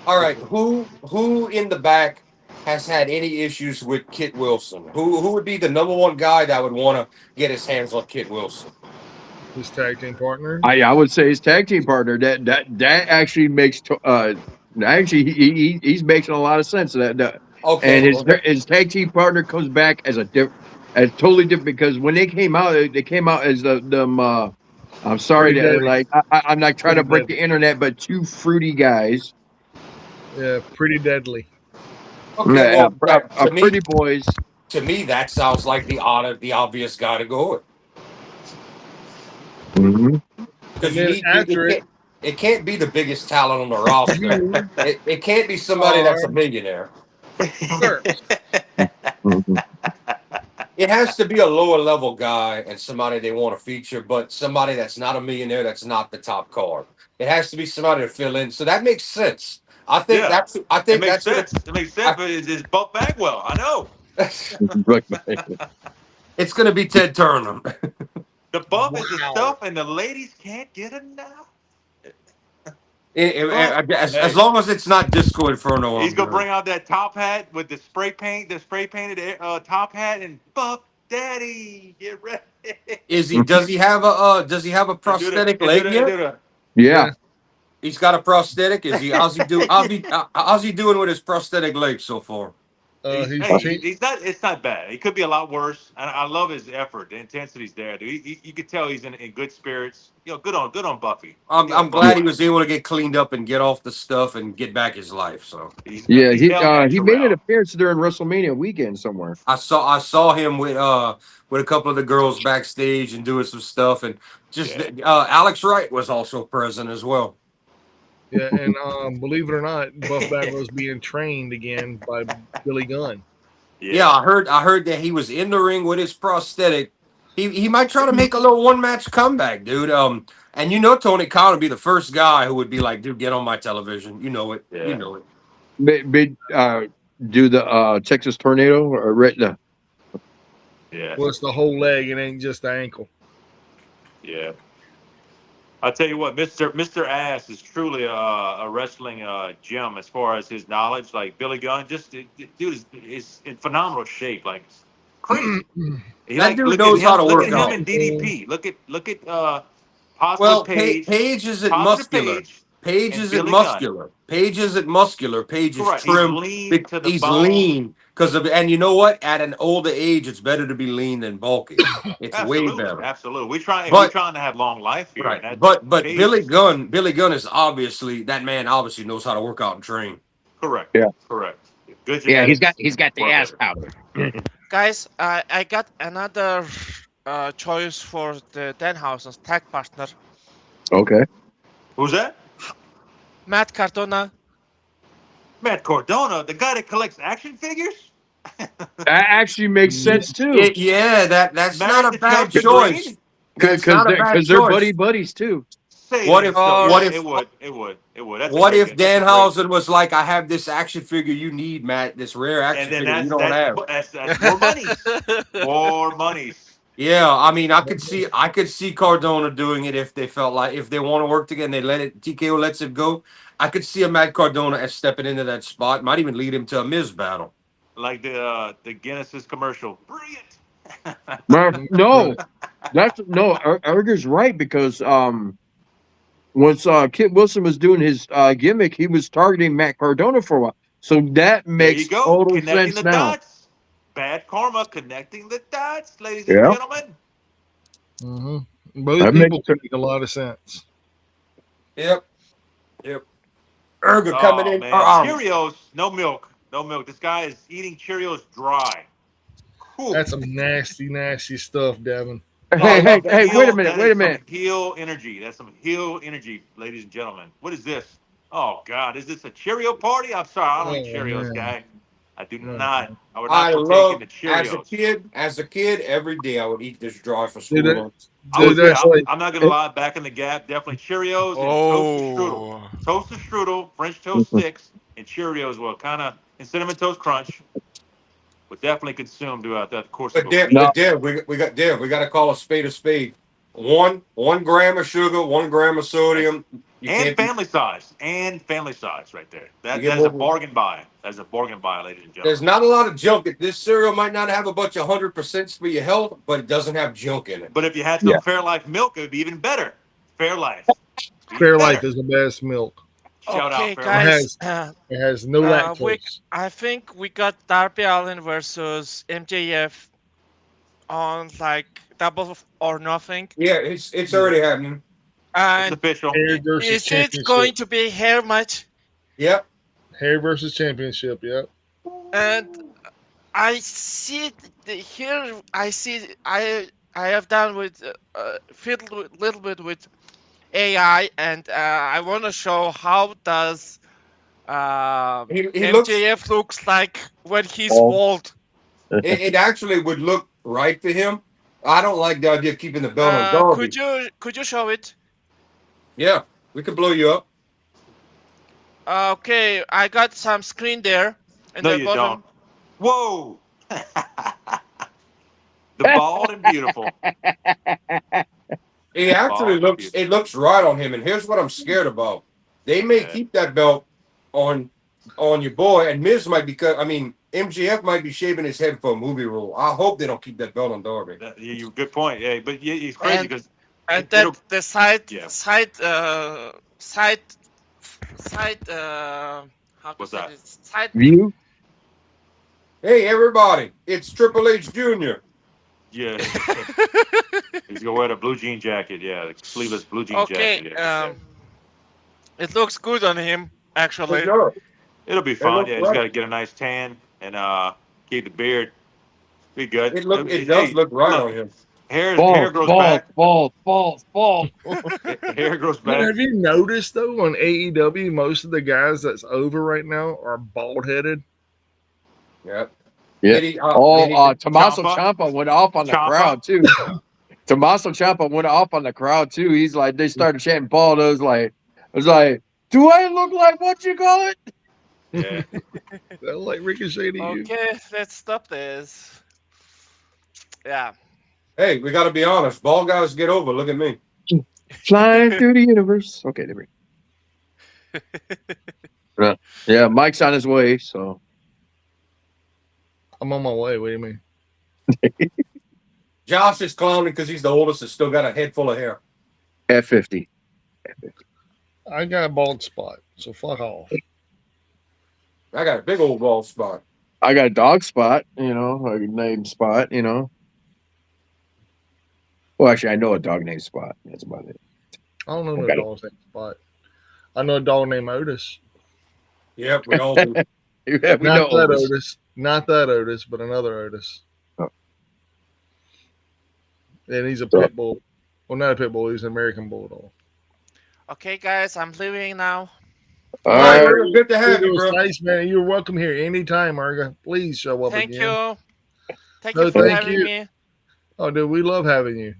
Speaker 3: All right, who in the back has had any issues with Kit Wilson? Who would be the number one guy that would want to get his hands on Kit Wilson?
Speaker 1: His tag team partner.
Speaker 2: I would say his tag team partner. That actually makes actually he's making a lot of sense. And
Speaker 3: Okay,
Speaker 2: his tag team partner comes back as as totally different because when they came out as I'm sorry
Speaker 1: Pretty
Speaker 2: to
Speaker 1: deadly.
Speaker 2: like I'm not trying to
Speaker 1: Pretty
Speaker 2: break the
Speaker 1: deadly.
Speaker 2: internet, but two fruity guys,
Speaker 1: Yeah, pretty deadly.
Speaker 3: okay. Well, that
Speaker 2: pretty boys.
Speaker 3: to me that sounds like the obvious guy to go with
Speaker 2: Mm-hmm.
Speaker 3: because
Speaker 1: And
Speaker 3: you
Speaker 1: then
Speaker 3: need
Speaker 1: after it,
Speaker 3: it can't be the biggest talent on the roster.
Speaker 1: you
Speaker 3: It can't be somebody
Speaker 1: are
Speaker 3: that's a millionaire.
Speaker 1: first.
Speaker 2: Mm-hmm.
Speaker 3: It has to be a lower level guy and somebody they want to feature, but somebody that's not a millionaire, that's not the top card. It has to be somebody to fill in. So that makes sense. I think
Speaker 5: Yeah.
Speaker 3: that's I
Speaker 5: It
Speaker 3: think
Speaker 5: makes
Speaker 3: that's gonna
Speaker 5: sense. It makes sense,
Speaker 3: I,
Speaker 5: but it's Buck Bagwell. I know.
Speaker 3: it's gonna be Ted Turner.
Speaker 5: The bump is the
Speaker 1: Wow.
Speaker 5: stuff, and the ladies can't get enough.
Speaker 3: As long as it's not Disco Inferno,
Speaker 5: He's
Speaker 3: I'm
Speaker 5: gonna
Speaker 3: good.
Speaker 5: bring out that top hat with the spray painted top hat, and Buff Daddy, get ready.
Speaker 3: Does he have a
Speaker 5: And do the
Speaker 3: prosthetic
Speaker 5: and do
Speaker 3: leg
Speaker 5: the and
Speaker 3: yet?
Speaker 5: do the.
Speaker 2: Yeah.
Speaker 3: He's got a prosthetic. How's he doing with his prosthetic leg so far?
Speaker 1: He's
Speaker 5: He's not. It's not bad. It could be a lot worse. I love his effort. The intensity's there, dude. You could tell he's in good spirits. Good on Buffy.
Speaker 3: I'm glad he was able to get cleaned up and get off the stuff and get back his life. So
Speaker 2: Yeah,
Speaker 5: he's held that
Speaker 2: he made an
Speaker 5: Terrell.
Speaker 2: appearance during WrestleMania weekend somewhere.
Speaker 3: I saw him with a couple of the girls backstage and doing some stuff, and just Alex Wright was also present as well.
Speaker 1: Yeah, and believe it or not, Buff Bagwell's being trained again by Billy Gunn.
Speaker 3: Yeah, I heard that he was in the ring with his prosthetic. He might try to make a little one match comeback, dude. And Tony Khan would be the first guy who would be like, dude, get on my television. You know it.
Speaker 5: Yeah.
Speaker 3: You know it.
Speaker 2: Do the Texas tornado or right now?
Speaker 5: Yeah.
Speaker 1: Well, it's the whole leg. It ain't just the ankle.
Speaker 5: Yeah. I'll tell you what, Mr. Ass is truly a wrestling gem as far as his knowledge. Like Billy Gunn, dude is in phenomenal shape, like crazy.
Speaker 3: That dude knows how to work
Speaker 5: Look at
Speaker 3: out.
Speaker 5: him in DDP. Look at Positive
Speaker 3: Well,
Speaker 5: Page.
Speaker 3: Page isn't
Speaker 5: Positive
Speaker 3: muscular.
Speaker 5: Page
Speaker 3: Page
Speaker 5: and
Speaker 3: isn't
Speaker 5: Billy
Speaker 3: muscular. Page isn't muscular. Page is
Speaker 5: Correct. He's
Speaker 3: trim.
Speaker 5: lean to the
Speaker 3: He's
Speaker 5: bone.
Speaker 3: lean and you know what? At an older age, it's better to be lean than bulky. It's way better.
Speaker 5: Absolutely. We're trying to have long life here.
Speaker 3: Right.
Speaker 5: And
Speaker 3: But
Speaker 5: Page
Speaker 3: Billy Gunn is that man obviously knows how to work out and train.
Speaker 5: Correct.
Speaker 2: Yeah.
Speaker 5: Correct. Good
Speaker 2: Yeah,
Speaker 5: genetics.
Speaker 2: he's got the ass powder.
Speaker 6: Guys, I got another choice for the Danhausen's tag partner,
Speaker 2: Okay.
Speaker 5: Who's that?
Speaker 6: Matt Cardona.
Speaker 5: Matt Cardona, the guy that collects action figures?
Speaker 2: That actually makes sense too.
Speaker 3: That's
Speaker 5: Married
Speaker 3: not
Speaker 5: to
Speaker 3: a bad
Speaker 5: Chelsea
Speaker 3: choice.
Speaker 5: Green?
Speaker 3: That's not a bad
Speaker 2: Because they're
Speaker 3: choice.
Speaker 2: buddies too.
Speaker 5: Say
Speaker 3: What
Speaker 5: that,
Speaker 3: if-
Speaker 5: though.
Speaker 3: what
Speaker 5: Yeah,
Speaker 3: if-
Speaker 5: it would. That's
Speaker 3: What
Speaker 5: a
Speaker 3: if
Speaker 5: great, that's a great-
Speaker 3: Danhausen was like, I have this action figure you need, Matt, this rare action
Speaker 5: And then
Speaker 3: figure you don't have.
Speaker 5: that's more monies. More monies.
Speaker 3: Yeah, I mean, I could see Cardona doing it if they felt like if they want to work together and they let it TKO lets it go. I could see a Matt Cardona as stepping into that spot. Might even lead him to a Miz battle.
Speaker 5: Like the Guinness's commercial. Brilliant.
Speaker 2: No, Erger's right because once Kit Wilson was doing his gimmick, he was targeting Matt Cardona for a while. So that makes
Speaker 5: there you go.
Speaker 2: total
Speaker 5: Connecting
Speaker 2: sense
Speaker 5: the
Speaker 2: now.
Speaker 5: dots. Bad karma connecting the dots, ladies
Speaker 2: Yeah.
Speaker 5: and gentlemen.
Speaker 1: Mm-hmm. Both
Speaker 2: That
Speaker 1: people
Speaker 2: makes-
Speaker 1: make a lot of sense.
Speaker 3: Yep. Erger coming in.
Speaker 5: Man. Cheerios, no milk. This guy is eating Cheerios dry. Whew.
Speaker 1: That's some nasty, nasty stuff, Devin.
Speaker 2: Hey, wait a minute.
Speaker 5: Some heel energy. That's some heel energy, ladies and gentlemen. What is this? Oh God, is this a Cheerio party? I'm sorry, I don't eat Cheerios,
Speaker 1: man.
Speaker 5: guy. I do
Speaker 1: No.
Speaker 5: not. I would
Speaker 3: I
Speaker 5: not
Speaker 3: love
Speaker 5: partake in the Cheerios.
Speaker 3: as a kid, every day I would eat this dry for
Speaker 1: Dude,
Speaker 3: school.
Speaker 5: I'm not gonna lie. Back in the Gap, definitely Cheerios and toasted strudel, toasted strudel, French toast sticks, and Cheerios. Well, kind of and cinnamon toast crunch. Would definitely consume throughout that course of
Speaker 3: But
Speaker 5: a week.
Speaker 3: Dev, we got to call a spade a spade. 1 gram of sugar, 1 gram of sodium.
Speaker 5: And family size right there. That
Speaker 3: get
Speaker 5: is a
Speaker 3: more-
Speaker 5: bargain buy. That's a bargain buy, ladies and
Speaker 3: There's
Speaker 5: gentlemen.
Speaker 3: not a lot of junk. This cereal might not have a bunch of 100% for your health, but it doesn't have junk in it.
Speaker 5: But if you had some Fairlife milk, it would be even better. Fairlife.
Speaker 1: Fairlife is the best milk.
Speaker 5: Shout
Speaker 6: Okay,
Speaker 5: out Fairlife.
Speaker 6: guys.
Speaker 1: It has no lactose.
Speaker 6: I think we got Darby Allin versus MJF on like double or nothing.
Speaker 3: Yeah, it's already happening.
Speaker 5: It's
Speaker 6: And
Speaker 5: official.
Speaker 1: Hair versus
Speaker 6: is it
Speaker 1: championship.
Speaker 6: going to be hair match?
Speaker 3: Yep.
Speaker 1: Hair versus championship. Yep.
Speaker 6: And I see here. I have done with fiddled a little bit with AI, and I want to show how does
Speaker 3: He looks.
Speaker 6: MJF looks like when he's
Speaker 2: Bald.
Speaker 6: bald.
Speaker 3: It actually would look right to him. I don't like the idea of keeping the belt on Darby.
Speaker 6: Could you show it?
Speaker 3: Yeah, we could blow you up.
Speaker 6: Okay, I got some screen there. And
Speaker 5: No,
Speaker 6: the
Speaker 5: you
Speaker 6: bottom.
Speaker 5: don't. Whoa! The bald and beautiful.
Speaker 3: He actually looks. It looks right on him. And here's what I'm scared about. They may keep that belt on your boy, and Miz might be. I mean, MJF might be shaving his head for a movie role. I hope they don't keep that belt on Darby.
Speaker 5: You good point. Yeah, but he's crazy because
Speaker 6: and that the side how
Speaker 5: what's
Speaker 6: to say
Speaker 5: that?
Speaker 6: this? Side
Speaker 2: View.
Speaker 3: Hey, everybody! It's Triple H Jr.
Speaker 5: Yeah, he's gonna wear the blue jean jacket. Yeah, the sleeveless blue jean jacket. Yeah.
Speaker 6: It looks good on him, actually.
Speaker 5: It'll be fun. Yeah, he's got to get a nice tan and keep the beard. Be good.
Speaker 3: It does look right on him.
Speaker 5: Hair grows back.
Speaker 2: Bald.
Speaker 5: Hair grows
Speaker 1: Man,
Speaker 5: back.
Speaker 1: have you noticed though on AEW, most of the guys that's over right now are bald headed?
Speaker 3: Yep.
Speaker 2: Yeah. Tommaso Ciampa went off on the crowd too. Tommaso Ciampa went off on the crowd too. He's like, they started chanting bald. I was like, do I look like what you call it?
Speaker 5: Yeah.
Speaker 1: That like ricochet to you.
Speaker 6: Okay, let's stop this. Yeah.
Speaker 3: Hey, we got to be honest. Bald guys get over. Look at me.
Speaker 2: Flying through the universe. Okay, there we go. Yeah, Mike's on his way, so.
Speaker 1: I'm on my way. What do you mean?
Speaker 3: Josh is clowning because he's the oldest and still got a head full of hair.
Speaker 2: At 50.
Speaker 1: I got a bald spot, so fuck off.
Speaker 3: I got a big old bald spot.
Speaker 2: I got a dog spot, a name spot, Well, actually, I know a dog named Spot. That's about it.
Speaker 1: I don't know no dog's named Spot. I know a dog named Otis.
Speaker 3: Yep, we all do.
Speaker 2: Yeah, we know
Speaker 1: Otis. Not that Otis, but another Otis.
Speaker 2: Oh.
Speaker 1: And he's a pit bull. Well, not a pit bull. He's an American bulldog.
Speaker 6: Okay, guys, I'm leaving now.
Speaker 3: All right, good to have you, bro.
Speaker 1: Nice, man. You're welcome here anytime, Arga. Please show up
Speaker 6: Thank
Speaker 1: again.
Speaker 6: you. Thank you for having me.
Speaker 1: Oh, dude, we love having you.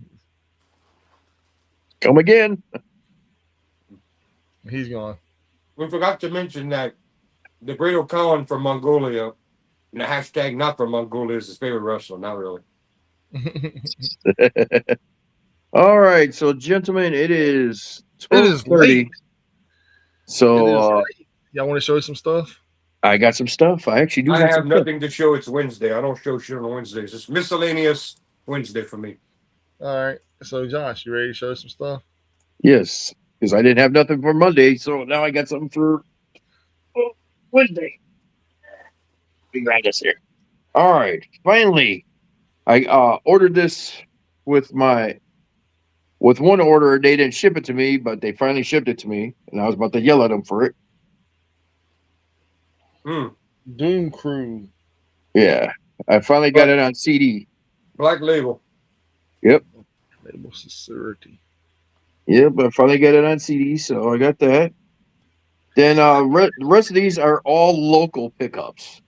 Speaker 2: Come again.
Speaker 1: He's gone.
Speaker 3: We forgot to mention that the Great Khan from Mongolia, and the hashtag not from Mongolia, is his favorite wrestler. Not really.
Speaker 2: All right, so gentlemen, it is 12:30. So
Speaker 1: y'all want to show some stuff?
Speaker 2: I got some stuff. I actually do.
Speaker 3: I have nothing to show. It's Wednesday. I don't show shit on Wednesdays. It's miscellaneous Wednesday for me.
Speaker 1: All right. So Josh, you ready to show some stuff?
Speaker 2: Yes, because I didn't have nothing for Monday, so now I got something for Wednesday. Big this here. All right, finally, I ordered this with one order. They didn't ship it to me, but they finally shipped it to me, and I was about to yell at them for it.
Speaker 1: Doom Crew.
Speaker 2: Yeah, I finally got it on CD.
Speaker 3: Black label.
Speaker 2: Yep.
Speaker 1: Label sincerity.
Speaker 2: Yeah, but I finally got it on CD, so I got that. Then the rest of these are all local pickups.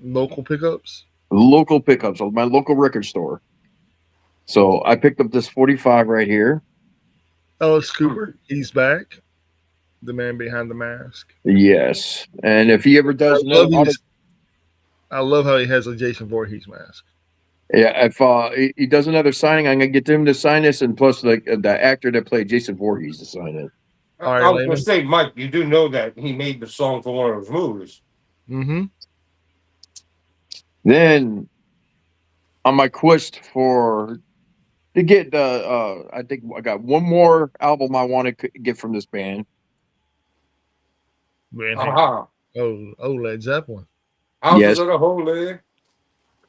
Speaker 1: Local pickups?
Speaker 2: Local pickups of my local record store. So I picked up this 45 right here.
Speaker 1: Alice Cooper, he's back. The man behind the mask.
Speaker 2: Yes, and if he ever does,
Speaker 1: I love how he has a Jason Voorhees mask.
Speaker 2: Yeah, if he does another signing, I'm gonna get him to sign this, and plus the actor that played Jason Voorhees to sign it.
Speaker 1: All right,
Speaker 3: I was gonna say, Mike, you do know that he made the song for one of those movies.
Speaker 1: Mm-hmm.
Speaker 2: Then, on my quest to get I think I got one more album I want to get from this band.
Speaker 1: Oh, Led Zeppelin.
Speaker 3: Houses of the Holy.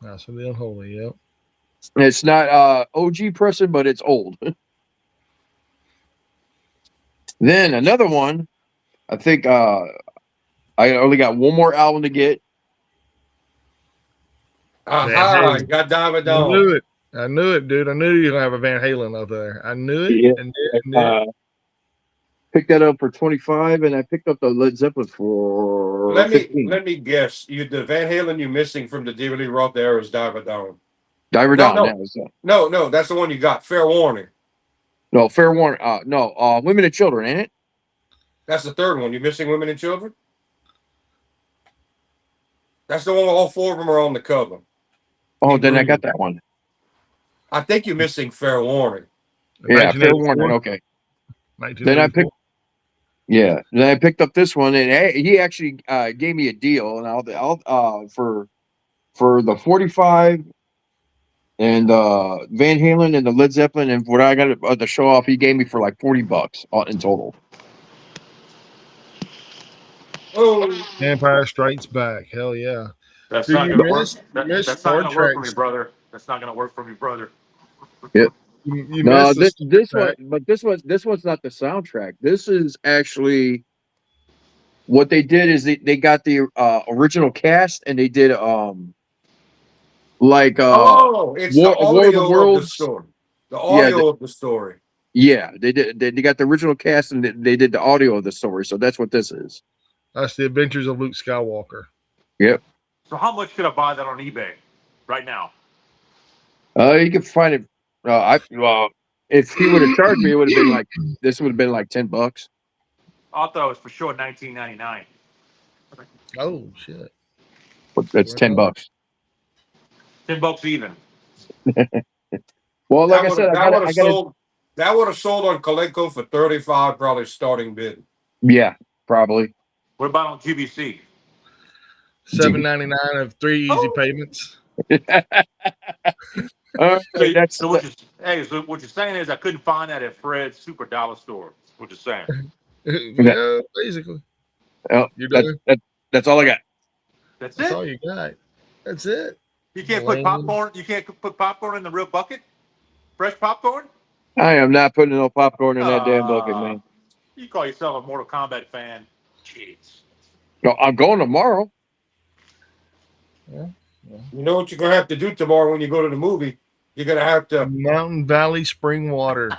Speaker 1: House of the Unholy, yep.
Speaker 2: It's not OG pressing, but it's old. Then another one, I think I only got one more album to get.
Speaker 3: Aha, you got Dive Down.
Speaker 1: I knew it, dude. I knew you were going to have a Van Halen up there. I knew it.
Speaker 2: Yeah. Picked that up for 25, and I picked up the Led Zeppelin for 15.
Speaker 3: Let me guess. The Van Halen you're missing from the David Lee Roth era is Diver Down.
Speaker 2: Diver Down.
Speaker 3: No, that's the one you got. Fair Warning.
Speaker 2: No, Fair Warning. No, Women and Children, ain't it?
Speaker 3: That's the third one. You missing Women and Children? That's the one where all four of them are on the cover.
Speaker 2: Oh, then I got that one.
Speaker 3: I think you're missing fair warning.
Speaker 2: Yeah, fair warning.
Speaker 1: 1984.
Speaker 2: Okay. Then I
Speaker 1: 1984.
Speaker 2: picked. Yeah. Then I picked up this one, and he actually gave me a deal, and I'll for the 45 and Van Halen and the Led Zeppelin and what I got the show off, he gave me for like $40 in total.
Speaker 3: Oh,
Speaker 1: Empire Strikes Back. Hell yeah.
Speaker 5: That's
Speaker 1: Dude,
Speaker 5: not
Speaker 1: you
Speaker 5: gonna work.
Speaker 1: missed
Speaker 5: That's not
Speaker 1: Star
Speaker 5: gonna work for
Speaker 1: Trek.
Speaker 5: me, brother. That's not gonna work for me, brother.
Speaker 2: Yeah.
Speaker 1: You
Speaker 2: No,
Speaker 1: missed the Star
Speaker 2: this one,
Speaker 1: Trek.
Speaker 2: but this one's not the soundtrack. This is actually what they did is they got the original cast and they did like
Speaker 3: it's the
Speaker 2: War of the
Speaker 3: audio of the
Speaker 2: Worlds.
Speaker 3: story. The
Speaker 2: Yeah,
Speaker 3: audio of the story.
Speaker 2: yeah, they did. They got the original cast and they did the audio of the story. So that's what this is.
Speaker 1: That's the Adventures of Luke Skywalker.
Speaker 2: Yep.
Speaker 5: So how much could I buy that on eBay right now?
Speaker 2: You can find it. If he would have charged me, it would have been like this would have been like $10.
Speaker 5: I thought it was for sure $19.99.
Speaker 1: Oh shit!
Speaker 2: But that's $10.
Speaker 5: $10 even.
Speaker 2: Well, like I said,
Speaker 3: that would have sold on Coleco for 35, probably starting bid.
Speaker 2: Yeah, probably.
Speaker 5: What about on QVC?
Speaker 1: $7.99 of 3 easy payments.
Speaker 5: So what you're saying is I couldn't find that at Fred's Super Dollar Store. What you're saying?
Speaker 1: Yeah, basically.
Speaker 2: Oh,
Speaker 1: You're done.
Speaker 2: That's all I got.
Speaker 5: That's
Speaker 1: That's
Speaker 5: it.
Speaker 1: all you got. That's it.
Speaker 5: You can't put popcorn. You can't put popcorn in the real bucket. Fresh popcorn.
Speaker 2: I am not putting no popcorn in that damn bucket, man.
Speaker 5: You call yourself a Mortal Kombat fan? Jeez.
Speaker 2: No, I'm going tomorrow.
Speaker 1: Yeah.
Speaker 3: You know what you're gonna have to do tomorrow when you go to the movie? You're gonna have to
Speaker 1: Mountain Valley Spring Water.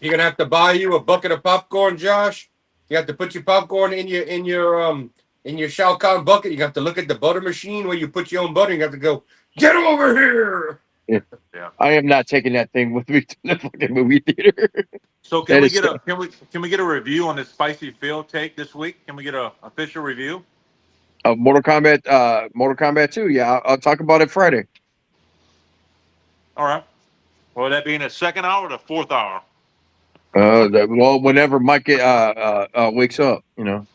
Speaker 3: You're gonna have to buy you a bucket of popcorn, Josh. You have to put your popcorn in your Shao Kahn bucket. You have to look at the butter machine where you put your own butter. You have to go, get over here.
Speaker 5: Yeah.
Speaker 2: I am not taking that thing with me to the fucking movie theater.
Speaker 5: So can we get a review on this Spicy Phil take this week? Can we get a official review?
Speaker 2: Mortal Kombat 2. Yeah, I'll talk about it Friday.
Speaker 5: All right. Will that be in the second hour or the fourth hour?
Speaker 2: Well, whenever Mike wakes up, you know.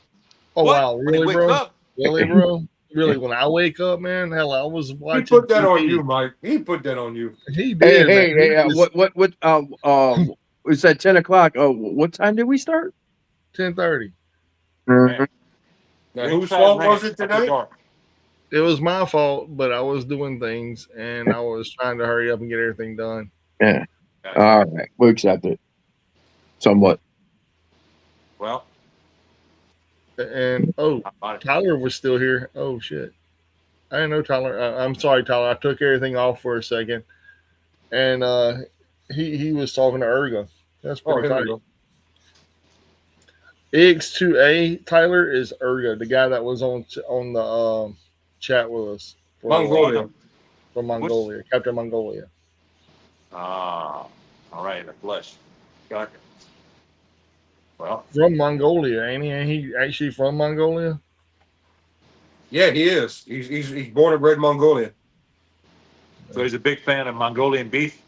Speaker 1: Oh
Speaker 5: What?
Speaker 1: wow,
Speaker 5: When he
Speaker 1: really,
Speaker 5: wakes
Speaker 1: bro?
Speaker 5: up?
Speaker 1: Really, bro? Really? When I wake up, man, hell, I was
Speaker 3: He
Speaker 1: watching.
Speaker 3: put that on
Speaker 1: TV.
Speaker 3: you, Mike. He put that on you.
Speaker 1: He did.
Speaker 2: Hey,
Speaker 1: man. He just-
Speaker 2: what? It's at 10:00. Oh, what time did we start?
Speaker 1: 10:30.
Speaker 5: Man.
Speaker 3: Now, whose fault was it
Speaker 5: After
Speaker 3: tonight?
Speaker 5: dark.
Speaker 1: It was my fault, but I was doing things and I was trying to hurry up and get everything done.
Speaker 2: Yeah. All right, we accept it. Somewhat.
Speaker 5: Well,
Speaker 1: And Tyler was still here. Oh shit! I didn't know Tyler. I'm sorry, Tyler. I took everything off for a second, and he was talking to Erga. That's pretty
Speaker 3: here we
Speaker 1: tight.
Speaker 3: go.
Speaker 1: X2A Tyler is Erga, the guy that was on the chat with us
Speaker 3: Mongolia.
Speaker 1: from Mongolia, Captain Mongolia.
Speaker 5: all right, the flesh. Got it. Well,
Speaker 1: From Mongolia, ain't he? Ain't he actually from Mongolia?
Speaker 3: Yeah, he is. He's born and bred in Mongolia.
Speaker 5: so he's a big fan of Mongolian beef.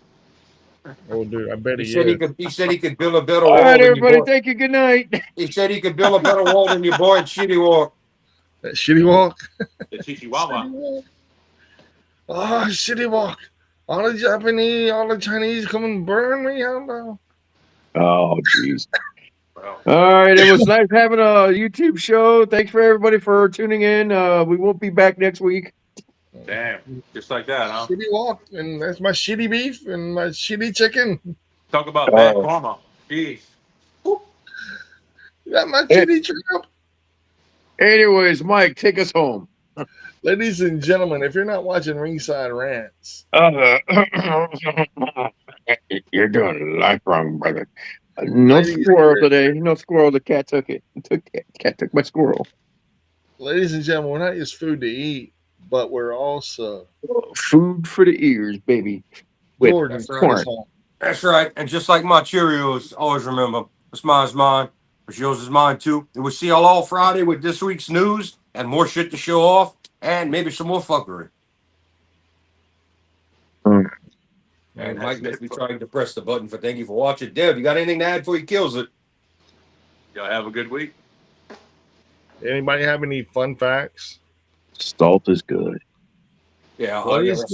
Speaker 1: Oh, dude, I bet
Speaker 3: He
Speaker 1: he
Speaker 3: said
Speaker 1: is.
Speaker 3: he said he could build a better
Speaker 2: All
Speaker 3: wall
Speaker 2: right,
Speaker 3: than your
Speaker 2: everybody.
Speaker 3: boy.
Speaker 2: Thank you. Good night.
Speaker 3: He said he could build a better wall than your boy at Shitty Walk.
Speaker 1: That shitty walk.
Speaker 5: The Chihuahua.
Speaker 1: Oh, shitty walk. All the Japanese, all the Chinese come and burn me out now.
Speaker 2: Oh, jeez.
Speaker 5: Well,
Speaker 2: All right, it was nice having a YouTube show. Thanks for everybody for tuning in. We won't be back next week.
Speaker 5: damn. Just like that, huh?
Speaker 1: Shitty walk, and that's my shitty beef and my shitty chicken.
Speaker 5: Talk about bad karma. Jeez.
Speaker 1: Got my shitty trap.
Speaker 2: Anyways, Mike, take us home.
Speaker 1: Ladies and gentlemen, if you're not watching Ringside Rants,
Speaker 2: You're doing life wrong, brother. No
Speaker 1: Ladies
Speaker 2: squirrel
Speaker 1: and-
Speaker 2: today. No squirrel. The cat took it. Cat took my squirrel.
Speaker 1: ladies and gentlemen, we're not just food to eat, but we're also
Speaker 2: Food for the ears, baby. With
Speaker 1: Jordan.
Speaker 3: that's right.
Speaker 1: Take us home.
Speaker 3: That's right. And just like my Cheerios, always remember, what's mine is mine. What's yours is mine too. And we'll see y'all all Friday with this week's news and more shit to show off and maybe some more fuckery. And
Speaker 5: That's
Speaker 3: Mike
Speaker 5: been
Speaker 3: must be
Speaker 5: fun.
Speaker 3: trying to press the button for thank you for watching. Dev, you got anything to add before he kills it?
Speaker 5: Y'all have a good week.
Speaker 1: Anybody have any fun facts?
Speaker 2: Salt is good.
Speaker 3: Yeah,
Speaker 1: What
Speaker 3: yeah,
Speaker 1: is